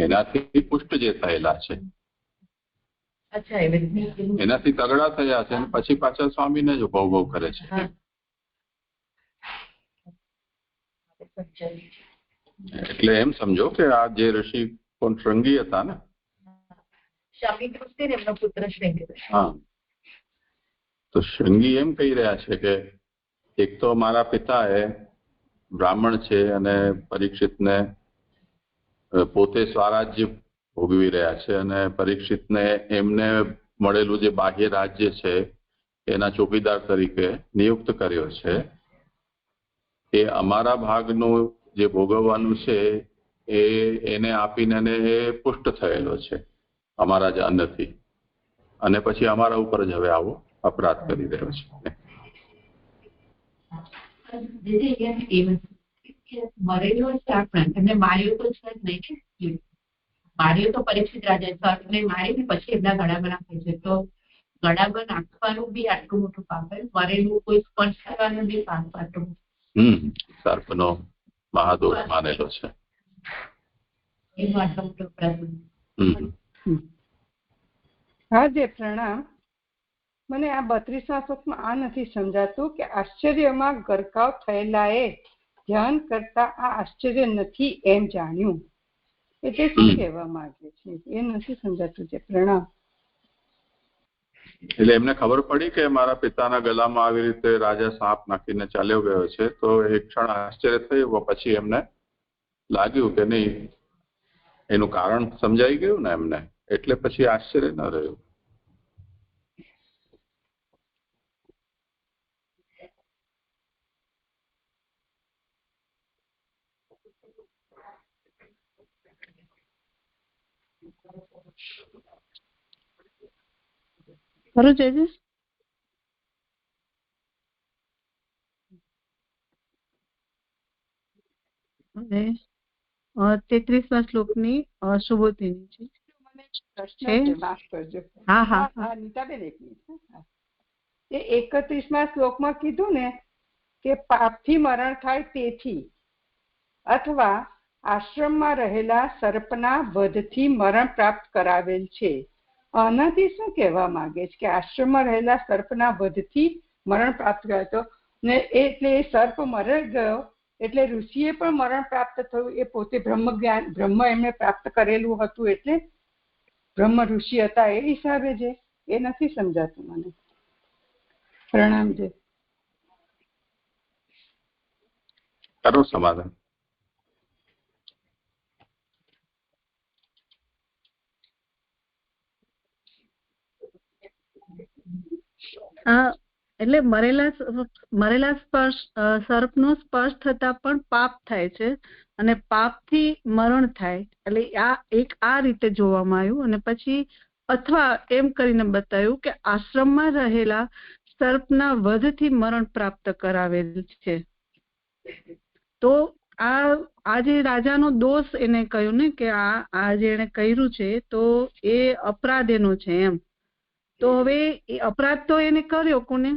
એનાથી પુષ્ટ જે થયેલા છે અચ્છા, એવી એનાથી તગડા થયા છે પછી પાછા સ્વામીને જ ભોગ કરે છે. એટલે એમ સમજો કે આ જે ઋષિ કોણ શૃંગી હતા ને, એમનો પુત્ર શૃંગી. હા, તો શૃંગી એમ કહી રહ્યા છે કે એક તો મારા પિતાએ બ્રાહ્મણ છે અને પરીક્ષિતને પોતે સ્વરાજ્ય ભોગવી રહ્યા છે અને પરીક્ષિતને એમને મળેલું જે બાહ્ય રાજ્ય છે એના ચોકીદાર તરીકે નિયુક્ત કર્યો છે. એ અમારા ભાગનું જે ભોગવવાનું છે એને આપીને એ પુષ્ટ થયેલો છે અમારા જ અન્નથી, અને પછી અમારા ઉપર જ હવે આવો અપરાધ કરી રહ્યો છે. મરેલો એમને માર્યો તો છે જ નહીં, માર્યો તો પરીક્ષિત રાજા સર્પને મારીને પછી એમના ગળામાં નાખે છે. તો ગળામાં નાખવાનું બી આટલું મોટું પાપ, મરેલું કોઈ સ્પર્શ કરવાનું બી પાપ આટલું. સર્પનો મહાદોષ માનેલો છે. એનો આટલો મોટો અપરાધ. હા જે પ્રણામ. મને આ 32મા શ્લોકમાં આ નથી સમજાતું કે આશ્ચર્યમાં ગરકાવ થયેલા એ ધ્યાન કરતા આ આશ્ચર્ય નથી એમ જાણ્યું, એટલે શું કહેવા માંગે છે એ નથી સમજાતું છે. પ્રણામ. એટલે એમને ખબર પડી કે મારા પિતાના ગલામાં આવી રીતે રાજા સાપ નાખીને ચાલ્યો ગયો છે, તો એક ક્ષણ આશ્ચર્ય થયું. પછી એમને લાગ્યું કે નહીં, એનું કારણ સમજાઈ ગયું ને એમને, એટલે પછી આશ્ચર્ય ન રહ્યું. ખરું જજેશ? હવે 33મા શ્લોકની સુબોધીની છે. માફ કરજો. હા હા હા નીતાબેન એક મિનિટ. એ 31મા શ્લોકમાં કીધું ને કે પાપથી મરણ થાય તેથી, અથવા આશ્રમમાં રહેલા સર્પના વધથી મરણ પ્રાપ્ત કરાવેલ છે. આનાથી શું કહેવા માંગે છે કે આશ્રમમાં રહેલા સર્પના વધથી મરણ પ્રાપ્ત કર્યો હતો ને, એટલે એ સર્પ મરી ગયો એટલે ઋષિએ પણ મરણ પ્રાપ્ત થયું. એ પોતે બ્રહ્મ એમને પ્રાપ્ત કરેલું હતું એટલે બ્રહ્મ ઋષિ હતા એ હિસાબે છે. એ નથી સમજાતું મને. પ્રણામ છે. કરો સમાધાન. એટલે મરેલા સર્પનો સ્પર્શ થતા પણ પાપ થાય છે અને પાપથી મરણ થાય, એટલે આ રીતે જોવામાં આવ્યું. અને પછી અથવા એમ કરીને બતાવ્યું કે આશ્રમમાં રહેલા સર્પના વધથી મરણ પ્રાપ્ત કરાવેલ છે. તો આ જે રાજાનો દોષ એને કહ્યું ને કે આ જે એને કર્યું છે તો એ અપરાધ એનો છે એમ. તો હવે એ અપરાધ તો એને કર્યો કોને,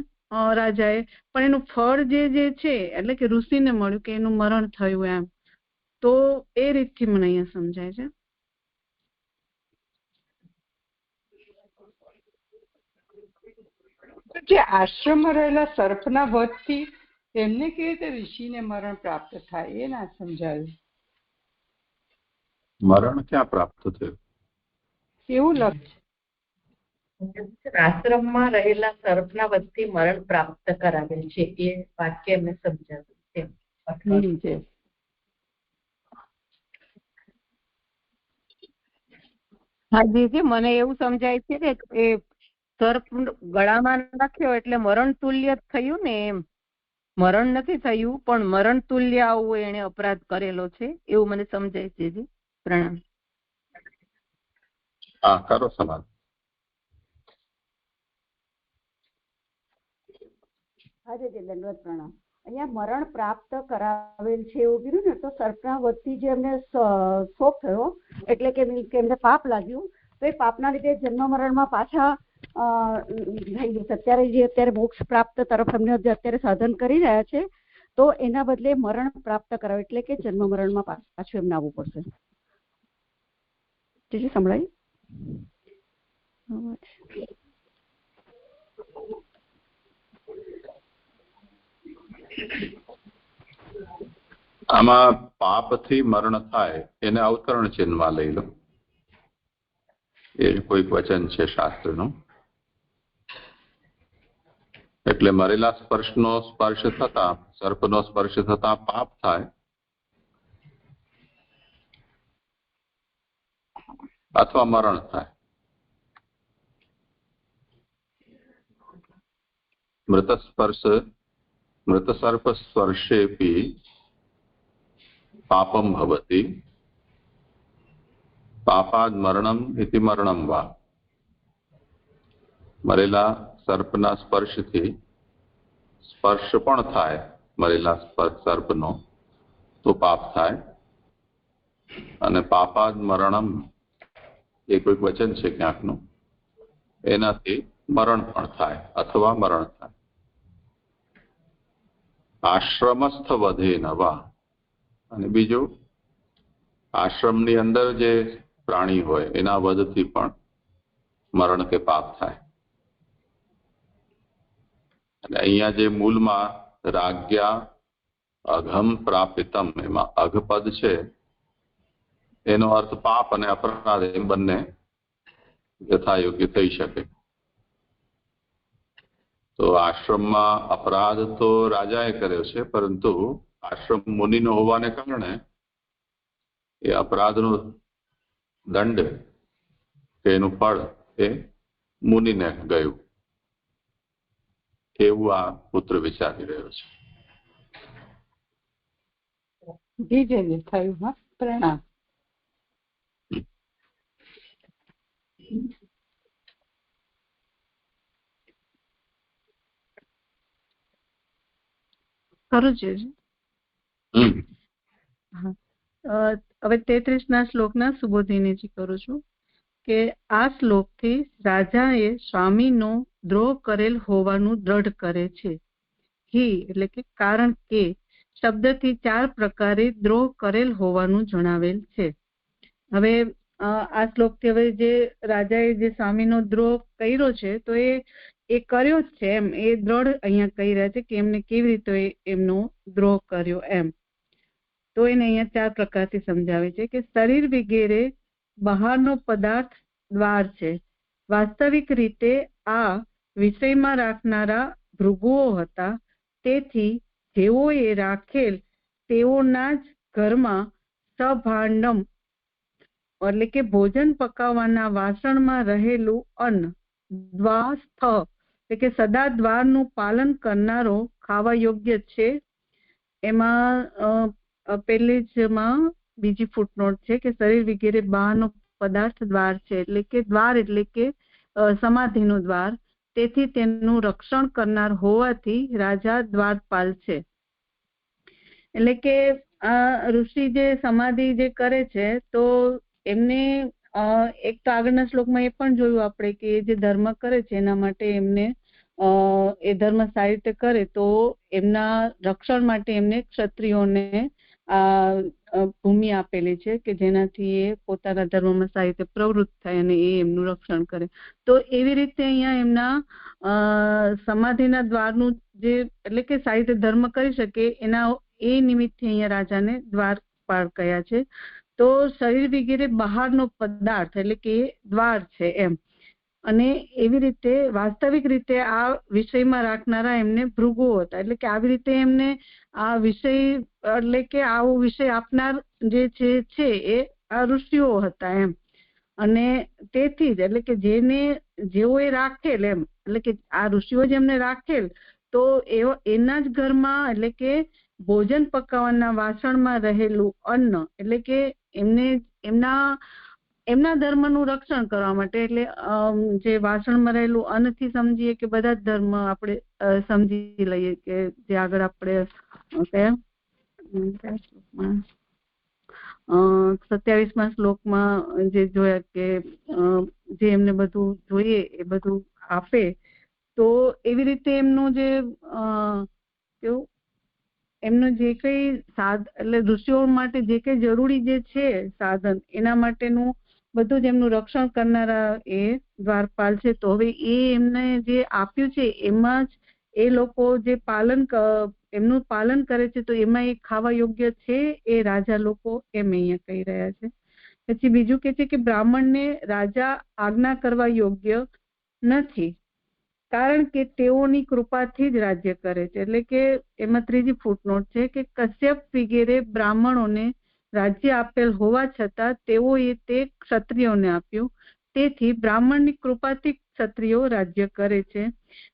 રાજાએ, પણ એનું ફળ જે છે એટલે કે ઋષિને મળ્યું કે એનું મરણ થયું એમ. તો એ રીતથી મને અહીંયા સમજાય છે. જે આશ્રમમાં રહેલા સર્પના વધથી એમને કેવી રીતે ઋષિને મરણ પ્રાપ્ત થાય એ ના સમજાયું. મરણ ક્યાં પ્રાપ્ત થયું એવું લક્ષ આશ્રમમાં રહેલા સર્પના વચ્ચે મરણ પ્રાપ્ત કરાવેલ છે એ વાક્ય એમને સમજાવ્યું છે. હા જીજી, મને એવું સમજાય છે કે એ સર્પ ગળામાં નાખ્યો એટલે મરણ તુલ્ય થયું ને, એમ મરણ નથી થયું પણ મરણ તુલ્ય આવું એને અપરાધ કરેલો છે એવું મને સમજાય છે જી. પ્રણામ. હા, કરો સમાન. આજે દંડવત પ્રણામ. અહીંયા મરણ પ્રાપ્ત કરાવેલ છે એવું કીધું ને, તો સર્પના વધથી જે એમને શોક થયો એટલે કે એમને પાપ લાગ્યું, તો એ પાપના લીધે જન્મ મરણમાં પાછા થઈ ગયું. અત્યારે મોક્ષ પ્રાપ્ત તરફ એમને અત્યારે સાધન કરી રહ્યા છે, તો એના બદલે મરણ પ્રાપ્ત કરાવે એટલે કે જન્મ મરણમાં પાછું એમને આવવું પડશે. જે સંભળાય આમાં પાપથી મરણ થાય એને અવતરણ ચિહ્નમાં લઈ લો. એ કોઈક વચન છે શાસ્ત્રનું. એટલે મરેલા સર્પનો સ્પર્શ થતા પાપ થાય અથવા મરણ થાય. મૃતસર્પ સ્પર્શેપી પાપમ ભવતિ પાપાદ મરણમ ઇતિ મરણમ વા. મરેલા સર્પના સ્પર્શથી સ્પર્શ પણ થાય મરેલા સર્પનો તો પાપ થાય, અને પાપાદ મરણમ એ કોઈક વચન છે ક્યાંકનું, એનાથી મરણ પણ થાય અથવા મરણ થાય. આશ્રમસ્થ વધે નવા, અને બીજું આશ્રમની અંદર જે પ્રાણી હોય એના વધથી પણ મરણ કે પાપ થાય. અને અહીંયા જે મૂળમાં રાજ્યા અઘમ પ્રાપિતમ, એમાં અઘપદ છે, એનો અર્થ પાપ અને અપરાધ એમ બંને યથાયોગ્ય થઈ શકે. તો આશ્રમમાં અપરાધ તો રાજાએ કર્યો છે, પરંતુ આશ્રમ મુનિનો હોવાને કારણે એ અપરાધનો દંડ કે એનું ફળ એ મુનિને ગયું, એવું આ પુત્ર વિચારી રહ્યો છે. જી થયું. હા, પ્રણામ. કરું છે. હવે 33ના શ્લોકના સુબોધિનીજી કરું છું કે આ શ્લોકથી રાજાએ સ્વામીનો દ્રોહ કરેલ હોવાનું દ્રઢ કરે છે. એટલે કે કારણ કે શબ્દથી 4 પ્રકારે દ્રોહ કરેલ હોવાનું જણાવેલ છે. હવે આ શ્લોકથી હવે જે રાજાએ જે સ્વામીનો દ્રોહ કર્યો છે તો એ કર્યો જ છે એમ એ દ્રઢ અહીંયા કહી રહ્યા છે કે એમને કેવી રીતે એમનો દ્રોહ કર્યો એમ. તો એને અહીંયા 4 પ્રકારથી સમજાવે છે કે શરીર વગેરે બહારનો પદાર્થ દ્વાર છે. વાસ્તવિક રીતે આ વિષયમાં રાખનારા ભૃગુઓ હતા, તેથી જેઓએ રાખેલ તેઓના જ ઘરમાં સભાંડમ એટલે કે ભોજન પકાવવાના વાસણમાં રહેલું અન્ન દ્વાસ્થ કે સદા દ્વારનું પાલન કરનારો ખાવા યોગ્ય છે. એમાં પહેલી જ માં બીજી ફૂટનોટ છે કે શરીર વગેરે બહારનો પદાર્થ દ્વાર છે, એટલે કે દ્વાર એટલે કે સમાધિનું દ્વાર, તેથી તેનું રક્ષણ કરનાર હોવાથી રાજા દ્વારપાલ છે. એટલે કે આ ઋષિ જે સમાધિ જે કરે છે તો એમને એક તો આગળના શ્લોકમાં એ પણ જોયું આપણે કે જે ધર્મ કરે છે એના માટે એમને એ ધર્મ સારી રીતે કરે તો એમના રક્ષણ માટે એમને ક્ષત્રિયોને ભૂમિ આપેલી છે કે જેનાથી એ પોતાના ધર્મમાં સારી રીતે પ્રવૃત્ત થાય અને એ એમનું રક્ષણ કરે. તો એવી રીતે અહીંયા એમના સમાધિના દ્વારનું જે એટલે કે સારી રીતે ધર્મ કરી શકે એના એ નિમિત્તે અહીંયા રાજાને દ્વારપાળ કહ્યા છે. તો શરીર વગેરે બહારનો પદાર્થ એટલે કે દ્વાર છે એમ. અને એવી રીતે વાસ્તવિક રીતે આ વિષયમાં રાખનારા એમને ભૃગુઓ હતા, એટલે કે આવી રીતે એમને આ વિષય એટલે કે આવો વિષય આપનાર જે છે એ આ ઋષિઓ હતા એમ. અને તેથી જ એટલે કે જેઓ એ રાખેલ એમ, એટલે કે આ ઋષિઓ જેમને રાખેલ તો એના જ ઘરમાં એટલે કે ભોજન પકાવવાના વાસણમાં રહેલું અન્ન એટલે કે એમને એમના ધર્મનું રક્ષણ કરવા માટે, એટલે જે વાસણમાં રહેલું અન્નથી સમજીએ કે બધા જ ધર્મ આપણે સમજી લઈએ કે જે આગળ આપણે 27મા શ્લોકમાં જે જોયા કે જે એમને બધું જોઈએ એ બધું આપે. તો એવી રીતે એમનું જે કેવું એમનું જે કઈ એટલે ઋષિઓ માટે જે કઈ જરૂરી જે છે સાધન એના માટેનું બધું જ એમનું રક્ષણ કરનારા એ દ્વારપાલ છે. તો હવે એ એમને જે આપ્યું છે એમાં જ એ લોકો જે એમનું પાલન કરે છે તો એમાં એ ખાવા યોગ્ય છે એ રાજા લોકો એમ અહીંયા કહી રહ્યા છે. પછી બીજું કે છે કે બ્રાહ્મણને રાજા આજ્ઞા કરવા યોગ્ય નથી, કારણ કે તેઓની કૃપાથી જ રાજ્ય કરે છે. એટલે કે એમાં ત્રીજી ફૂટનોટ છે કે કશ્યપ વગેરે બ્રાહ્મણોને રાજ્ય આપેલ હોવા છતાં તેઓએ તે ક્ષત્રિયોને આપ્યું, તેથી બ્રાહ્મણની કૃપાથી ક્ષત્રિયો રાજ્ય કરે છે.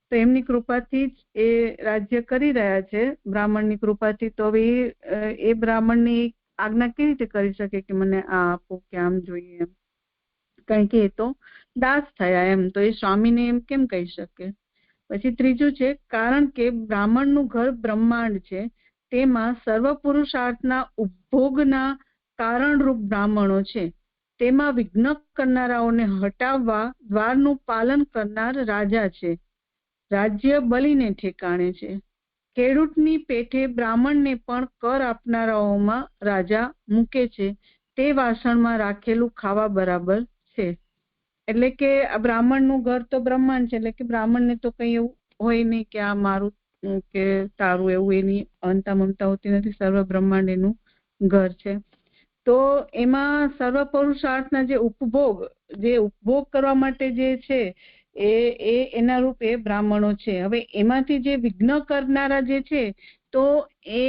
તો એમની કૃપાથી જ એ રાજ્ય કરી રહ્યા છે, બ્રાહ્મણની કૃપાથી. તો હવે એ બ્રાહ્મણની આજ્ઞા કેવી રીતે કરી શકે કે મને આ આપો કે આમ જોઈએ એમ, કારણ કે એ તો દાસ થયા એમ, તો એ સ્વામીને એમ કેમ કહી શકે. પછી ત્રીજું છે કારણ કે બ્રાહ્મણનું ઘર બ્રહ્માંડ છે, તેમાં સર્વ પુરુષાર્થના ઉપભોગના કારણરૂપ બ્રાહ્મણો છે, તેમાં વિઘ્ન કરનારાઓને હટાવવા દ્વારનું પાલન કરનાર રાજા છે. રાજ્ય બલીને ઠેકાણે છે. ખેડૂતની પેઠે બ્રાહ્મણને પણ કર આપનારાઓમાં રાજા મૂકે છે, તે વાસણમાં રાખેલું ખાવા બરાબર છે. એટલે કે આ બ્રાહ્મણનું ઘર તો બ્રહ્માંડ છે, એટલે કે બ્રાહ્મણને તો કઈ એવું હોય નહીં કે આ મારું કે તારું, એવું એની અંતા મમતા હોતી નથી. સર્વ બ્રહ્માંડ એનું ઘર છે. તો એમાં સર્વ પુરુષાર્થના જે ઉપભોગ કરવા માટે જે છે એ એના રૂપે બ્રાહ્મણો છે. હવે એમાંથી જે વિઘ્ન કરનારા જે છે તો એ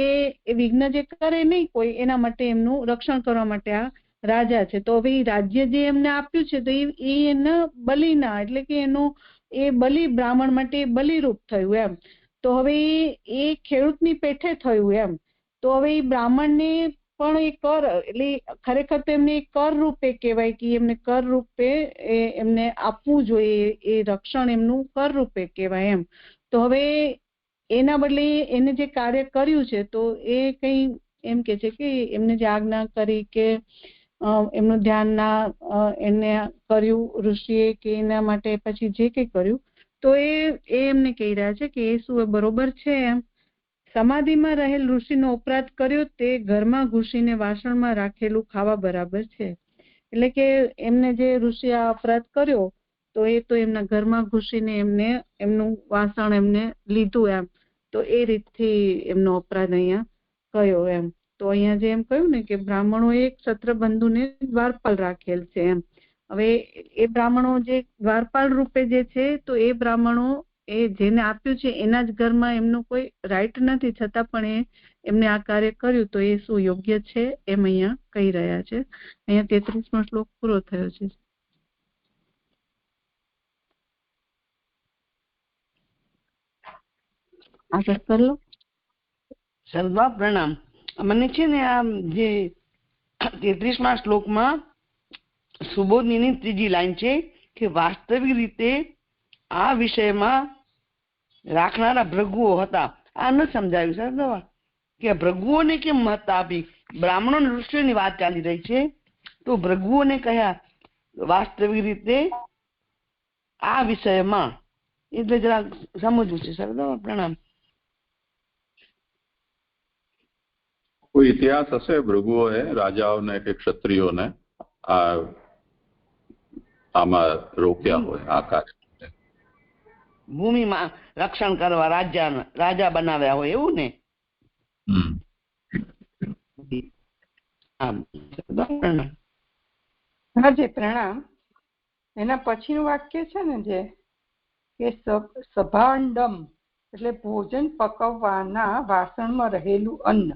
વિઘ્ન જે કરે નહીં કોઈ, એના માટે એમનું રક્ષણ કરવા માટે આ રાજા છે. તો હવે રાજ્ય જે એમને આપ્યું છે તો એ એના બલિના એટલે કે એનું એ બલિ બ્રાહ્મણ માટે બલિરૂપ થયું એમ. તો હવે એ ખેડૂતની પેઠે થયું એમ. તો હવે એ બ્રાહ્મણને પણ એ કર એટલે ખરેખર તો એમને કર રૂપે કહેવાય કે એમને કર રૂપે એમને આપવું જોઈએ, એ રક્ષણ એમનું કર રૂપે કહેવાય એમ. તો હવે એના બદલે એને જે કાર્ય કર્યું છે તો એ કઈ એમ કે છે કે એમને જે આજ્ઞા કરી કે એમનું ધ્યાન ના એને કર્યું ઋષિએ કે એના માટે પછી જે કઈ કર્યું તો એ એમને કહી રહ્યા છે કે એ શું બરોબર છે એમ. સમાધિમાં રહેલ ઋષિનો અપરાધ કર્યો તે ઘરમાં ઘૂસીને વાસણમાં રાખેલું ખાવા બરાબર છે. એટલે કે એમને જે ઋષિ આ અપરાધ કર્યો તો એ તો એમના ઘરમાં ઘૂસીને એમને એમનું વાસણ એમને લીધું એમ. તો એ રીતથી એમનો અપરાધ અહીંયા કયો એમ. તો અહીંયા જે એમ કહ્યું ને કે બ્રાહ્મણો એ ક્ષત્ર બંધુને દ્વારપાલ રાખેલ છે એમ. હવે એ બ્રાહ્મણો જે દ્વારપાલ રૂપે જે છે તો એ બ્રાહ્મણો એ જેને આપ્યું છે એના જ ઘરમાં એમનું કોઈ રાઈટ નથી, છતાં પણ એમને આ કાર્ય કર્યું તો એ શું યોગ્ય છે એમ અહીંયા કહી રહ્યા છે. અહીંયા 33મો શ્લોક પૂરો થયો છે. આગળ કરી લો. સર્વા પ્રણામ. મને છે ને આ જે 33મા શ્લોકમાં સુબોધની ત્રીજી લાઈન છે કે વાસ્તવિક રીતે આ વિષયમાં રાખનારા ભૃગુઓ હતા. આ ન સમજાયું સર કે ભૃગુઓને કેમ મહત્તા આપી? બ્રાહ્મણો અને ઋષિઓની વાત ચાલી રહી છે, તો ભૃગુઓને કહ્યા વાસ્તવિક રીતે આ વિષયમાં, એટલે જરા સમજવું છે સર. પ્રણામ. કોઈ ઇતિહાસ હશે ભૃગુઓએ રાજાઓને કે ક્ષત્રિયોને આમાં રોક્યા હોય આ કાર્ય? ભૂમિમાં રક્ષણ કરવા રાજા બનાવ્યા હોય એવું ને? હાજી પ્રણામ. એના પછીનું વાક્ય છે ને જે કે સભાંડમ એટલે ભોજન પકવવાના વાસણમાં રહેલું અન્ન,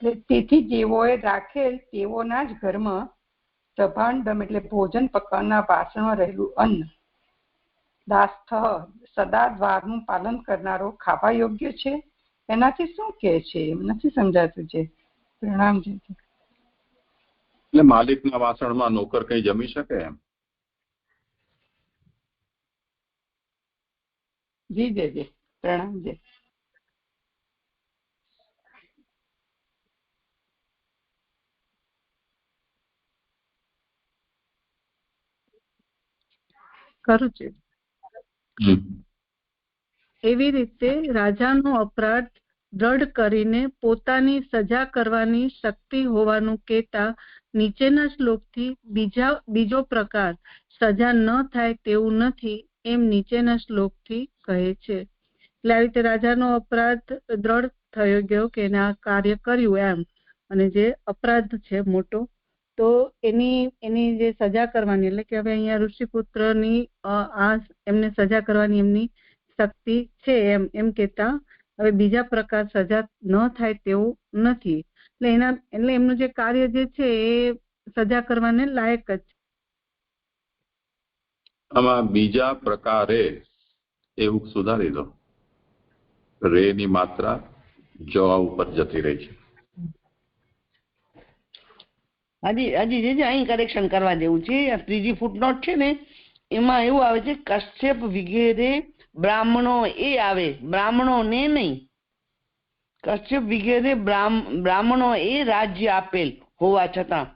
એટલે તેથી જેઓએ રાખેલ તેઓના જ ઘરમાં સભાંડમ એટલે ભોજન પકવવાના વાસણમાં રહેલું અન્ન, દાસ્થ સદા દ્વારનું પાલન કરનારો ખાવા યોગ્ય છે. એનાથી શું કહે છે એમ નથી સમજાતું છે. પ્રણામજી. એટલે માલિકના વાસણમાં નોકર કઈ જમી શકે એમ? જી જી જી પ્રણામજી. કરું છું. એવી રીતે રાજાનો અપરાધ દ્રઢ કરીને પોતાની સજા કરવાની શક્તિ હોવાનું કહેતા નીચેના શ્લોકથી બીજો પ્રકાર સજા ન થાય તેવું નથી એમ નીચેના શ્લોકથી કહે છે. એટલે આવી રીતે રાજાનો અપરાધ દ્રઢ થયો ગયો કે એને આ કાર્ય કર્યું એમ, અને જે અપરાધ છે મોટો, તો એની જે સજા કરવાની, એટલે કે હવે અહીંયા ઋષિપુત્રની એમને સજા કરવાની એમની શક્તિ છે એમ કહેતા હવે બીજા પ્રકાર સજા ન થાય તેવું નથી. એટલે એમનું જે કાર્ય જે છે એ સજા કરવાને લાયક જ. આમાં બીજા પ્રકારે એવું સુધારી દો, રે ની માત્રા જવા ઉપર જતી રહી છે. હજી અહીં કરેક્શન કરવા જેવું છે. આ ત્રીજી ફૂટનોટ છે ને એમાં એવું આવે છે કશ્યપ વગેરે બ્રાહ્મણો એ આવે, બ્રાહ્મણો ને નહીં. કશ્યપ વગેરે બ્રાહ્મણો એ રાજ્ય આપેલ હોવા છતાં.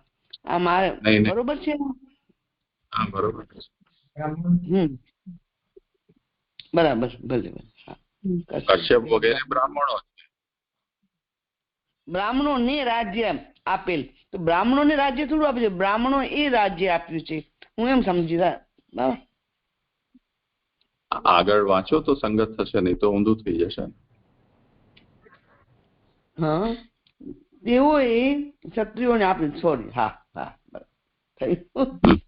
આ મારે બરોબર છે? બરોબર. બરાબર. ભલે. કશ્યપ વગેરે બ્રાહ્મણો ને રાજ્ય આપેલ, તો બ્રાહ્મણો ને રાજ્ય થોડું આપે છે, બ્રાહ્મણો એ રાજ્ય આપ્યું છે. હું એમ સમજી. આગળ વાંચો તો સંગત થશે, નહીં તો ઊંધું થઈ જશે. હા, તેઓએ ક્ષત્રિયોને આપ્યું. સોરી. હા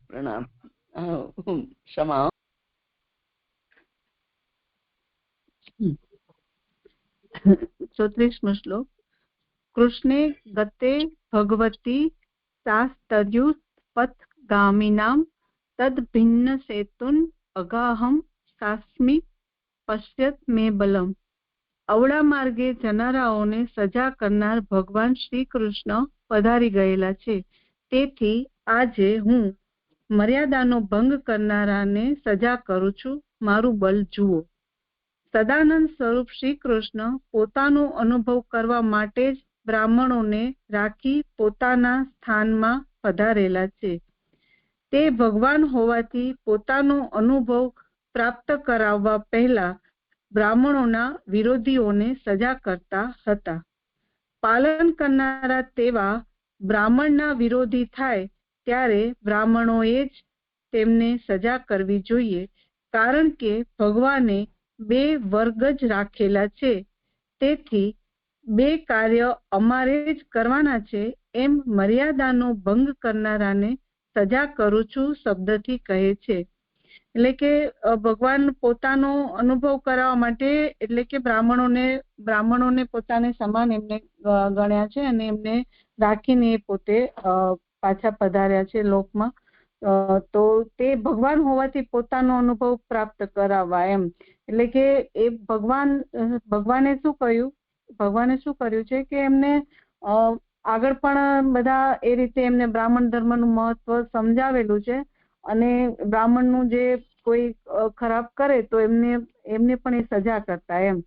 પ્રણામ. ક્ષમા. 34મો શ્લોક. કૃષ્ણે ગતે ભગવતી શાસ્ત્રયુપથ ગામિનામ તદ ભિન્ન સેતુન અગાહમ સાસ્મિ પશ્યત મે બલમ. અવળા માર્ગે જનારાઓને સજા કરનાર ભગવાન શ્રી કૃષ્ણ પધારી ગયેલા છે, તેથી આજે હું મર્યાદાનો ભંગ કરનારાને સજા કરું છું. મારું બલ જુઓ. સદાનંદ સ્વરૂપ શ્રી કૃષ્ણ પોતાનો અનુભવ કરવા માટે જ બ્રાહ્મણોને રાખી પોતાના સ્થાનમાં પધારેલા છે. તે ભગવાન હોવાથી પોતાનો અનુભવ પ્રાપ્ત કરાવવા પહેલા બ્રાહ્મણોના વિરોધીઓને સજા કરતા હતા. પાલન કરનારા તેવા બ્રાહ્મણના વિરોધી થાય ત્યારે બ્રાહ્મણોએ જ તેમને સજા કરવી જોઈએ, કારણ કે ભગવાને બે વર્ગ જ રાખેલા છે, તેથી બે કાર્ય અમારે જ કરવાના છે એમ મર્યાદાનો ભંગ કરનારાને સજા કરું છું શબ્દથી કહે છે. એટલે કે ભગવાન પોતાનો અનુભવ કરાવવા માટે, એટલે કે બ્રાહ્મણોને પોતાને સમાન એમને ગણ્યા છે અને એમને રાખીને પોતે પાછા પધાર્યા છે લોકમાં. તો તે ભગવાન હોવાથી પોતાનો અનુભવ પ્રાપ્ત કરાવવા એમ. એટલે કે એ ભગવાને શું કર્યું છે કે એમને આગળ પણ બધા એ રીતે એમને બ્રાહ્મણ ધર્મનું મહત્વ સમજાવેલું છે, અને બ્રાહ્મણનું જે કોઈ ખરાબ કરે તો એમને પણ એ સજા કરતા એમ.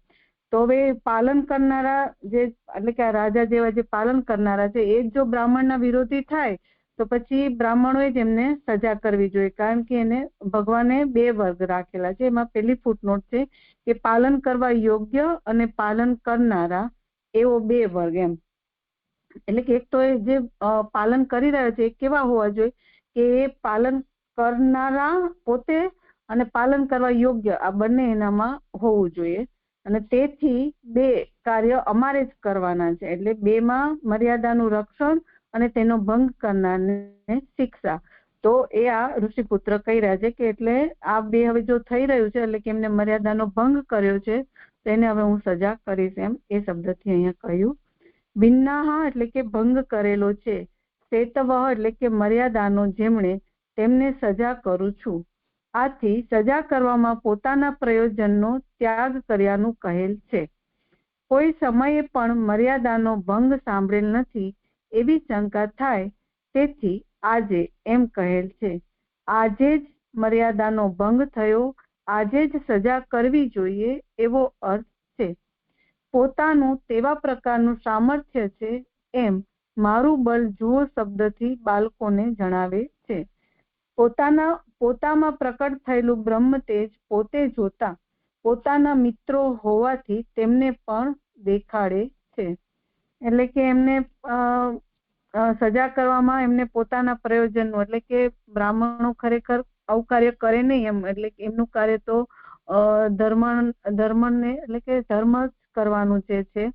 તો હવે પાલન કરનારા એટલે કે આ રાજા જેવા જે પાલન કરનારા છે એ જો બ્રાહ્મણના વિરોધી થાય તો પછી બ્રાહ્મણોએ જ એમને સજા કરવી જોઈએ, કારણ કે એને ભગવાને 2 વર્ગ રાખેલા છે. એમાં પહેલી ફૂટનોટ છે કે પાલન કરવા યોગ્ય અને પાલન કરનારા, એવો 2 વર્ગ એમ. એટલે કે એક તો એ જે પાલન કરી રહ્યો છે એ કેવા હોવા જોઈએ કે એ પાલન કરનારા પોતે અને પાલન કરવા યોગ્ય, આ બંને એનામાં હોવું જોઈએ. અને તેથી 2 કાર્ય અમારે જ કરવાના છે. એટલે 2માં મર્યાદાનું રક્ષણ અને તેનો ભંગ કરનારને શિક્ષા. તો એ આ ઋષિપુત્ર કહી રહ્યા છે કે એટલે આ 2 હવે જો થઈ રહ્યું છે, એટલે કે એમને મર્યાદાનો ભંગ કર્યો છે તો એને હવે હું સજા કરીશ એમ એ શબ્દથી અહીંયા કહ્યું. વિન્નાહ એટલે કે ભંગ કરેલો છે, સેતવહ એટલે કે મર્યાદાનો જેમણે, તેમને સજા કરું છું. આથી સજા કરવામાં પોતાના પ્રયોજનનો ત્યાગ કર્યાનું કહેલ છે. કોઈ સમયે પણ મર્યાદાનો ભંગ સાંભળેલ નથી એવી શંકા થાય, તેથી આજે એમ કહેલ છે. આજે જ મર્યાદાનો ભંગ થયો, આજે જ સજા કરવી જોઈએ એવો અર્થ છે. પોતાનું તેવા પ્રકારનું સામર્થ્ય છે એમ મારું બળ જુઓ શબ્દથી બાળકોને જણાવે છે. પોતામાં પ્રકટ થયેલું બ્રહ્મ તેજ પોતે જોતા પોતાના મિત્રો હોવાથી તેમને પણ દેખાડે છે. એટલે કે એમને સજા કરવામાં એમને પોતાના પ્રયોજનનું, એટલે કે બ્રાહ્મણો ખરેખર આવું કાર્ય કરે નહીં એમ. એટલે કે એમનું કાર્ય તો ધર્મને એટલે કે ધર્મ જ કરવાનું છે.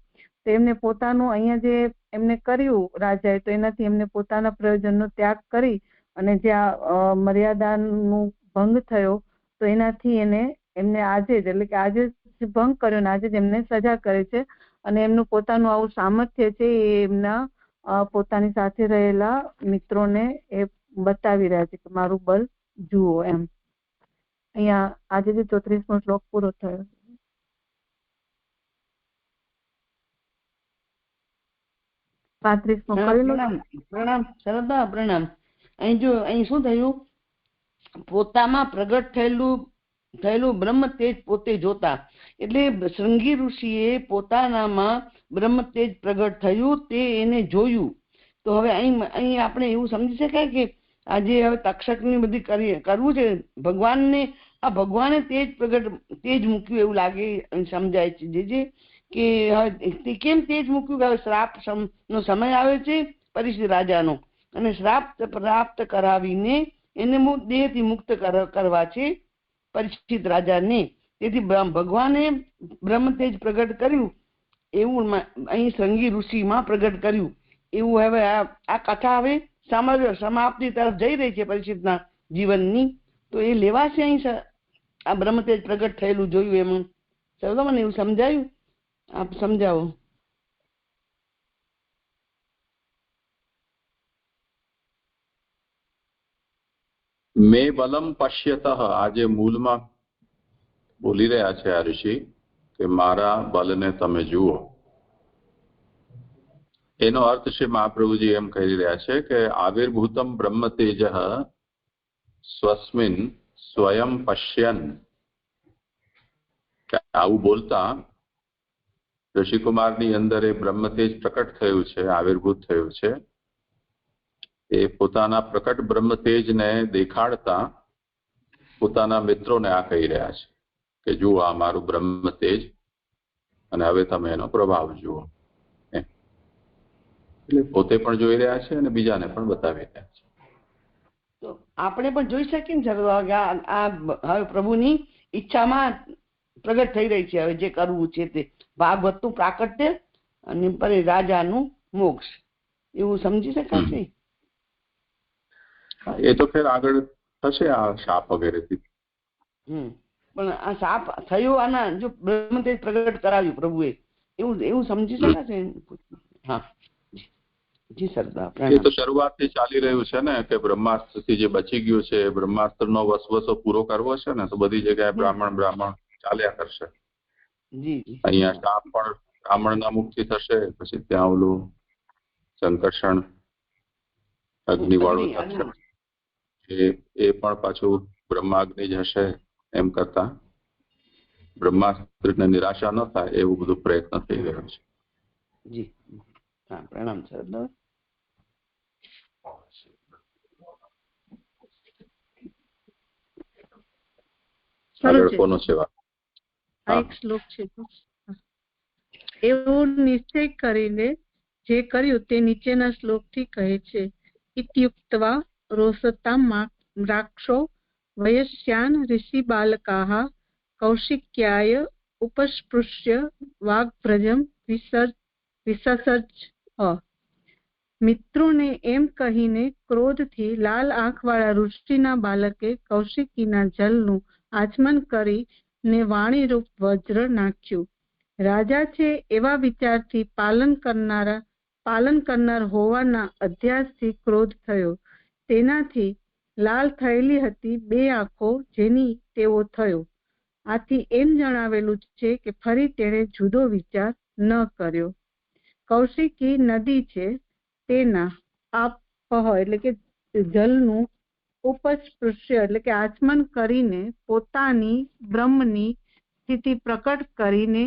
તો એમને પોતાનું અહીંયા જે એમને કર્યું રાજાએ, તો એનાથી એમને પોતાના પ્રયોજનનો ત્યાગ કરી અને જે આ મર્યાદાનું ભંગ થયો તો એનાથી એમને આજે જ એટલે કે આજે જ ભંગ કર્યો ને આજે જ એમને સજા કરે છે. અને એમનું પોતાનું આવું સામર્થ્ય છે એ એમના પોતાની સાથે રહેલા મિત્રોને એ બતાવી રહ્યા છે કે મારું બળ જુઓ એમ. અહીંયા આજે જે 34મો શ્લોક પૂરો થયો. પ્રણામ સરદા પ્રણામ. અહીં શું થયું, પોતામાં પ્રગટ થયેલું બ્રહ્મ તેજ પોતે જોતા, એટલે શૃંગી ઋષિએ પોતાનામાં બ્રહ્મ તેજ પ્રગટ થયું તે એને જોયું. તો હવે અહીં આપણે એવું સમજી શકાય કે આજે હવે તક્ષકની બધી કરવું છે ભગવાનને, આ ભગવાને તેજ મૂક્યું એવું લાગે, સમજાય છે જે કે હવે કેમ તેજ મૂક્યું કે હવે શ્રાપ નો સમય આવ્યો છે પરીક્ષિત રાજાનો, અને શ્રાપ પ્રાપ્ત કરાવીને એને દેહથી મુક્ત કરવા છે પરીક્ષિત રાજાને. તેથી ભગવાને બ્રહ્મ તેજ પ્રગટ કર્યું એવું અહીં શૃંગી ઋષિમાં પ્રગટ કર્યું એવું. હવે આ કથા હવે સમાપ્તિ તરફ જઈ રહી છે પરીક્ષિતના જીવનની, તો એ લેવાશે અહીં આ બ્રહ્મ તેજ પ્રગટ થયેલું જોયું એમ. ચલો મને એવું સમજાયું, આપ સમજાવો. મે બલમ પશ્યતઃ, આજે મૂળમાં બોલી રહ્યા છે આ ઋષિ કે મારા બલને તમે જુઓ. એનો અર્થ છે મહાપ્રભુજી એમ કહી રહ્યા છે કે આવિર્ભૂતમ બ્રહ્મ તેજ સ્વસ્મિન સ્વયં પશ્યન. આવું બોલતા ઋષિકુમારની અંદર એ બ્રહ્મ તેજ પ્રકટ થયું છે, આવિર્ભૂત થયું છે. એ પોતાના પ્રકટ બ્રહ્મ તેજને દેખાડતા પોતાના મિત્રોને આ કહી રહ્યા છે કે જુઓ આ મારું બ્રહ્મ તેજ, અને હવે તમે એનો પ્રભાવ જુઓ. એટલે પોતે પણ જોઈ રહ્યા છે અને બીજાને પણ બતાવી રહ્યા છે. તો આપણે પણ જોઈ શકીએ ને સર, આ હવે પ્રભુની ઈચ્છામાં પ્રગટ થઈ રહી છે. હવે જે કરવું છે તે ભાગવતનું પ્રાકટ્ય અને પછી રાજાનું મોક્ષ, એવું સમજી શકાય છે. એ તો ફેર આગળ થશે આ શાપ વગેરેથી. પણ આ શાપ થયો આના જો બ્રહ્મ તેજ પ્રગટ કરાવ્યું પ્રભુએ, એવું સમજી શકાશે. હા. જી સરદાર એ પ્રણામ. તો શરૂઆતથી ચાલી રહ્યું છે ને કે બ્રહ્માસ્ત્રથી જે બચી ગયું છે એ બ્રહ્માસ્ત્રનો વસવસો પૂરો કરવો છે ને, તો બધી જગ્યાએ બ્રાહ્મણ બ્રાહ્મણ ચાલ્યા કરશે. જી જી અહીંયા શાપ પણ બ્રાહ્મણના મુક્તિ થશે, પછી ત્યાં ઓલું સંકર્ષણ અગ્નિવાળું થશે, એ પણ પાછું બ્રહ્માગ્નિ જ હશે. એમ કરતા બ્રહ્માસ્ત્રને નિરાશા ન થાય એવું બધું પ્રયત્ન થઈ રહ્યો છે. જી હા પ્રણામ સરદાર. આગળ કોનો છે? આ એક શ્લોક છે. એવો નિશ્ચય કરીને જે કર્યું તે નીચેના શ્લોકથી કહે છે. ઇત્યુક્ત્વા રોષતામ રાક્ષો વયસ્યાન ઋષિ બાલકાઃ કૌશિક્યાય ઉપસ્પૃશ્ય વાગ્વ્રજમ વિસસર્જ. મિત્રોને એમ કહીને ક્રોધથી લાલ આંખવાળા ઋષિના બાલકે કૌશિકીના જલનું આચમન કરીને વાણીરૂપ વજ્ર નાખ્યું. રાજા છે એવા વિચારથી પાલન કરનાર હોવાના અધ્યાસથી ક્રોધ થયો. તેનાથી લાલ થયેલી હતી બે આંખો જેની તેવો થયો. આથી એમ જણાવેલું છે કે ફરી તેણે જુદો વિચાર ન કર્યો. કૌશિકી નદી છે તેના આપહ એટલે કે જલનું ઉપસ્પૃશ્ય એટલે કે આચમન કરીને પોતાની બ્રહ્મની સ્થિતિ પ્રકટ કરીને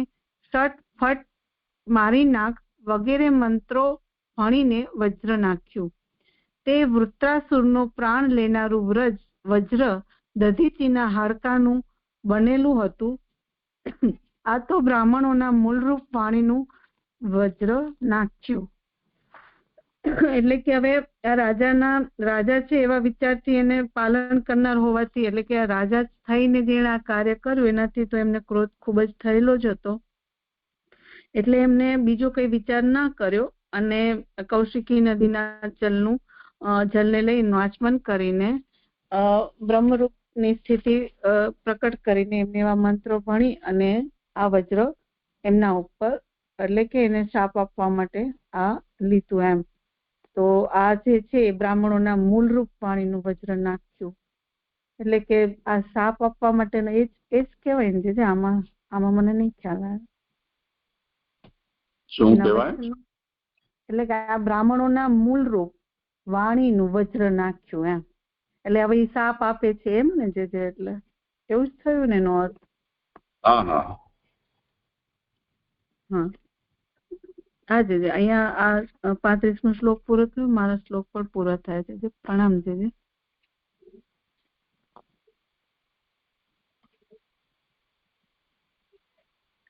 સટ ફટ મારી નાખ વગેરે મંત્રો ભણીને વજ્ર નાખ્યું. તે વૃત્રાસુરનો પ્રાણ લેનારું વજ્ર દધીચીના હાડકાનું બનેલું હતું. આ તો બ્રાહ્મણોના મૂળરૂપ વાણીનું વજ્ર નાખ્યું. એટલે કે હવે આ રાજા છે એવા વિચારથી એને પાલન કરનાર હોવાથી, એટલે કે રાજા થઈને જેણે આ કાર્ય કર્યું એનાથી તો એમને ક્રોધ ખૂબ જ થયેલો જ હતો. એટલે એમને બીજો કઈ વિચાર ના કર્યો અને કૌશિકી નદીના જલને લઈ આચમન કરીને બ્રહ્મરૂપની સ્થિતિ પ્રકટ કરીને એમને એવા મંત્રો ભણી અને આ વજ્ર એમના ઉપર એટલે કે એને શાપ આપવા માટે આ લીધું એમ. તો આ જે છે એ બ્રાહ્મણોના મૂળરૂપ વાણીનું વજ્ર નાખ્યું. એટલે કે આ શાપ આપવા માટેનો એ જ કહેવાય ને જે આમાં મને નહીં ખ્યાલ આવે. શું કહેવાય? એટલે કે આ બ્રાહ્મણોના મૂળરૂપ વાણીનું વજ્ર નાખ્યું એમ. એટલે હવે એ શાપ આપે છે એમ ને જે એટલે એવું જ થયું ને એનો અર્થ. હા હા હા હા જી અહીંયા આ 35મો શ્લોક પૂરો થયો. મારા શ્લોક પણ પૂરો થાય છે. પ્રણામ જી.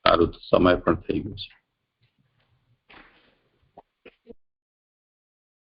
સારું, સમય પણ થઈ ગયો છે.